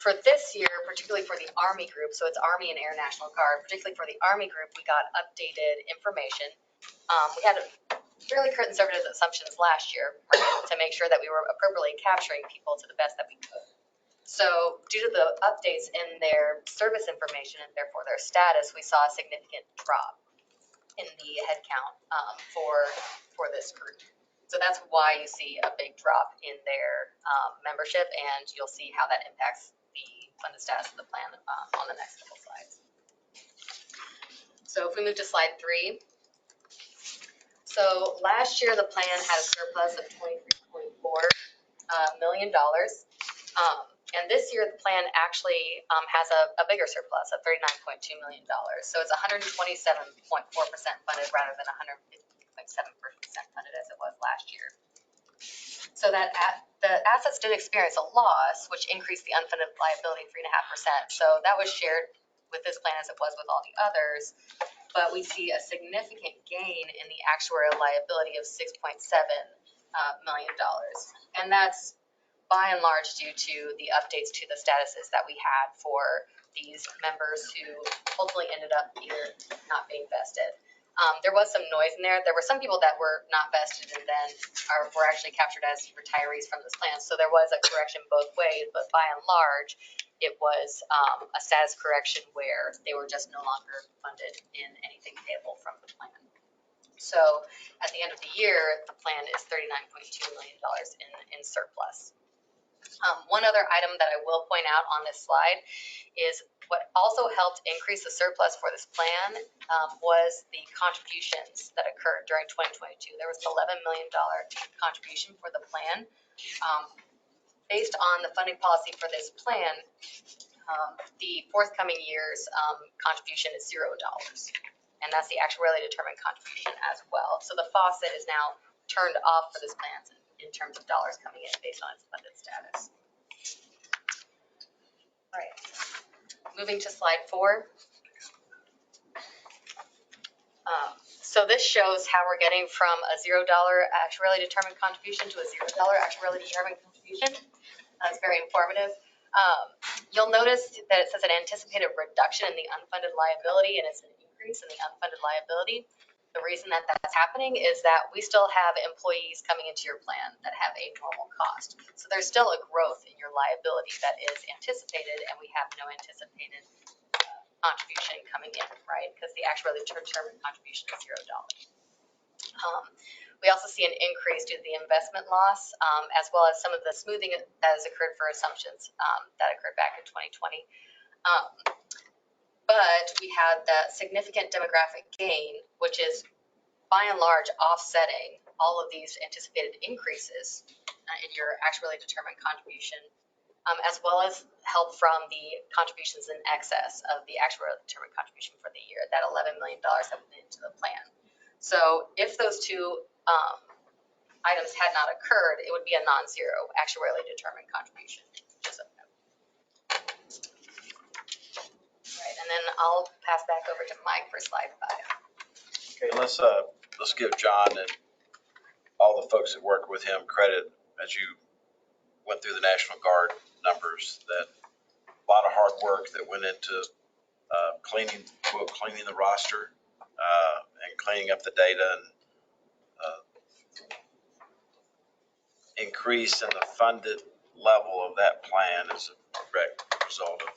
For this year, particularly for the Army group, so it's Army and Air National Guard, particularly for the Army group, we got updated information. We had fairly conservative assumptions last year, right, to make sure that we were appropriately capturing people to the best that we could. So due to the updates in their service information and therefore their status, we saw a significant drop in the headcount for this group. So that's why you see a big drop in their membership, and you'll see how that impacts the funded status of the plan on the next couple slides. So if we move to slide 3. So last year the plan had a surplus of $23.4 million. And this year the plan actually has a bigger surplus of $39.2 million. So it's 127.4% funded rather than 150.7% funded as it was last year. So that the assets did experience a loss, which increased the unfunded liability 3.5%. So that was shared with this plan as it was with all the others. But we see a significant gain in the actuarial liability of $6.7 million. And that's by and large due to the updates to the statuses that we had for these members who hopefully ended up either not being vested. There was some noise in there. There were some people that were not vested and then were actually captured as retirees from this plan. So there was a correction both ways, but by and large, it was a status correction where they were just no longer funded in anything payable from the plan. So at the end of the year, the plan is $39.2 million in surplus. One other item that I will point out on this slide is what also helped increase the surplus for this plan was the contributions that occurred during 2022. There was an $11 million contribution for the plan. Based on the funding policy for this plan, the forthcoming year's contribution is $0. And that's the actuarially determined contribution as well. So the faucet is now turned off for this plan in terms of dollars coming in based on its funded status. All right, moving to slide 4. So this shows how we're getting from a $0 actuarially determined contribution to a $0 actuarially determined contribution. It's very informative. You'll notice that it says an anticipated reduction in the unfunded liability, and it's an increase in the unfunded liability. The reason that that's happening is that we still have employees coming into your plan that have a normal cost. So there's still a growth in your liability that is anticipated, and we have no anticipated contribution coming in, right? Because the actually determined contribution is $0. We also see an increase due to the investment loss, as well as some of the smoothing that has occurred for assumptions that occurred back in 2020. But we had that significant demographic gain, which is by and large offsetting all of these anticipated increases in your actually determined contribution, as well as help from the contributions in excess of the actually determined contribution for the year, that $11 million that went into the plan. So if those two items had not occurred, it would be a non-zero actuarially determined contribution. Just a note. Right, and then I'll pass back over to Mike for slide 5. Okay, let's give John and all the folks that work with him credit as you went through the National Guard numbers, that a lot of hard work that went into cleaning the roster and cleaning up the data, and increase in the funded level of that plan is a direct result of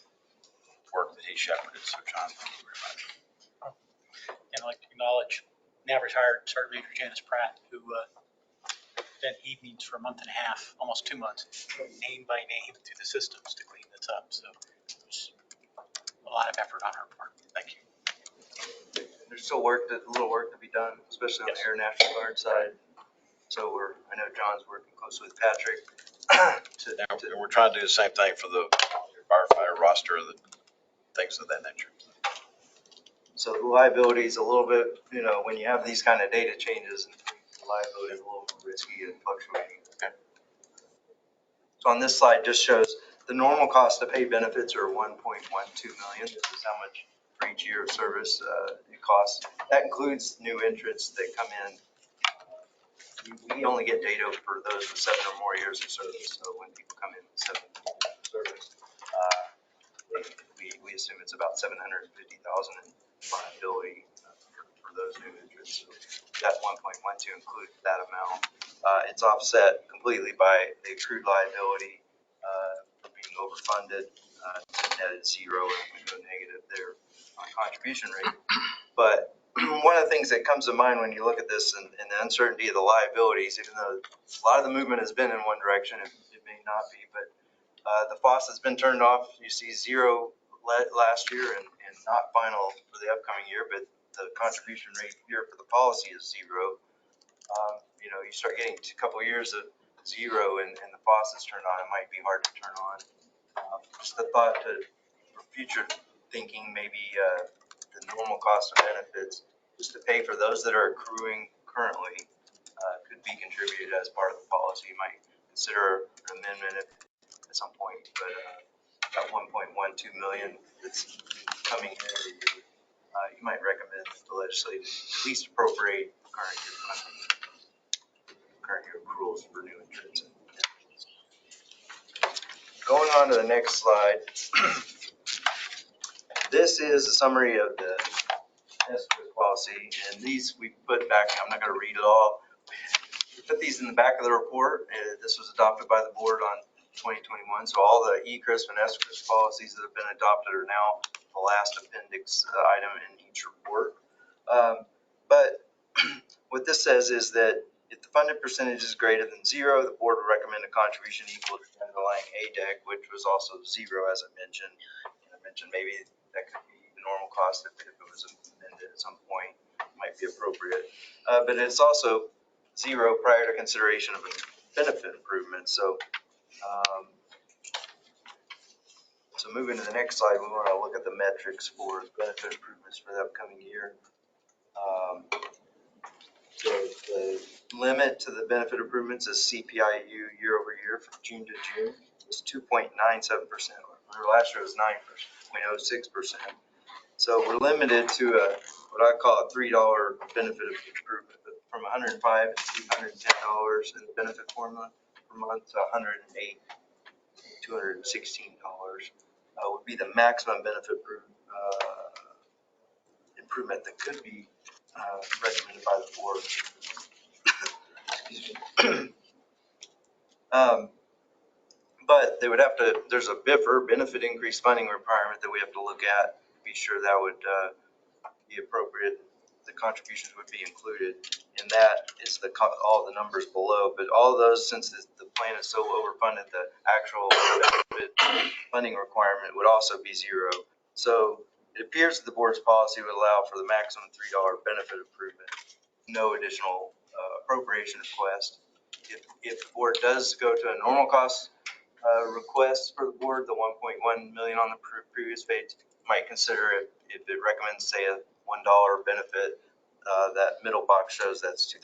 work that he shepherded. So John, thank you very much. And I'd like to acknowledge now retired Sergeant Major Janice Pratt, who spent evenings for a month and a half, almost 2 months, name by name through the systems to clean this up. So there's a lot of effort on her part. Thank you. There's still a little work to be done, especially on the Air National Guard side. So I know John's working closely with Patrick. And we're trying to do the same thing for the firefighter roster, the things of that nature. So the liability is a little bit, when you have these kind of data changes, the liability is a little more risky and fluctuating. Okay. So on this slide just shows the normal cost to pay benefits are $1.12 million. This is how much for each year of service it costs. That includes new entrants that come in. We only get data for those with 7 or more years of service. So when people come in with 7 years of service, We assume it's about 750,000 in liability for those new entrants. So that 1.12 includes that amount. It's offset completely by the accrued liability for being overfunded, netted zero, and we go negative there on contribution rate. But one of the things that comes to mind when you look at this and the uncertainty of the liabilities, even though a lot of the movement has been in one direction, it may not be, but the faucet's been turned off. You see zero last year and not final for the upcoming year, but the contribution rate here for the policy is zero. You start getting a couple of years of zero and the faucet's turned on, it might be hard to turn on. Just the thought for future thinking, maybe the normal cost of benefits, just to pay for those that are accruing currently, could be contributed as part of the policy. You might consider an amendment at some point, but that 1.12 million that's coming in every year, you might recommend the legislature at least appropriate current year funding, current year accruals for new entrants. Going on to the next slide. This is a summary of the TSERS policy, and these we put back. I'm not going to read it all. We put these in the back of the report. This was adopted by the board on 2021. So all the ECRIS and SCRIS policies that have been adopted are now the last appendix item in each report. But what this says is that if the funded percentage is greater than zero, the board would recommend a contribution equal to the underlying ADEC, which was also zero, as I mentioned. And I mentioned maybe that could be the normal cost if it was amended at some point, might be appropriate. But it's also zero prior to consideration of a benefit improvement. So moving to the next slide, we want to look at the metrics for benefit improvements for the upcoming year. So the limit to the benefit improvements is CPIU year over year from June to June is 2.97%. Last year was 9.06%. So we're limited to what I call a $3 benefit improvement, from $105 to $210 in the benefit formula per month to $108, $216 would be the maximum benefit improvement that could be recommended by the board. But they would have to, there's a BIFR, benefit increase funding requirement, that we have to look at, be sure that would be appropriate. The contributions would be included in that. Is all the numbers below, but all of those, since the plan is so overfunded, the actual benefit funding requirement would also be zero. So it appears that the board's policy would allow for the maximum $3 benefit improvement, no additional appropriation request. If the board does go to a normal cost request for the board, the 1.1 million on the previous page, might consider it if it recommends, say, a $1 benefit. That middle box shows that's $2,110.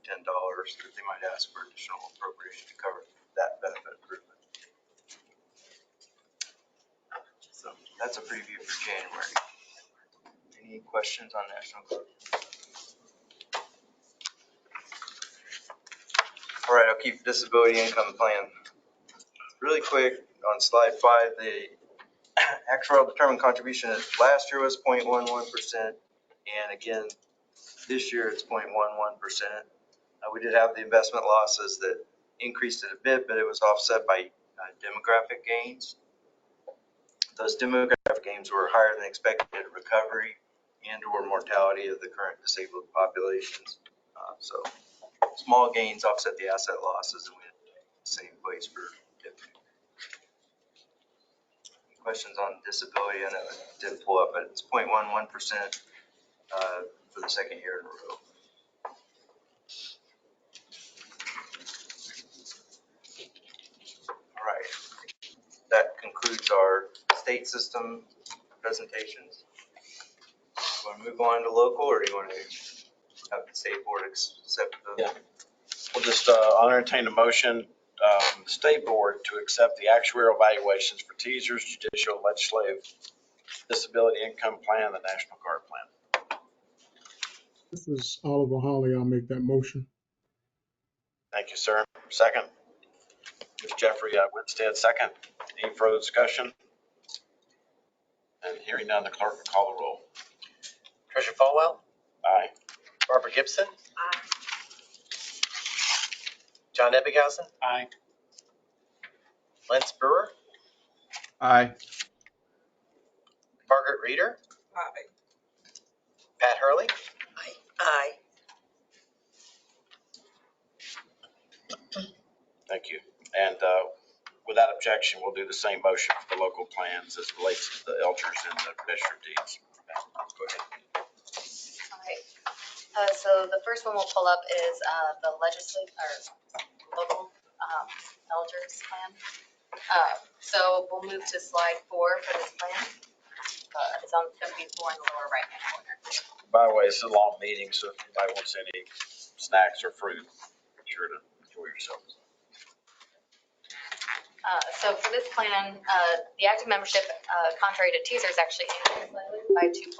They might ask for additional appropriation to cover that benefit improvement. So that's a preview for January. Any questions on National Guard? All right, I'll keep disability income plan really quick. On slide 5, the actuarial determined contribution last year was 0.11%, and again this year it's 0.11%. We did have the investment losses that increased it a bit, but it was offset by demographic gains. Those demographic gains were higher than expected recovery and or mortality of the current disabled populations. So small gains offset the asset losses, and we had the same place for different. Questions on disability? I know it didn't pull up, but it's 0.11% for the second year in a row. All right, that concludes our state system presentations. Do you want to move on to local, or do you want to have the state board accept the? Yeah. We'll just I'll entertain a motion, the state board to accept the actuarial evaluations for TSERS, judicial, legislative, disability income plan, the National Guard plan. This is Oliver Holly. I'll make that motion. Thank you, sir. Second. With Jeffrey Winstead, second. Any further discussion? And hearing none, the clerk will call the roll. Treasurer Falwell, Aye. Barbara Gibson, Aye. John Ebbinghausen, Aye. Lance Brewer, Aye. Margaret Reeder, Aye. Pat Hurley, Aye. Thank you. And without objection, we'll do the same motion for the local plans as relates to the LGERS and the register of deeds. Go ahead. All right. So the first one we'll pull up is the legislative or local LGERS plan. So we'll move to slide 4 for this plan. It's on going to be 4 in the lower right hand corner. By the way, it's a long meeting, so if anybody wants any snacks or fruit, be sure to enjoy yourself. So for this plan, the active membership, contrary to TSERS, actually increased slightly by 2.6%.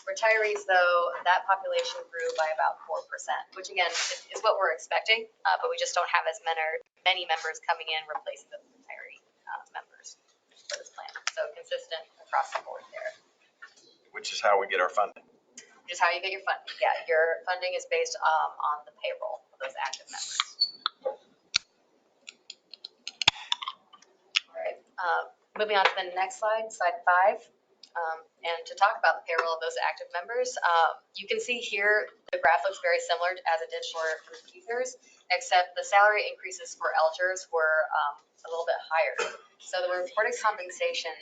Retirees, though, that population grew by about 4%, which again is what we're expecting, but we just don't have as many members coming in replacing the retiree members for this plan. So consistent across the board there. Which is how we get our funding. Which is how you get your funding. Yeah, your funding is based on the payroll of those active members. All right, moving on to the next slide, slide 5. And to talk about the payroll of those active members, you can see here the graph looks very similar as it did for TSERS, except the salary increases for LGERS were a little bit higher. So the reported compensation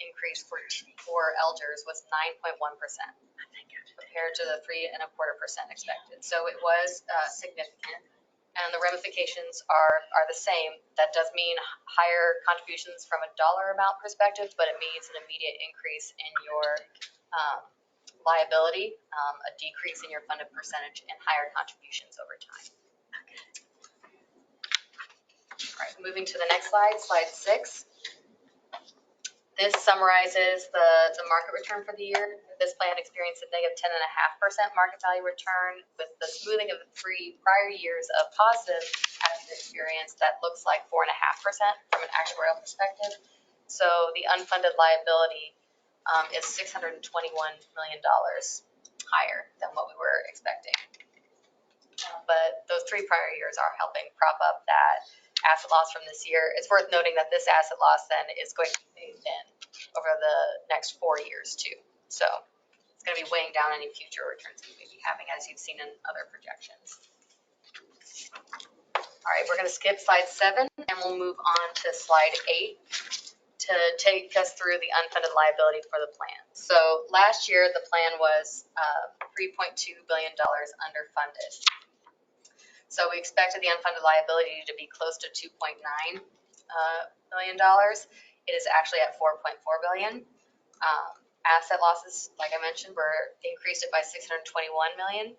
increase for LGERS was 9.1% compared to the 3.25% expected. So it was significant. And the ramifications are the same. That does mean higher contributions from a dollar amount perspective, but it means an immediate increase in your liability, a decrease in your funded percentage, and higher contributions over time. All right, moving to the next slide, slide 6. This summarizes the market return for the year. This plan experienced a negative 10.5% market value return with the smoothing of the 3 prior years of positive active experience that looks like 4.5% from an actuarial perspective. So the unfunded liability is $621 million higher than what we were expecting. But those 3 prior years are helping prop up that asset loss from this year. It's worth noting that this asset loss then is going to be phased in over the next 4 years too. So it's going to be weighing down any future returns we may be having, as you've seen in other projections. All right, we're going to skip slide 7 and we'll move on to slide 8 to take us through the unfunded liability for the plan. So last year the plan was $3.2 billion underfunded. So we expected the unfunded liability to be close to $2.9 billion. It is actually at $4.4 billion. Asset losses, like I mentioned, were increased it by $621 million,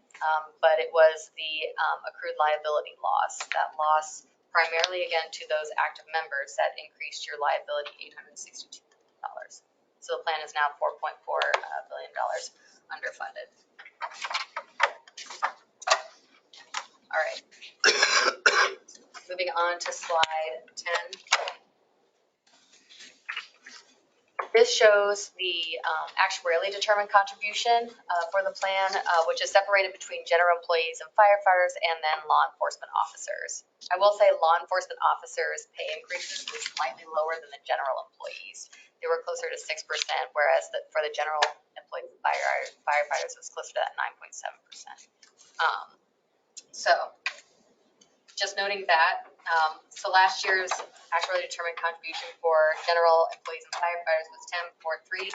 but it was the accrued liability loss. That loss primarily, again, to those active members that increased your liability $862 million. So the plan is now $4.4 billion underfunded. All right. Moving on to slide 10. This shows the actuarially determined contribution for the plan, which is separated between general employees and firefighters and then law enforcement officers. I will say law enforcement officers' pay increases was slightly lower than the general employees. They were closer to 6%, whereas for the general employees and firefighters, it was closer to that 9.7%. So just noting that, so last year's actually determined contribution for general employees and firefighters was 10.43.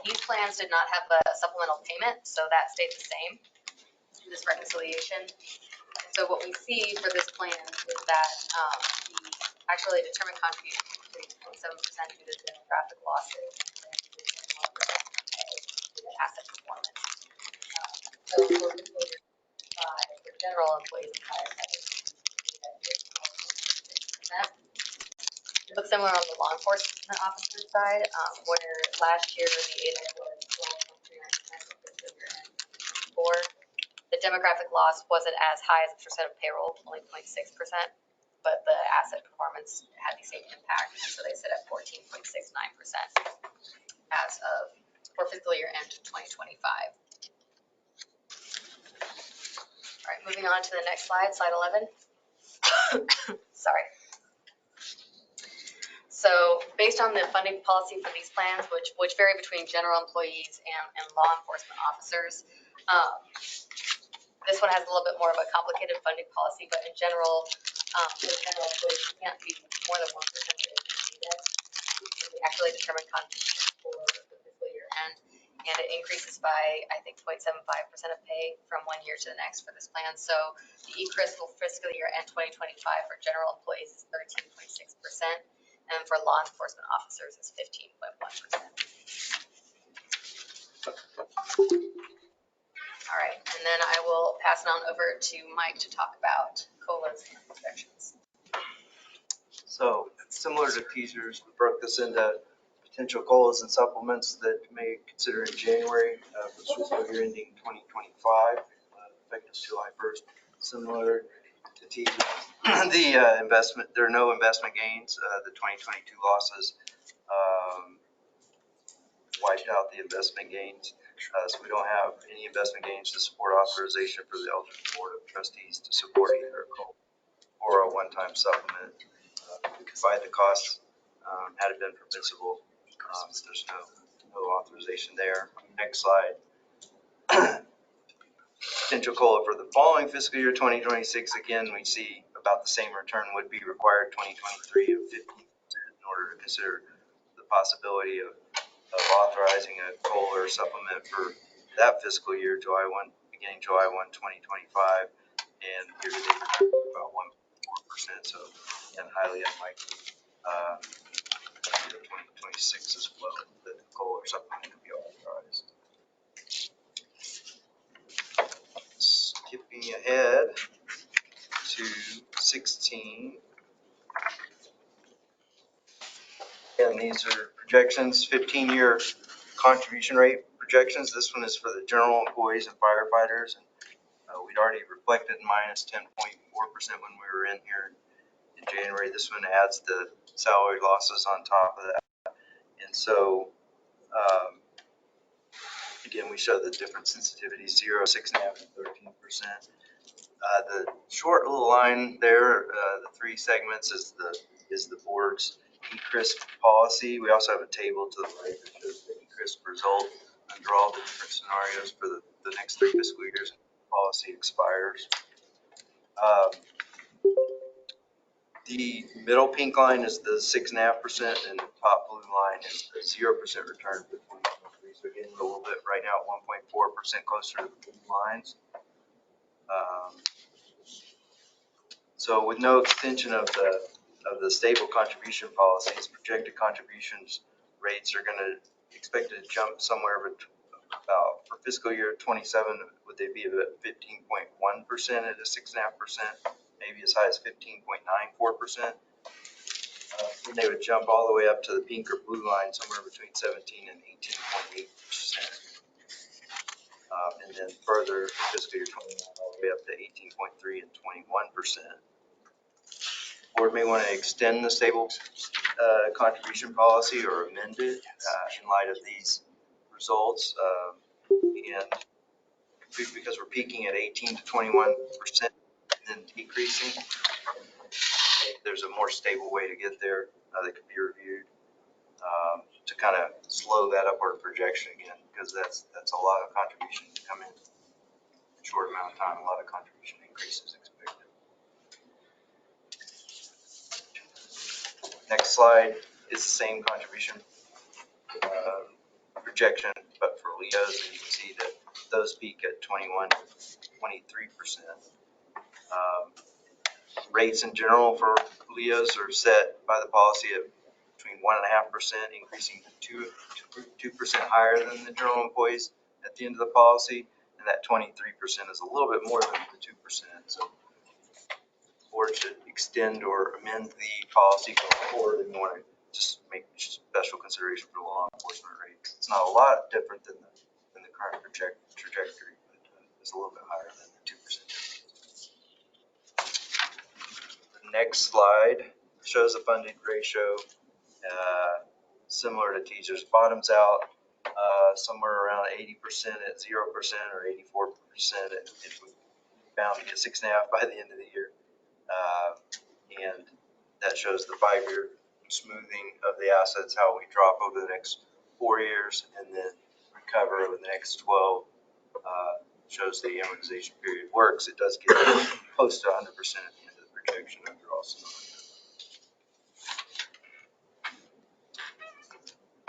These plans did not have a supplemental payment, so that stayed the same in this reconciliation. And so what we see for this plan is that the actually determined contribution increased 0.7% due to demographic losses and 1% due to asset performance. So for fiscal year 5, for general employees and firefighters, it looks similar on the law enforcement officer side, where last year the ADA was 12.39% for the demographic loss wasn't as high as a percent of payroll, only 0.6%. but the asset performance had the same impact, and so they sit at 14.69% as of for fiscal year end 2025. All right, moving on to the next slide, slide 11. Sorry. So based on the funding policy for these plans, which vary between general employees and law enforcement officers, this one has a little bit more of a complicated funding policy, but in general, for general employees, you can't be more than 1% of the index. We actually determine contributions for the fiscal year end, and it increases by, I think, 0.75% of pay from one year to the next for this plan. So the ECRIS for fiscal year end 2025 for general employees is 13.6%. And for law enforcement officers is 15.1%. All right, and then I will pass it on over to Mike to talk about COLAs and projections. So similar to TSERS, we broke this into potential COLAs and supplements that you may consider in January for the fiscal year ending 2025, effective July 1st. Similar to TSERS, the investment, there are no investment gains. The 2022 losses wiped out the investment gains. So we don't have any investment gains to support authorization for the LGERS Board of Trustees to support either a COLA or a one-time supplement. We could find the costs had it been permissible. There's no authorization there. Next slide. Potential COLA for the following fiscal year 2026. Again, we see about the same return would be required 2023 of 15% in order to consider the possibility of authorizing a COLA or supplement for that fiscal year, beginning July 1, 2025, and year to date about 1.4%. So again, highly unlikely 2026 as well that the COLA or supplement could be authorized. Skipping ahead to 16. And these are projections, 15-year contribution rate projections. This one is for the general employees and firefighters. And we'd already reflected minus 10.4% when we were in here in January. This one adds the salary losses on top of that. And so, again, we show the different sensitivities, 0, 6.5, and 13%. The short little line there, the three segments is the board's ECRIS policy. We also have a table to the right that shows the ECRIS result under all the different scenarios for the next 3 fiscal years. Policy expires. The middle pink line is the 6.5%, and the top blue line is the 0% return for 2023. So again, a little bit right now at 1.4%, closer to the blue lines. So with no extension of the stable contribution policies, projected contributions rates are going to expect to jump somewhere about for fiscal year 27. Would they be about 15.1% at a 6.5%, maybe as high as 15.94%? And they would jump all the way up to the pink or blue line, somewhere between 17 and 18.8%. And then further, fiscal year 29, all the way up to 18.3 and 21%. Board may want to extend the stable contribution policy or amend it in light of these results. And because we're peaking at 18 to 21% and then decreasing, there's a more stable way to get there that could be reviewed to kind of slow that upward projection again, because that's a lot of contribution to come in a short amount of time, a lot of contribution increases expected. Next slide is the same contribution projection, but for LEOs, and you can see that those peak at 21 to 23%. Rates in general for LEOs are set by the policy at between 1.5%, increasing to 2% higher than the general employees at the end of the policy, and that 23% is a little bit more than the 2%. So the board should extend or amend the policy going forward and want to just make special consideration for the law enforcement rates. It's not a lot different than the current trajectory, but it's a little bit higher than the 2%. The Next slide shows the funding ratio, similar to teachers. Bottoms out somewhere around 80% at 0% or 84% if we bound to get 6.5 by the end of the year. And that shows the 5-year smoothing of the assets, how we drop over the next 4 years and then recover over the next 12. Shows the amortization period works. It does get close to 100% at the end of the projection overall.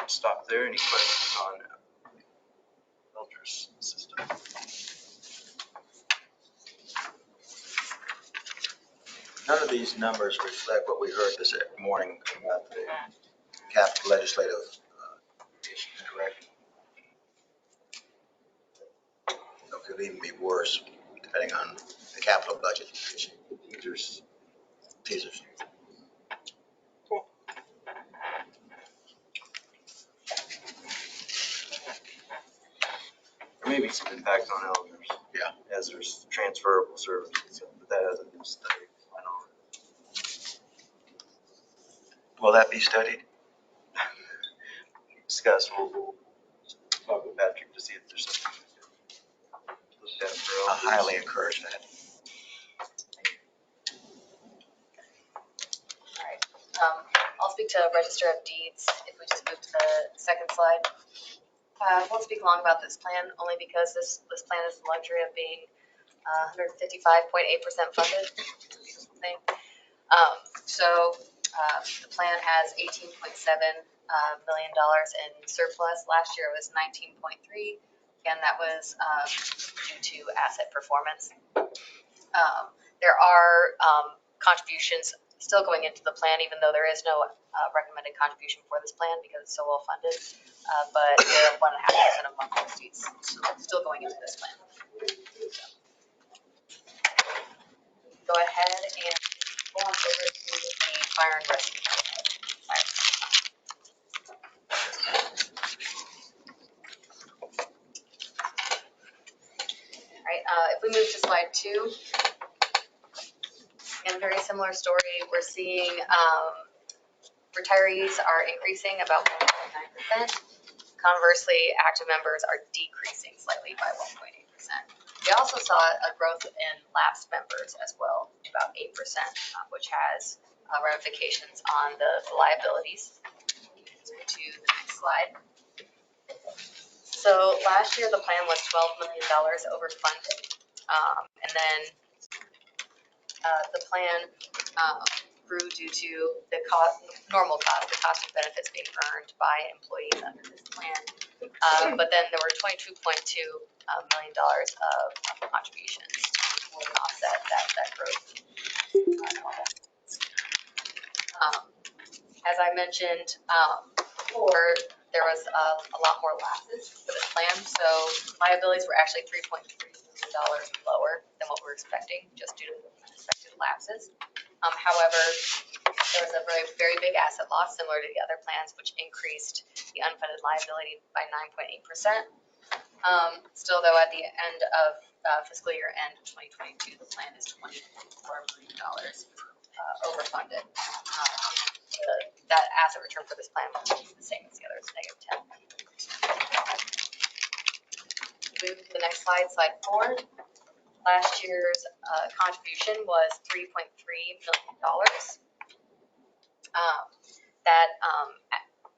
Stop there. Any questions on LGERS system? None of these numbers reflect what we heard this morning about the capital legislative issue, correct? It could even be worse, depending on the capital budget issue. Teasers. Maybe some impact on LGERS. Yeah. As there's transferable services, but that hasn't been studied. I know. Will that be studied? Discuss. We'll talk with Patrick to see if there's something looked at for I LGERS. highly encourage that. All right. I'll speak to Register of Deeds if we just move to the second slide. I won't speak long about this plan, only because this plan is the luxury of being 155.8% funded. The plan has $18.7 million in surplus. Last year it was 19.3. Again, that was due to asset performance. There are contributions still going into the plan, even though there is no recommended contribution for this plan because it's so well funded. But there are 1.5% of monthly receipts still going into this plan. Go ahead and go on over to the fire and rescue. All right, if we move to slide 2, and very similar story, we're seeing retirees are increasing about 1.9%. Conversely, active members are decreasing slightly by 1.8%. We also saw a growth in lapsed members as well, about 8%, which has ramifications on the liabilities. To the next slide. So last year the plan was $12 million overfunded, and then the plan grew due to the normal cost, the cost of benefits being earned by employees under this plan. But then there were $22.2 million of contributions to offset that growth. As I mentioned before, there was a lot more lapses for this plan, so liabilities were actually $3.3 million lower than what we were expecting, just due to the unexpected lapses. However, there was a very big asset loss, similar to the other plans, which increased the unfunded liability by 9.8%. Still, though, at the end of fiscal year end 2022, the plan is $24 million overfunded. That asset return for this plan was the same as the others, -10. Move to the next slide, slide 4. Last year's contribution was $3.3 million. That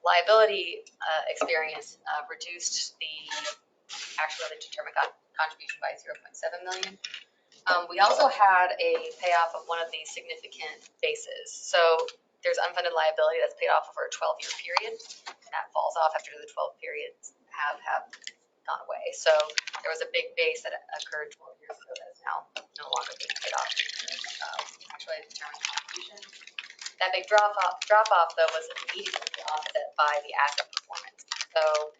liability experience reduced the actually determined contribution by 0.7 million. We also had a payoff of one of these significant bases. So there's unfunded liability that's paid off over a 12-year period, and that falls off after the 12 periods have gone away. So there was a big base that occurred 12 years ago that is now no longer being paid off. Actually, determined contribution. That big drop off though was immediately offset by the asset performance. So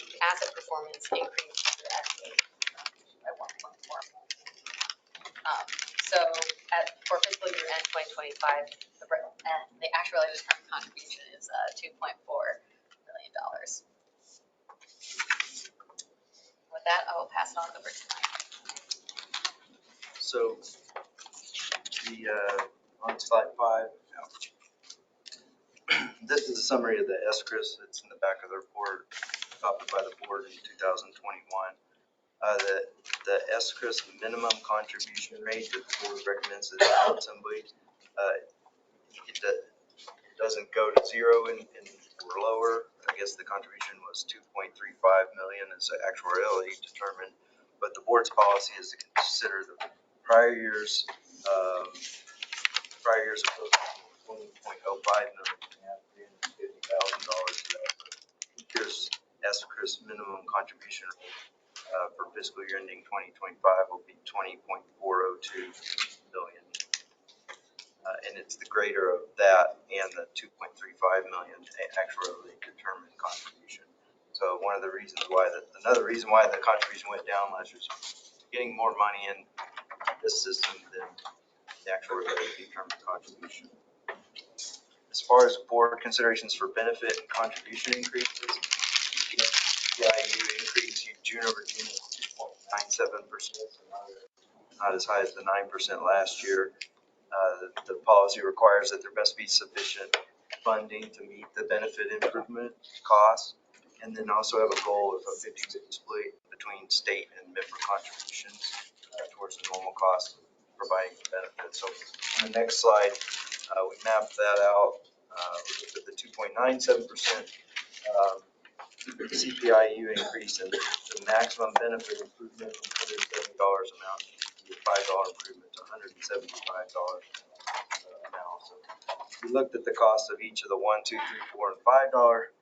the asset performance increased actually by 1.4 million. For fiscal year end 2025, the actuarially determined contribution is $2.4 million. With that, I will pass it on over to Mike. So the On slide 5, this is a summary of the SCRS. It's in the back of the report adopted by the board in 2021. The SCRS minimum contribution rate that the board recommends to the General Assembly, it doesn't go to zero or lower. I guess the contribution was 2.35 million as actuarially determined, but the board's policy is to consider the prior year's approach, 20.05 million, $350,000 to that. Here's SCRS minimum contribution rate for fiscal year ending 2025 will be 20.402 billion. And it's the greater of that and the 2.35 million actually determined contribution. So another reason why the contribution went down last year is getting more money in this system than the actually determined contribution. As far as board considerations for benefit and contribution increases, CIU increase June over June is 2.97%, not as high as the 9% last year. The policy requires that there must be sufficient funding to meet the benefit improvement costs, and then also have a goal of a 50-50 split between state and member contributions towards the normal cost of providing the benefits. So on the next slide, we mapped that out. We looked at the 2.97% CPIU increase and the maximum benefit improvement from $170 amount to a $5 improvement to $175 amount. So we looked at the cost of each of the $1, $2, $3, $4, and $5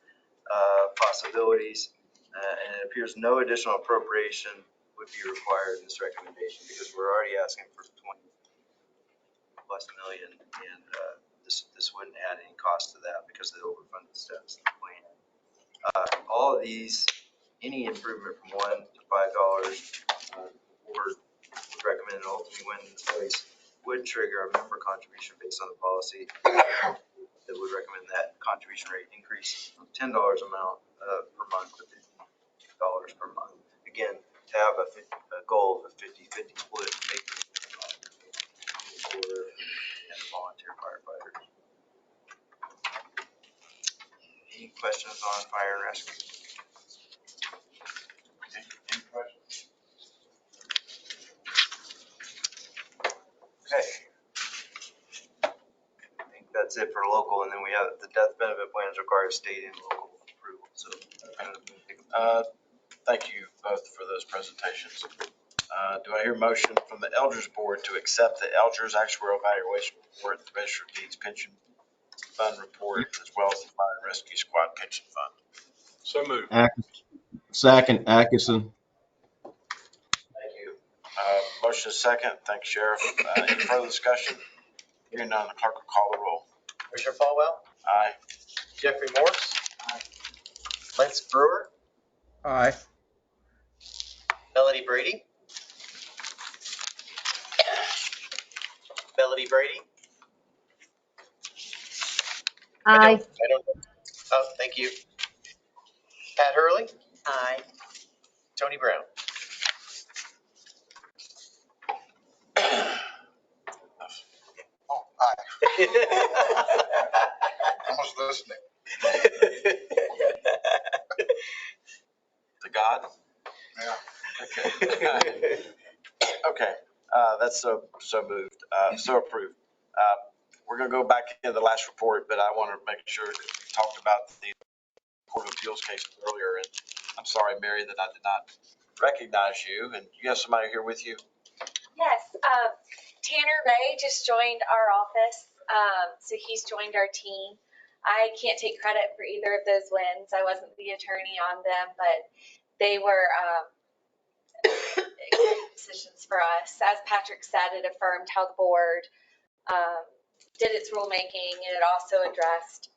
possibilities, and it appears no additional appropriation would be required in this recommendation because we're already asking for 20+ million, and this wouldn't add any cost to that because of the overfunded status of the plan. All of these, any improvement from $1 to $5, the board would recommend, and ultimately when in place, would trigger a member contribution based on the policy that would recommend that contribution rate increase from $10 amount per month to $50 per month. Again, to have a goal of a 50-50 split, for and volunteer firefighters. Any questions on fire and rescue? Any questions? Okay. I think that's it for local, and then we have the death benefit plans require state and local approval. So, Thank you both for those presentations. Do I hear a motion from the LGERS board to accept the LGERS actuarial evaluation report, the Register of Deeds pension fund report, as well as the fire and rescue squad pension fund? So moved. Second, Atkinson. Thank you. Motion is second. Thank you, Sheriff. Any further discussion? Hearing none, the clerk will call the roll. Commissioner Falwell, Aye. Jeffrey Morse, Lance Brewer, Aye. Melody Brady. Aye. I don't. Oh, thank you. Pat Hurley, Aye. Tony Brown. Oh, aye. I was listening. To God? Yeah. Okay. Okay. That's so moved, so approved. We're going to go back into the last report, but I want to make sure, because we talked about the Court of Appeals case earlier, and I'm sorry, Mary, that I did not recognize you. And you have somebody here with you? Yes, Tanner Ray just joined our office, so he's joined our team. I can't take credit for either of those wins. I wasn't the attorney on them, but they were decisions for us. As Patrick said, it affirmed how the board did its rulemaking, and it also addressed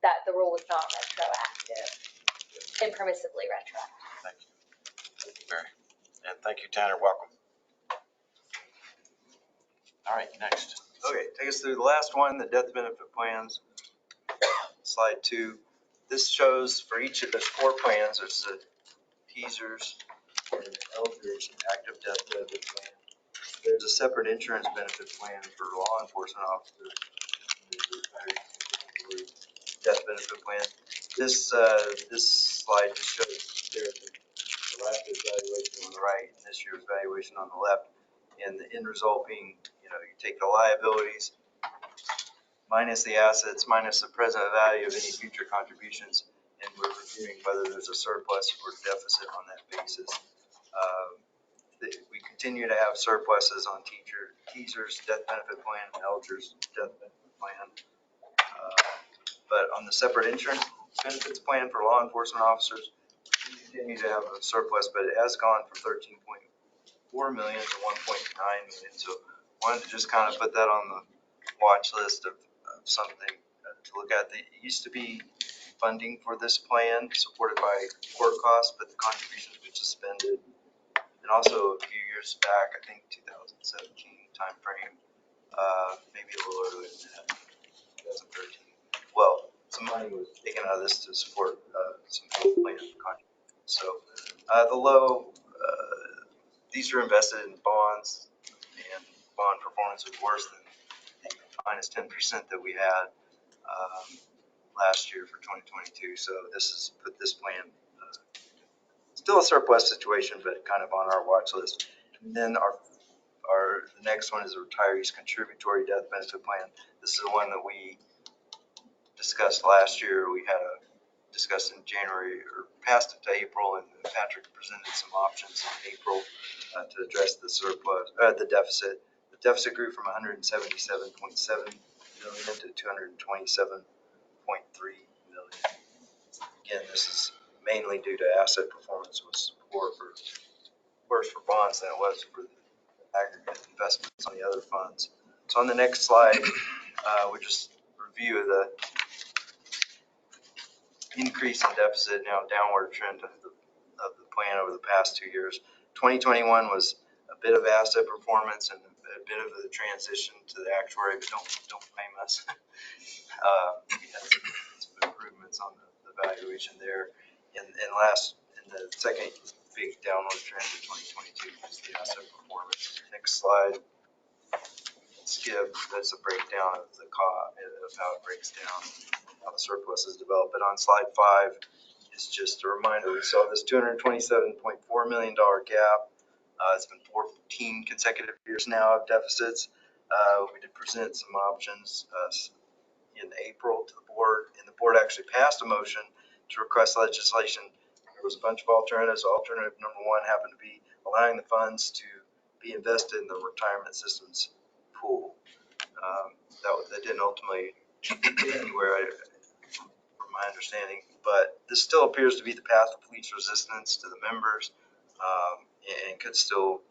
that the rule was not retroactive, impermissibly retroactive. Thank you. Thank you, Mary. And thank you, Tanner. Welcome. All right, next. Okay, take us through the last one, the death benefit plans. Slide 2. This shows for each of, there's 4 plans. There's the TSERS and LGERS active death benefit plan. There's a separate insurance benefit plan for law enforcement officers. Death benefit plan. This slide just shows there's the last year's valuation on the right and this year's valuation on the left. And the end result being, you take the liabilities minus the assets, minus the present value of any future contributions, and we're reviewing whether there's a surplus or deficit on that basis. We continue to have surpluses on TSERS death benefit plan and LGERS death benefit plan. But on the separate insurance benefits plan for law enforcement officers, we continue to have a surplus, but it has gone from 13.4 million to 1.9 million. So wanted to just kind of put that on the watch list of something to look at. It used to be funding for this plan supported by court costs, but the contributions were suspended. And also a few years back, I think 2017 timeframe, maybe a little earlier than that, 2013. Well, some money was taken out of this to support some health plan contributions. So these are invested in bonds, and bond performance was worse than the minus 10% that we had last year for 2022. So this has put this plan still a surplus situation, but kind of on our watch list. And then the next one is a retirees contributory death benefit plan. This is the one that we discussed last year. We had discussed in January, or passed it to April, and Patrick presented some options in April to address the surplus, the deficit. The deficit grew from 177.7 million to 227.3 million. Again, this is mainly due to asset performance was worse for bonds than it was for the aggregate investments on the other funds. So on the next slide, we just review the increase in deficit, now downward trend of the plan over the past 2 years. 2021 was a bit of asset performance and a bit of the transition to the actuary, but don't blame us. We had some improvements on the valuation there. And the second big downward trend in 2022 is the asset performance. Next slide. Skip, that's a breakdown of the cost, of how it breaks down, how the surplus is developed. But on slide 5, it's just a reminder, we saw this $227.4 million gap. It's been 14 consecutive years now of deficits. We did present some options in April to the board, and the board actually passed a motion to request legislation. There was a bunch of alternatives. Alternative number 1 happened to be allowing the funds to be invested in the retirement systems pool. That didn't ultimately get anywhere, from my understanding, but this still appears to be the path of least resistance to the members, and could still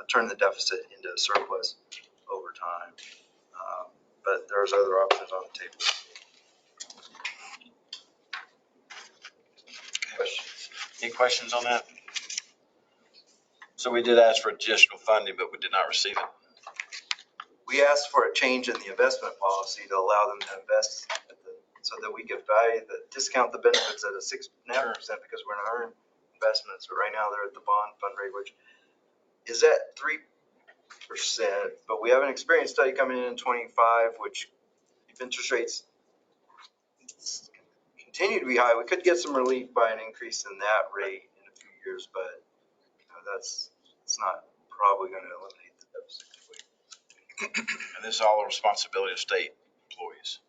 turn the deficit into a surplus over time. But there's other options on the table. Any questions on that? So we did ask for additional funding, but we did not receive it. We asked for a change in the investment policy to allow them to invest so that we could discount the benefits at a 6.5% because we're going to earn investments. But right now they're at the bond fund rate, which is at 3%. But we have an experience study coming in 25, which if interest rates continue to be high, we could get some relief by an increase in that rate in a few years, but it's not probably going to eliminate the deficit completely. And this is all the responsibility of state employees.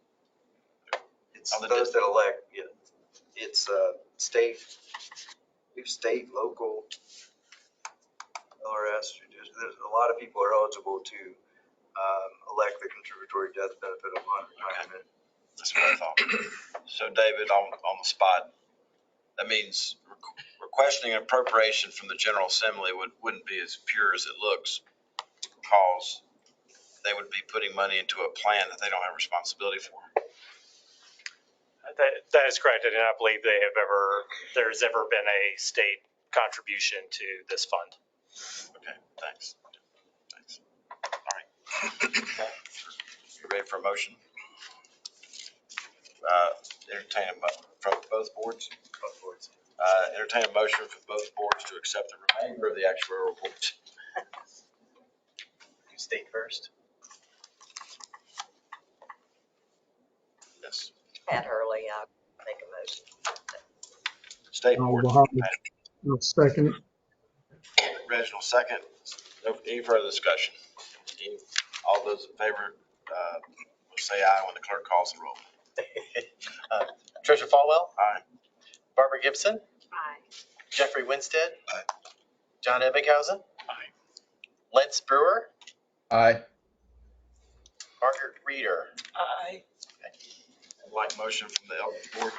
It's those that elect. Yeah, it's state, local, LRS. There's a lot of people are eligible to elect the contributory death benefit upon retirement. That's what I thought. So David, on the spot, that means requesting an appropriation from the General Assembly wouldn't be as pure as it looks, because they would be putting money into a plan that they don't have responsibility for. That is correct. I do not believe there's ever been a state contribution to this fund. Okay, thanks. All right. You ready for a motion? Entertain a motion from both boards? Both boards. Entertain a motion from both boards to accept the remainder of the actuarial reports. state first. Yes. Pat Hurley, I make a motion. State board. I'll second it. Reginald, second. Any further discussion? All those in favor, will say aye when the clerk calls the roll. Treasurer Falwell, Aye. Barbara Gibson, Aye. Jeffrey Winstead, Aye. John Ebbinghausen, Lentz Brewer, Aye. Margaret Reeder. Aye. I'd like motion from the elder board.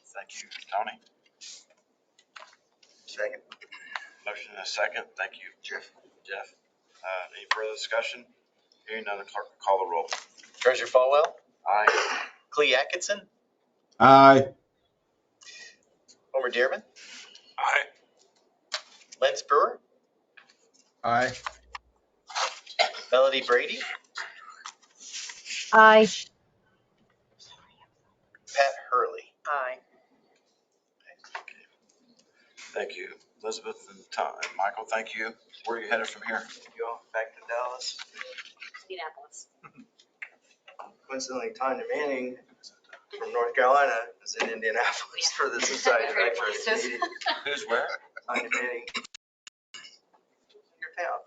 Thank you, Tony. Second. Motion and a second. Thank you, Jeff. Any further discussion? Hearing none, the clerk will call the roll. Treasurer Falwell, Aye. Clee Atkinson, Aye. Homer Dearman, Aye. Lentz Brewer, Aye. Melody Brady, Aye. Pat Hurley. Aye. Thank you, Elizabeth and Tom, and Michael. Thank you. Where are you headed from here? You all back to Dallas. Indianapolis. Coincidentally, Tanya Manning from North Carolina is in Indianapolis for the Society of Great Actuaries places. meeting. Who's where? Tanya Manning. Your town.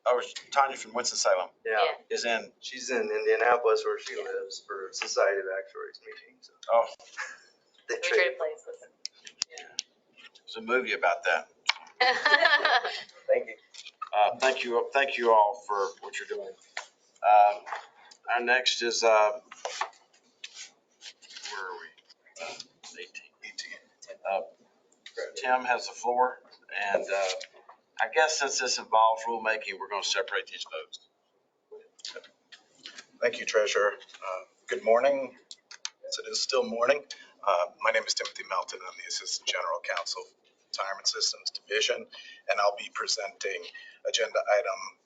Oh, it's Tanya from Winston-Salem Yeah. is in. She's in Indianapolis where she lives for Society of Actuaries meeting. So Oh, they Three trade. great places. there's a movie about that. Thank you. Thank you all for what you're doing. Our next is, where are we? 18. Tim has the floor, and I guess since this involves rulemaking, we're going to separate these votes. Thank you, Treasurer. Good morning. Yes, it is still morning. My name is Timothy Melton. I'm the Assistant General Counsel, Retirement Systems Division, and I'll be presenting agenda item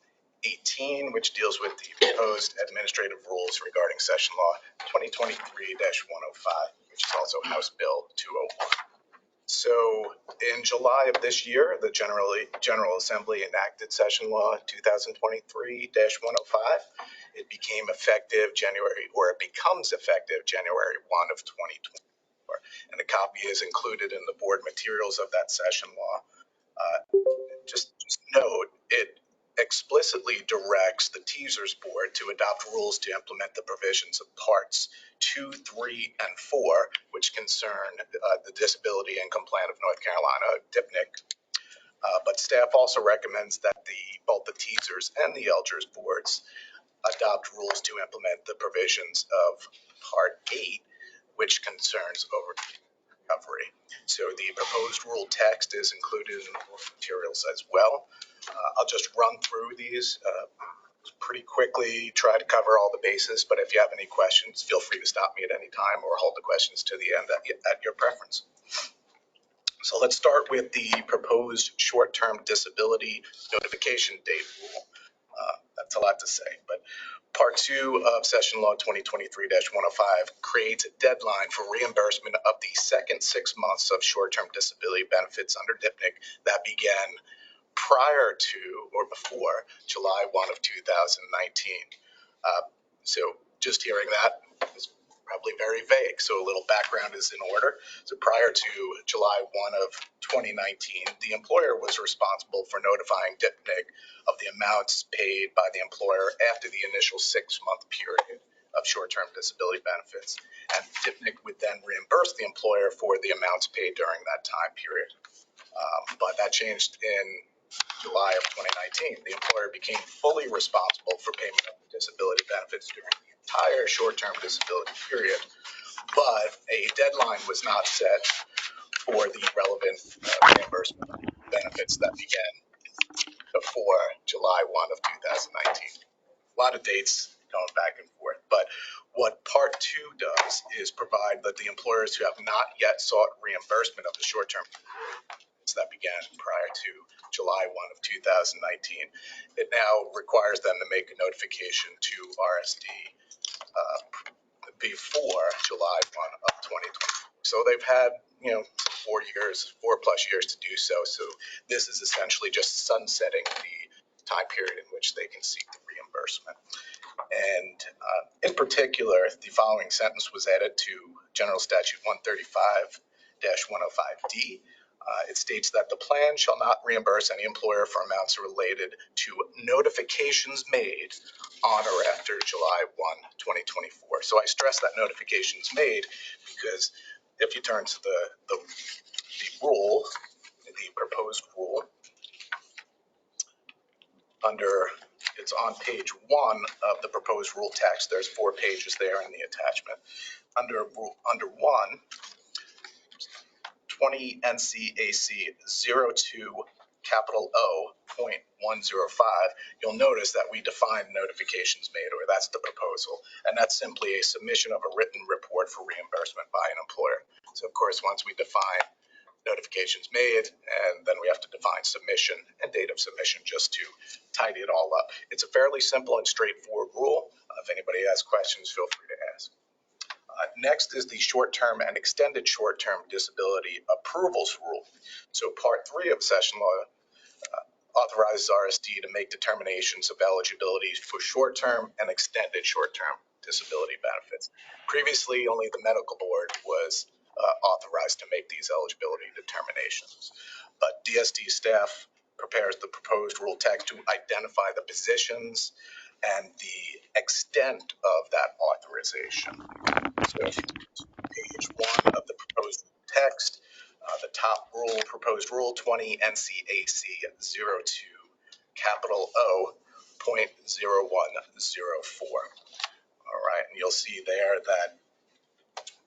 18, which deals with the proposed administrative rules regarding Session Law 2023-105, which is also House Bill 201. So in July of this year, the General Assembly enacted Session Law 2023-105. It became effective it becomes effective January 1 of 2024. And a copy is included in the board materials of that session law. Just note, it explicitly directs the TSERS board to adopt rules to implement the provisions of parts 2, 3, and 4, which concern the Disability Income Plan of North Carolina, DIPNIC. But staff also recommends that both the TSERS and the LGERS boards adopt rules to implement the provisions of Part 8, which concerns overtime recovery. So the proposed rule text is included in the board materials as well. I'll just run through these pretty quickly, try to cover all the bases, but if you have any questions, feel free to stop me at any time or hold the questions to the end at your preference. So let's start with the proposed short-term disability notification date rule. That's a lot to say, but Part 2 of Session Law 2023-105 creates a deadline for reimbursement of the second 6 months of short-term disability benefits under DIPNIC that began prior to or before July 1 of 2019. So just hearing that is probably very vague, so a little background is in order. So prior to July 1 of 2019, the employer was responsible for notifying DIPNIC of the amounts paid by the employer after the initial 6-month period of short-term disability benefits. And DIPNIC would then reimburse the employer for the amounts paid during that time period. But that changed in July of 2019. The employer became fully responsible for payment of the disability benefits during the entire short-term disability period, but a deadline was not set for the relevant reimbursement benefits that began before July 1 of 2019. A lot of dates going back and forth, but what Part 2 does is provide that the employers who have not yet sought reimbursement of the short-term that began prior to July 1 of 2019, it now requires them to make a notification to RSD before July 1 of 2020. So they've had, 4 plus years to do so. So this is essentially just sunsetting the time period in which they can seek the reimbursement. And in particular, the following sentence was added to General Statute 135-105D. It states that the plan shall not reimburse any employer for amounts related to notifications made on or after July 1, 2024. So I stress that notifications made because if you turn to the rule, the proposed rule, it's on page 1 of the proposed rule text. There's 4 pages there in the attachment. Under 1, 20 NCAC 02 capital O.105, you'll notice that we define notifications made, or that's the proposal, and that's simply a submission of a written report for reimbursement by an employer. So of course, once we define notifications made, and then we have to define submission and date of submission just to tidy it all up. It's a fairly simple and straightforward rule. If anybody has questions, feel free to ask. Next is the short-term and extended short-term disability approvals rule. So part 3 of session law authorizes RSD to make determinations of eligibility for short-term and extended short-term disability benefits. Previously, only the medical board was authorized to make these eligibility determinations. But DSD staff prepares the proposed rule text to identify the positions and the extent of that authorization. So if you go to page 1 of the proposed text, the top rule, proposed rule 20 NCAC 02 capital O.0104. All right, and you'll see there that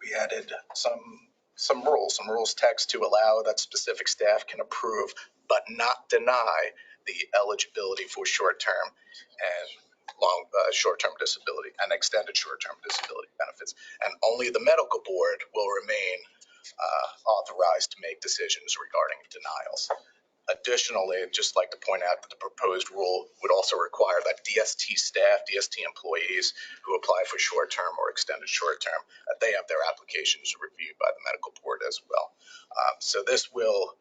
we added some rules text to allow that specific staff can approve but not deny the eligibility for short-term and short-term disability and extended short-term disability benefits, and only the medical board will remain authorized to make decisions regarding denials. Additionally, I'd just like to point out that the proposed rule would also require that DST staff, DST employees who apply for short-term or extended short-term, that they have their applications reviewed by the medical board as well. So this will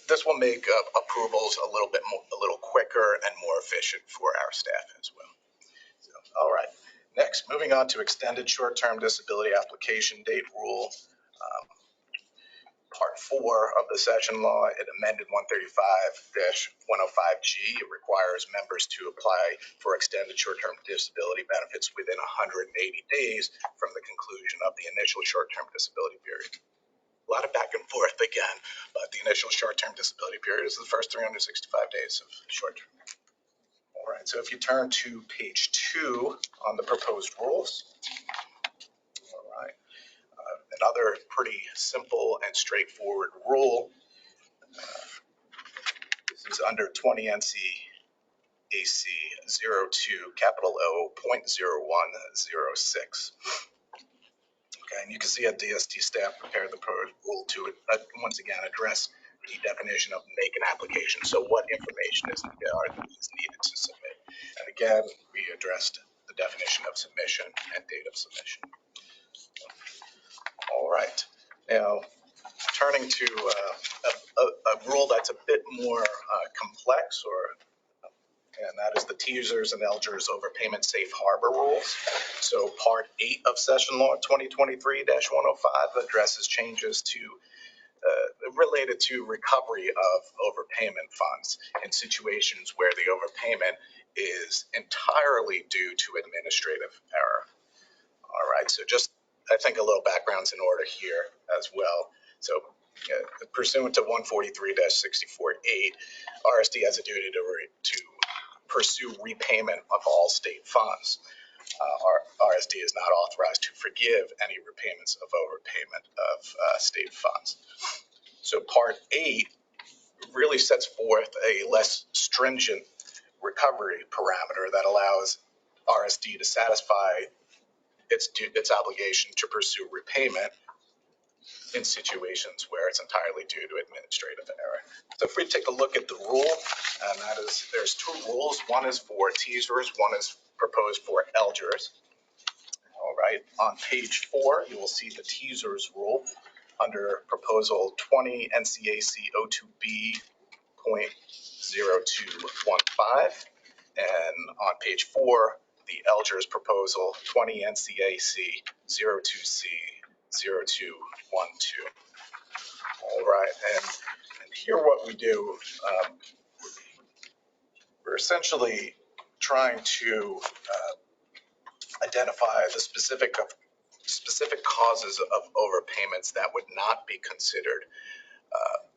this will make approvals a little quicker and more efficient for our staff as well. So, all right. Next, moving on to extended short-term disability application date rule. Part 4 of the session law, it amended 135-105G. It requires members to apply for extended short-term disability benefits within 180 days from the conclusion of the initial short-term disability period. A lot of back and forth again, but the initial short-term disability period is the first 365 days of short-term. All right, so if you turn to page 2 on the proposed rules, all right, another pretty simple and straightforward rule. This is under 20 NCAC 02 capital O.0106. Okay, and you can see a DST staff prepared the proposed rule to once again address the definition of make an application. So what information is needed to submit? And again, we addressed the definition of submission and date of submission. All right. Now, turning to a rule that's a bit more complex, and that is the TSERS and LGERS overpayment safe harbor rules. So part 8 of session law 2023-105 addresses changes to related to recovery of overpayment funds in situations where the overpayment is entirely due to administrative error. All right, so just I think a little background's in order here as well. So pursuant to 143-64(8), RSD has a duty to pursue repayment of all state funds. RSD is not authorized to forgive any repayments of overpayment of state funds. So Part 8 really sets forth a less stringent recovery parameter that allows RSD to satisfy its obligation to pursue repayment in situations where it's entirely due to administrative error. So if we take a look at the rule, and that is, there's 2 rules. One is for TSERS, one is proposed for LGERS. All right, on page 4, you will see the TSERS rule under proposal 20 NCAC 02B.01 20.0215. And on page 4, the LGERS proposal 20 NCAC 02C 0212. All right, and here what we do, we're essentially trying to identify the specific causes of overpayments that would not be considered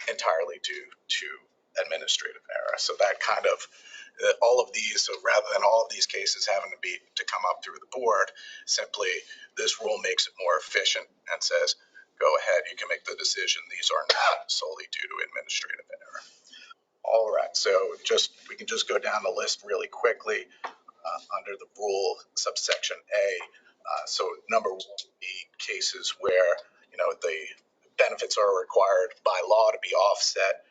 entirely due to administrative error. So that kind of all of these, so rather than all of these cases having to come up through the board, simply this rule makes it more efficient and says, go ahead, you can make the decision. These are not solely due to administrative error. All right, so we can just go down the list really quickly under the rule subsection A. So number 1 would be cases where the benefits are required by law to be offset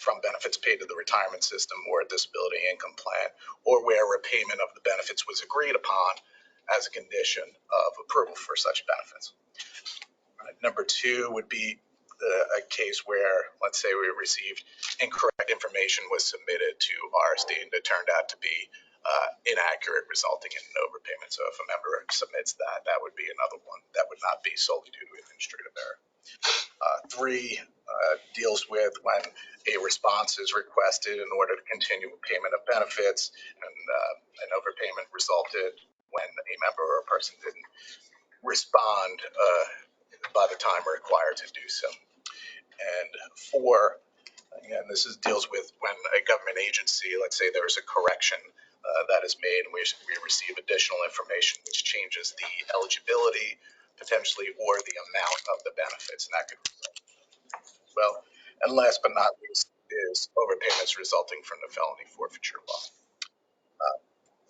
from benefits paid to the retirement system or a disability income plan, or where repayment of the benefits was agreed upon as a condition of approval for such benefits. Right. Number 2 would be a case where, let's say, we received incorrect information was submitted to RSD and it turned out to be inaccurate, resulting in an overpayment. So if a member submits that, that would be another one that would not be solely due to administrative error. 3 deals with when a response is requested in order to continue payment of benefits, and an overpayment resulted when a member or a person didn't respond by the time required to do so. And 4, again, this deals with when a government agency, let's say there's a correction that is made and we receive additional information which changes the eligibility potentially or the amount of the benefits, and that could result. Well, and last but not least is overpayments resulting from the felony forfeiture law.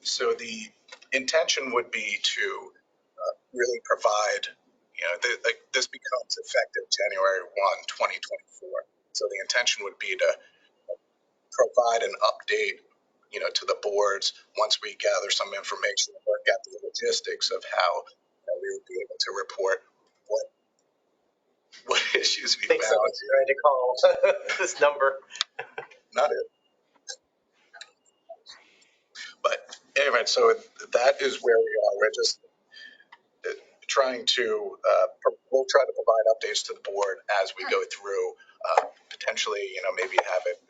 So the intention would be to really provide, this becomes effective January 1, 2024. So the intention would be to provide an update, to the boards once we gather some information and work out the logistics of how we would be able to report what issues we I think found. someone's trying to call this number. Not it. But anyway, so that is where we are. We're just trying to, we'll try to provide updates to the board as we go through, potentially, maybe have it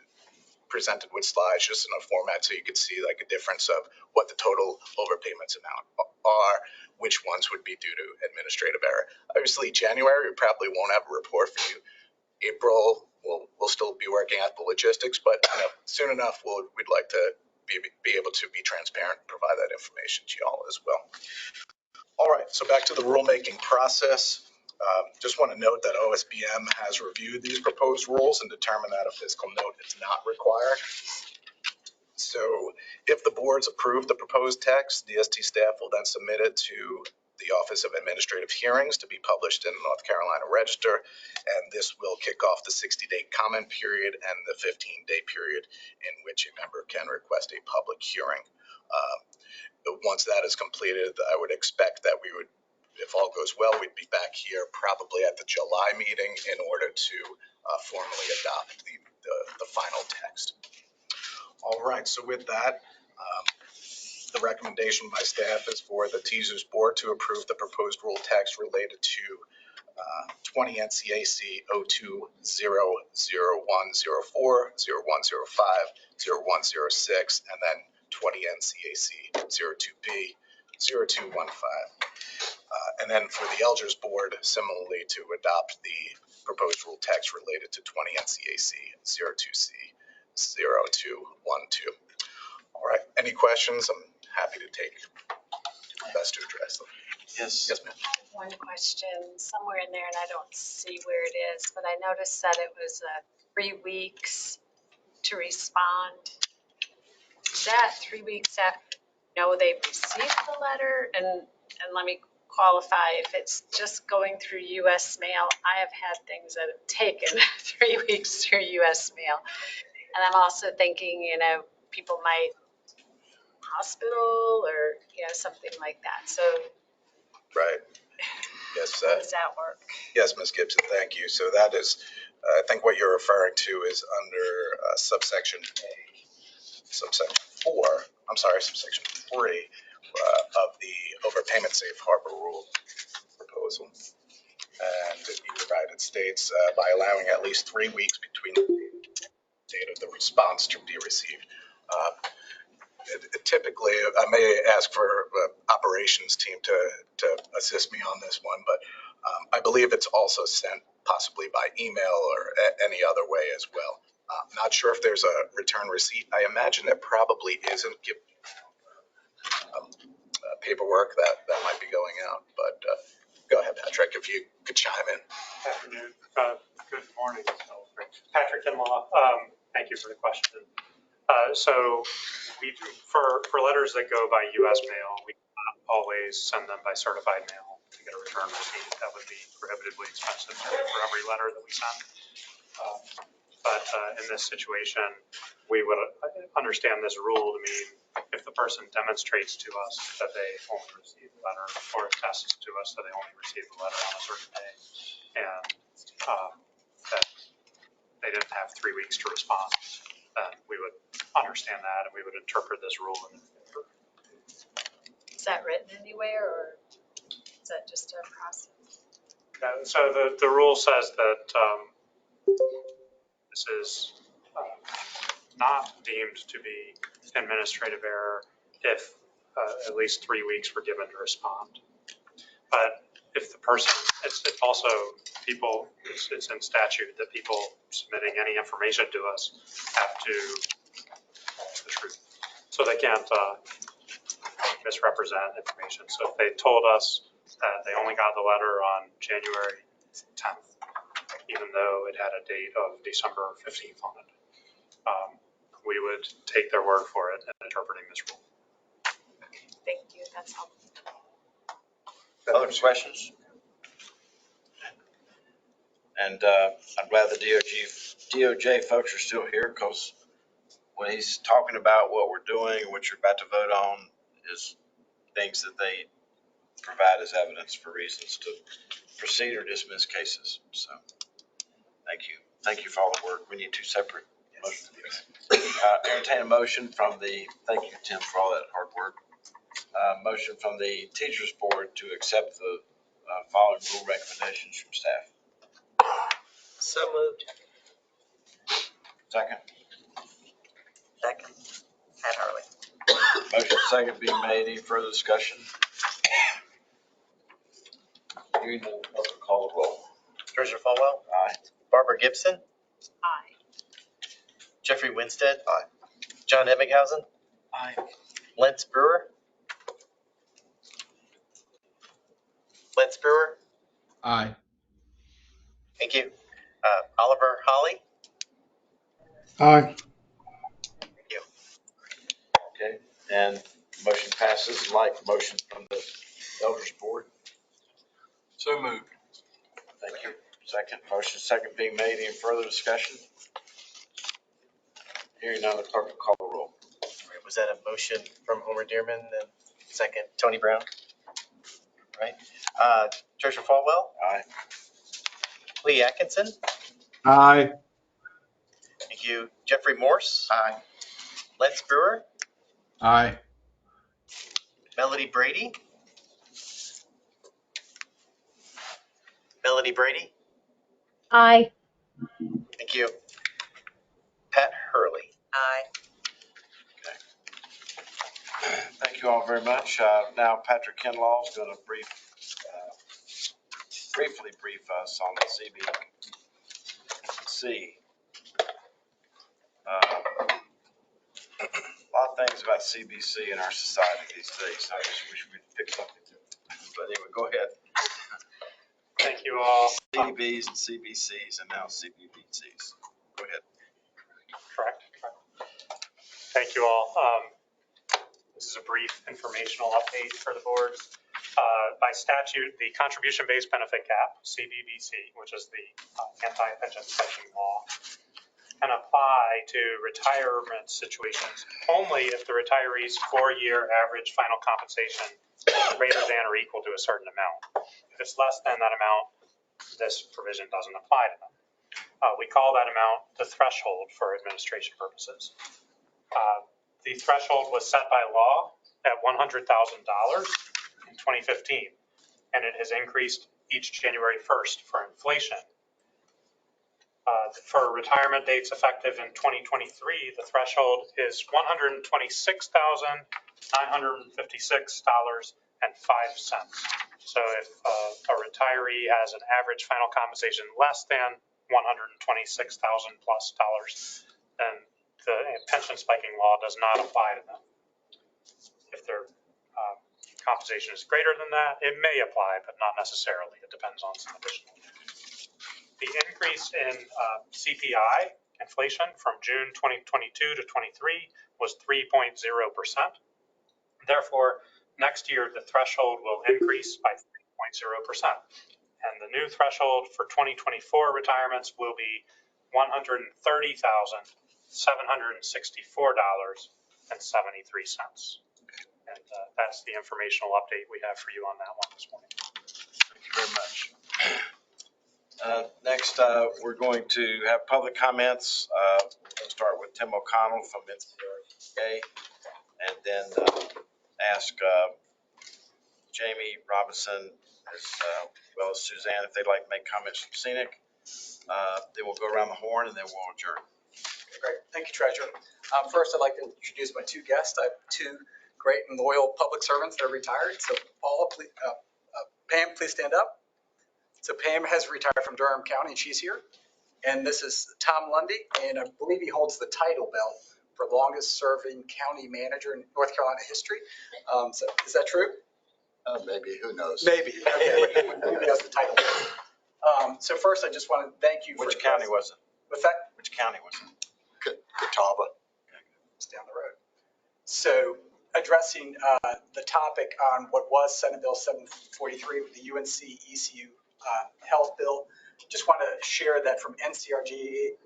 presented with slides just in a format so you could see like a difference of what the total overpayments amount are, which ones would be due to administrative error. Obviously, January, we probably won't have a report for you. April, we'll still be working out the logistics, but soon enough, we'd like to be able to be transparent and provide that information to y'all as well. All right, so back to the rulemaking process. Just want to note that OSBM has reviewed these proposed rules and determined that a fiscal note is not required. So if the boards approve the proposed text, DST staff will then submit it to the Office of Administrative Hearings to be published in the North Carolina Register, and this will kick off the 60-day comment period and the 15-day period in which a member can request a public hearing. Once that is completed, I would expect that we would, if all goes well, we'd be back here probably at the July meeting in order to formally adopt the final text. All right, so with that, the recommendation by staff is for the TSERS board to approve the proposed rule text related to 20 NCAC 02-00104, 0105, 0106, and then 20 NCAC 02B 0215. And then for the LGERS board, similarly to adopt the proposed rule text related to 20 NCAC 02C 0212. All right, any questions? I'm happy to take my best to address them. Yes. Yes, ma'am. I have one question somewhere in there, and I don't see where it is, but I noticed that it was 3 weeks to respond. Is that 3 weeks after they've received the letter? And let me qualify, if it's just going through U.S. mail, I have had things that have taken 3 weeks through U.S. mail. And I'm also thinking, people might hospital or, something like that. So Right. Yes. how does that work? Yes, Ms. Gibson, thank you. So that is I think what you're referring to is under subsection A, subsection 3 of the overpayment safe harbor rule proposal. And you're right, it states by allowing at least 3 weeks between the date of the response to be received. Typically, I may ask for operations team to assist me on this one, but I believe it's also sent possibly by email or any other way as well. Not sure if there's a return receipt. I imagine there probably isn't, given paperwork that might be going out, but go ahead, Patrick, if you could chime in. Afternoon. Good morning. Patrick Kinlaw. Thank you for the question. So we do, for letters that go by U.S. mail, we cannot always send them by certified mail to get a return receipt. That would be prohibitively expensive for every letter that we send. But in this situation, we would understand this rule to mean if the person demonstrates to us that they only received the letter, or attests to us that they only received the letter on a certain day, and that they didn't have 3 weeks to respond, then we would understand that and we would interpret this rule in their favor. Is that written anywhere, or is that just a process? So the rule says that this is not deemed to be administrative error if at least 3 weeks were given to respond. But if the person, it's also people, it's in statute that people submitting any information to us have to tell us the truth. So they can't misrepresent information. So if they told us that they only got the letter on January 10th, even though it had a date of December 15th on it, we would take their word for it in interpreting this rule. Thank you. That's helpful. Other questions? And I'm glad the DOJ folks are still here, because when he's talking about what we're doing, what you're about to vote on, is things that they provide as evidence for reasons to proceed or dismiss cases. So, thank you. Thank you for all the work. We need two separate motions. Entertain a motion from the, thank you, Tim, for all that hard work. Motion from the Teachers Board to accept the following rule recommendations from staff. So moved. Second. Second. Pat Hurley. Motion second being made. Any further discussion? Hearing none, clerk call the roll. Treasurer Falwell. Aye. Barbara Gibson. Aye. Jeffrey Winstead. Aye. John Ebbinghausen. Aye. Lentz Brewer. Lentz Brewer. Aye. Thank you. Oliver Holly. Aye. Thank you. Okay, and motion passes. Like motion from the Elders Board. So moved. Thank you. Second, motion second being made. Any further discussion? Hearing none, the clerk will call the roll. Was that a motion from Homer Dearman and second Tony Brown? Right. Treasurer Falwell. Aye. Lee Atkinson. Aye. Thank you. Jeffrey Morse. Aye. Lentz Brewer. Aye. Melody Brady. Melody Brady. Aye. Thank you. Pat Hurley. Aye. Thank you all very much. Now Patrick Kinlaw is going to briefly brief us on the CBC. A lot of things about CBC in our society these days. I just wish we'd pick something to. But anyway, go ahead. Thank you all. CDBs and CBCs and now CBBCs. Go ahead. Correct. Thank you all. This is a brief informational update for the board. By statute, the contribution-based benefit cap, CBBC, which is the anti-pension spending law, can apply to retirement situations only if the retiree's 4-year average final compensation is greater than or equal to a certain amount. If it's less than that amount, this provision doesn't apply to them. We call that amount the threshold for administration purposes. The threshold was set by law at $100,000 in 2015, and it has increased each January 1st for inflation. For retirement dates effective in 2023, the threshold is $126,956.05. So if a retiree has an average final compensation less than $126,000 plus, then the pension spiking law does not apply to them. If their compensation is greater than that, it may apply, but not necessarily. It depends on some additional. The increase in CPI inflation from June 2022 to 23 was 3.0%. Therefore, next year the threshold will increase by 3.0%. And the new threshold for 2024 retirements will be $130,764.73. And that's the informational update we have for you on that one this morning. Thank you very much. Next, we're going to have public comments. We'll start with Tim O'Connell from NCRA, and then ask Jamie Robinson as well as Suzanne if they'd like to make comments from Scenic. Then we'll go around the horn and then we'll adjourn. Okay, great. Thank you, Treasurer. First, I'd like to introduce my two guests. I have two great and loyal public servants that are retired. So Paula, please, Pam, please stand up. So Pam has retired from Durham County and she's here. And this is Tom Lundy, and I believe he holds the title belt for longest serving county manager in North Carolina history. So is that true? Maybe, who knows? Maybe. Okay. Maybe has the title belt. So first, I just want to thank you. Which county was it? What's that? Which county was it? Catawba. It's down the road. So addressing the topic on what was Senate Bill 743 with the UNC ECU health bill, just want to share that from NCRGERA's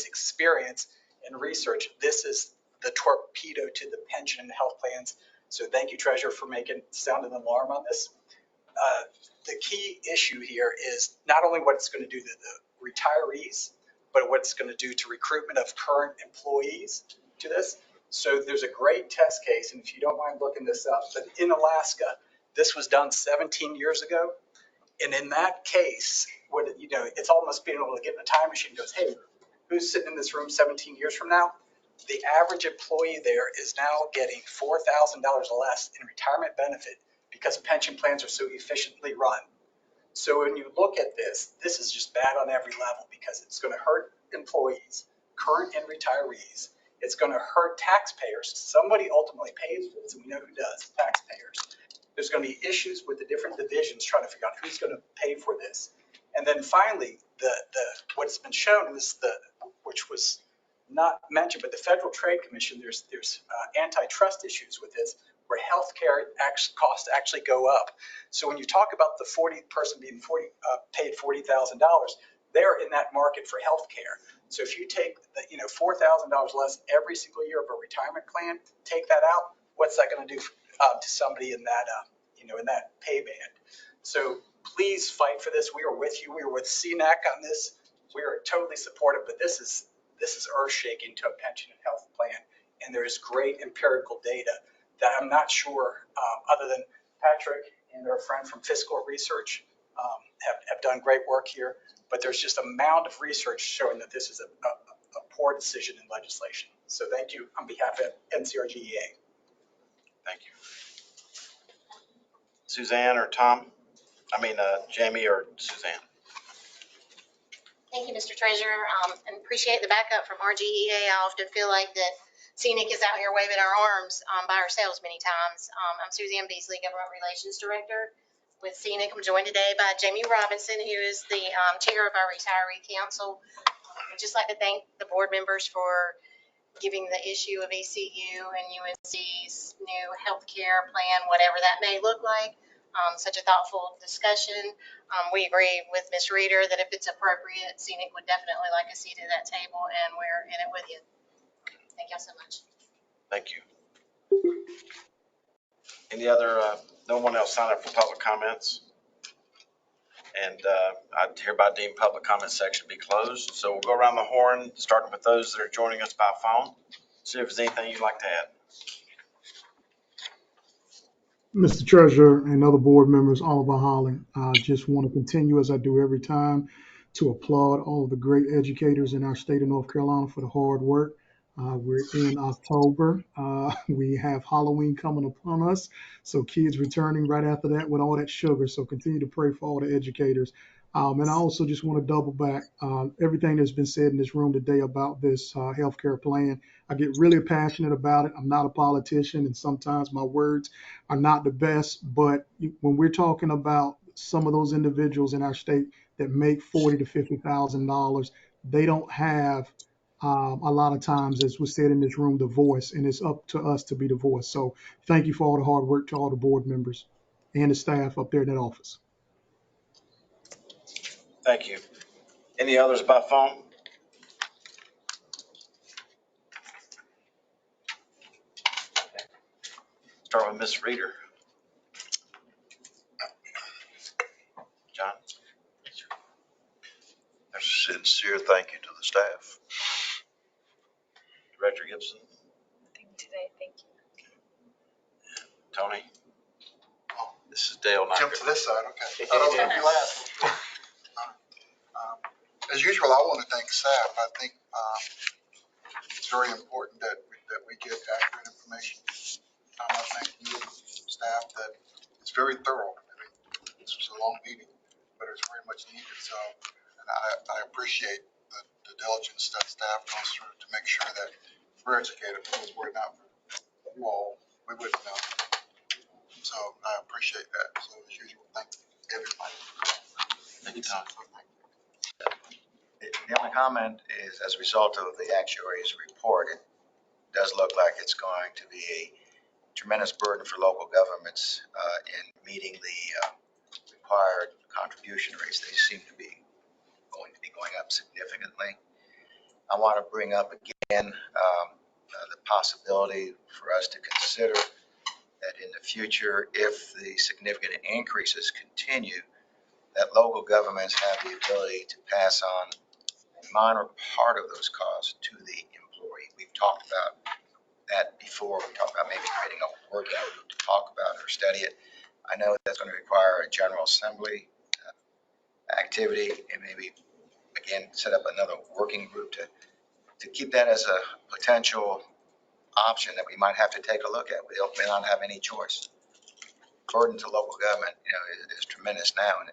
experience and research, this is the torpedo to the pension and health plans. So thank you, Treasurer, for sounding an alarm on this. The key issue here is not only what it's going to do to the retirees, but what it's going to do to recruitment of current employees to this. So there's a great test case, and if you don't mind looking this up, but in Alaska, this was done 17 years ago. And in that case, it's almost being able to get in a time machine and goes, hey, who's sitting in this room 17 years from now? The average employee there is now getting $4,000 less in retirement benefit because pension plans are so efficiently run. So when you look at this is just bad on every level because it's going to hurt employees, current and retirees. It's going to hurt taxpayers. Somebody ultimately pays for this, and we know who does, taxpayers. There's going to be issues with the different divisions trying to figure out who's going to pay for this. And then finally, what's been shown is which was not mentioned, but the Federal Trade Commission, there's antitrust issues with this, where healthcare costs actually go up. So when you talk about the person being paid $40,000, they're in that market for healthcare. So if you take the $4,000 less every single year of a retirement plan, take that out, what's that going to do to somebody in that in that pay band? So please fight for this. We are with you. We are with CNAC on this. We are totally supportive, but this is earth-shaking to a pension and health plan, and there is great empirical data that I'm not sure, other than Patrick and our friend from Fiscal Research have done great work here, but there's just a mound of research showing that this is a poor decision in legislation. So thank you on behalf of NCRGEA. Thank you. Suzanne or Tom? Jamie or Suzanne? Thank you, Mr. Treasurer, and appreciate the backup from RGEA. I often feel like that Scenic is out here waving our arms by ourselves many times. I'm Suzanne Beasley, Government Relations Director with Scenic. I'm joined today by Jamie Robinson, who is the chair of our retiree council. I'd just like to thank the board members for giving the issue of ECU and UNC's new healthcare plan, whatever that may look like, such a thoughtful discussion. We agree with Ms. Reeder that if it's appropriate, Scenic would definitely like a seat at that table, and we're in it with you. Thank y'all so much. Thank you. Any other, no one else signed up for public comments? And I hereby deem public comment section be closed. So we'll go around the horn, starting with those that are joining us by phone. See if there's anything you'd like to add. Mr. Treasurer and other board members, Oliver Holland, I just want to continue as I do every time to applaud all of the great educators in our state of North Carolina for the hard work. We're in October. We have Halloween coming upon us. So kids returning right after that with all that sugar. So continue to pray for all the educators. And I also just want to double back everything that's been said in this room today about this healthcare plan. I get really passionate about it. I'm not a politician, and sometimes my words are not the best, but when we're talking about some of those individuals in our state that make $40,000 to $50,000, they don't have a lot of times, as was said in this room, the voice, and it's up to us to be the voice. So thank you for all the hard work to all the board members and the staff up there in that office. Thank you. Any others by phone? Start with Ms. Reader. John? A sincere thank you to the staff. Director Gibson? Today, thank you. Tony? This is Dale. Not Jump to this side, okay. I don't think you last. As usual, I want to thank staff. I think it's very important that we get accurate information. I thank you, staff, that it's very thorough. I mean, this was a long meeting, but it's very much needed. So, and I appreciate the diligence that staff goes through to make sure that we're educated, because we're not for you all, we wouldn't know. So I appreciate that. So as usual, thank everybody. Thank you, Tom. The only comment is, as a result of the actuary's report, it does look like it's going to be a tremendous burden for local governments in meeting the required contribution rates. They seem to be going up significantly. I want to bring up again the possibility for us to consider that in the future, if the significant increases continue, that local governments have the ability to pass on a minor part of those costs to the employee. We've talked about that before. We talked about maybe creating a working group to talk about or study it. I know that's going to require a General Assembly activity, and maybe, again, set up another working group to keep that as a potential option that we might have to take a look at. We may not have any choice. Burden to local government, is tremendous now, and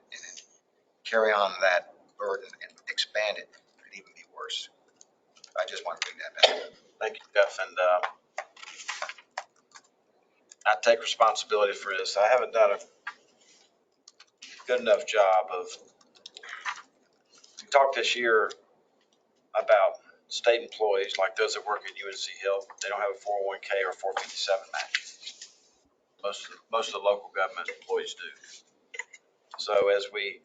carry on that burden and expand it could even be worse. I just want to bring that back. Thank you, Jeff. And I take responsibility for this. I haven't done a good enough job of, we talked this year about state employees, like those that work at UNC Health. They don't have a 401k or 457 match. Most of the local government employees do. So as we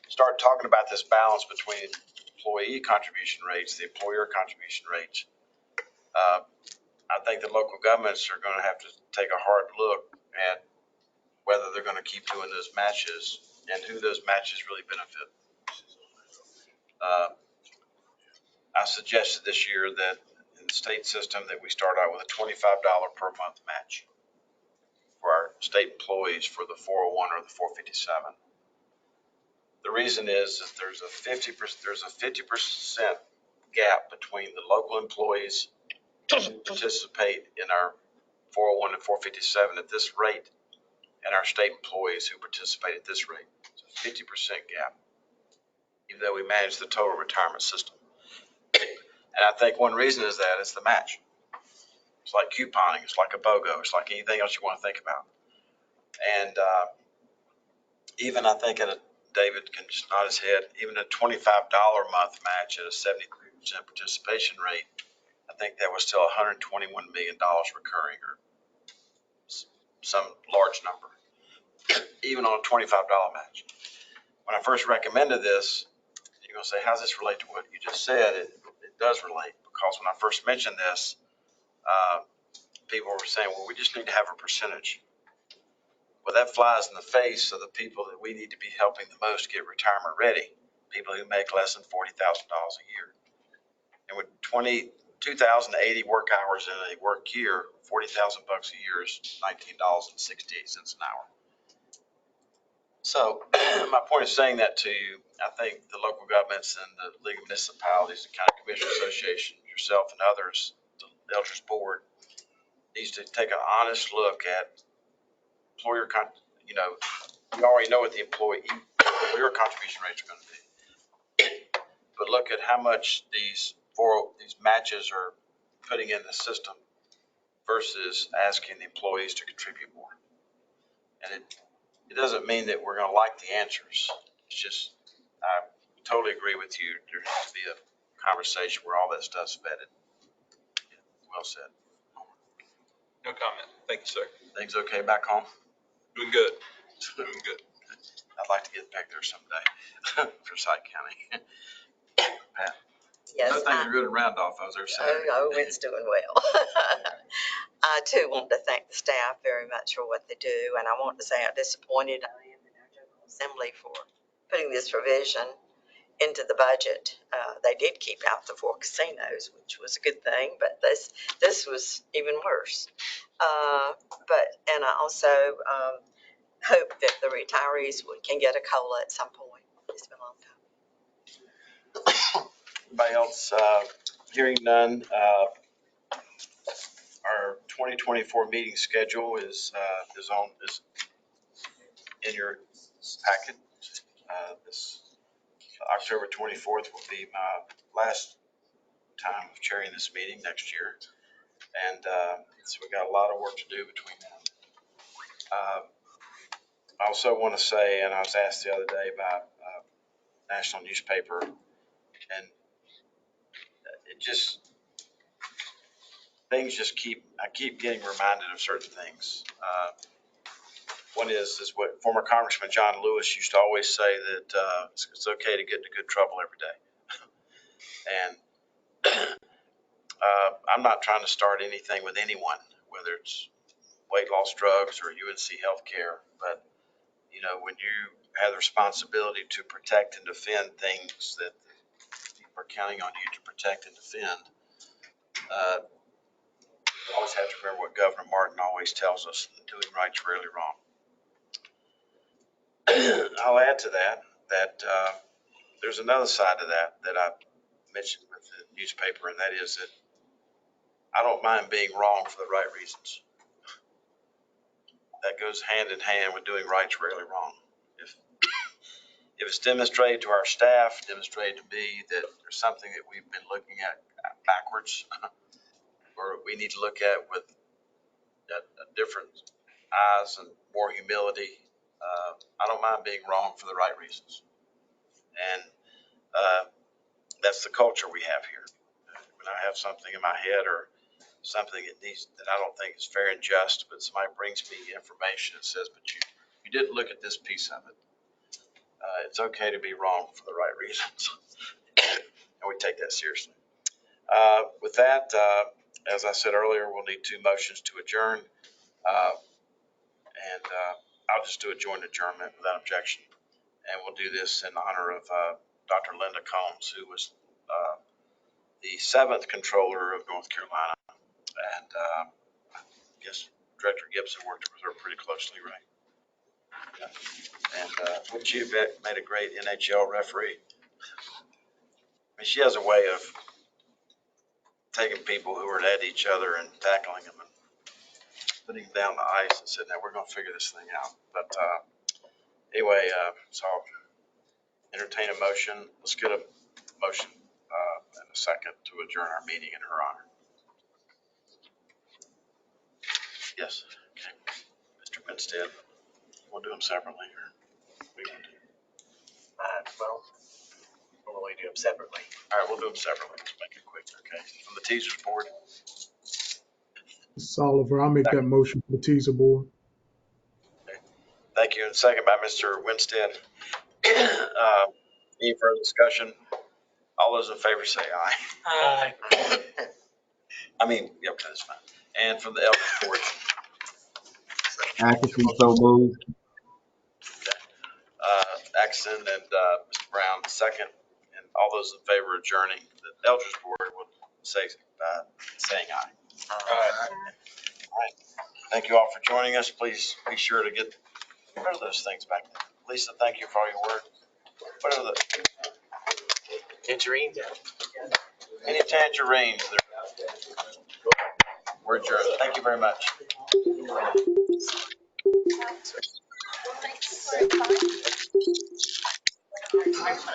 start talking about this balance between employee contribution rates, the employer contribution rates, I think the local governments are going to have to take a hard look at whether they're going to keep doing those matches and who those matches really benefit. I suggested this year that in the state system that we start out with a $25 per month match for our state employees for the 401 or the 457. The reason is that there's a 50% gap between the local employees who participate in our 401 and 457 at this rate and our state employees who participate at this rate. So 50% gap, even though we manage the total retirement system. And I think one reason is that it's the match. It's like couponing. It's like a BOGO. It's like anything else you want to think about. And even I think David can just nod his head, even a $25 a month match at a 73% participation rate, I think that was still $121 million recurring, or some large number, even on a $25 match. When I first recommended this, you're going to say, how does this relate to what you just said? It does relate, because when I first mentioned this, people were saying, well, we just need to have a percentage. Well, that flies in the face of the people that we need to be helping the most get retirement ready, people who make less than $40,000 a year. And with 2,080 work hours in a work year, $40,000 a year is $19.68 an hour. So my point of saying that to you, I think the local governments and the League of Municipalities, the County Commission Association, yourself and others, the LGERS board, needs to take an honest look at employer, you already know what the employer contribution rates are going to be. But look at how much these matches are putting in the system versus asking the employees to contribute more. And it doesn't mean that we're going to like the answers. It's just, I totally agree with you. There needs to be a conversation where all that stuff's vetted. Well said. No comment. Thank you, sir. Things okay back home? Doing good. Doing good. I'd like to get back there someday for Forsyth County. Pat? Yes. Those things are good in Randolph. I was there Saturday. Oh, it's doing well. I too want to thank the staff very much for what they do, and I want to say how disappointed I am in our General Assembly for putting this provision into the budget. They did keep out the 4 casinos, which was a good thing, but this was even worse. And I also hope that the retirees can get a COLA at some point. It's been a long time. Anybody else? Hearing none. Our 2024 meeting schedule is in your packet. This October 24th will be my last time of chairing this meeting next year. And so we got a lot of work to do between now. I also want to say, and I was asked the other day by a national newspaper, and I keep getting reminded of certain things. One is what former Congressman John Lewis used to always say, that it's okay to get into good trouble every day. And I'm not trying to start anything with anyone, whether it's weight loss drugs or UNC healthcare, but when you have the responsibility to protect and defend things that people are counting on you to protect and defend, you always have to remember what Governor Martin always tells us: doing right's rarely wrong. I'll add to that there's another side of that I mentioned with the newspaper, and that is that I don't mind being wrong for the right reasons. That goes hand in hand with doing right's rarely wrong. If it's demonstrated to our staff, demonstrated to me that there's something that we've been looking at backwards, or we need to look at with a different eyes and more humility, I don't mind being wrong for the right reasons. And that's the culture we have here. When I have something in my head or something that I don't think is fair and just, but somebody brings me information and says, but you didn't look at this piece of it. It's okay to be wrong for the right reasons. And we take that seriously. With that, as I said earlier, we'll need 2 motions to adjourn. And I'll just do a joint adjournment without objection. And we'll do this in honor of Dr. Linda Combs, who was the 7th controller of North Carolina. And I guess Director Gibson worked with her pretty closely, right? Yeah. And wouldn't you have made a great NHL referee? I mean, she has a way of taking people who are at each other and tackling them and putting them down the ice and saying, now we're going to figure this thing out. But anyway, so I'll entertain a motion. Let's get a motion and a second to adjourn our meeting in her honor. Yes. Okay. Mr. Winstead, we'll do them separately here. Well, normally do them separately. All right, we'll do them separately. Let's make it quick, okay? From the TSERS board. Ms. Oliver, I'll make that motion for the teaser board. Okay. Thank you. And second by Mr. Winstead. Any further discussion? All those in favor say aye. Aye. I mean, yep, that's fine. And from the LGERS board. Atkinson, so moved. Atkinson and Mr. Brown, second. And all those in favor of adjourning the Elders Board will say, saying aye. Aye. All right. Thank you all for joining us. Please be sure to get rid of those things back there. Lisa, thank you for all your work. What are the Tangerine? any tangerines? We're adjourned. Thank you very much. Thanks.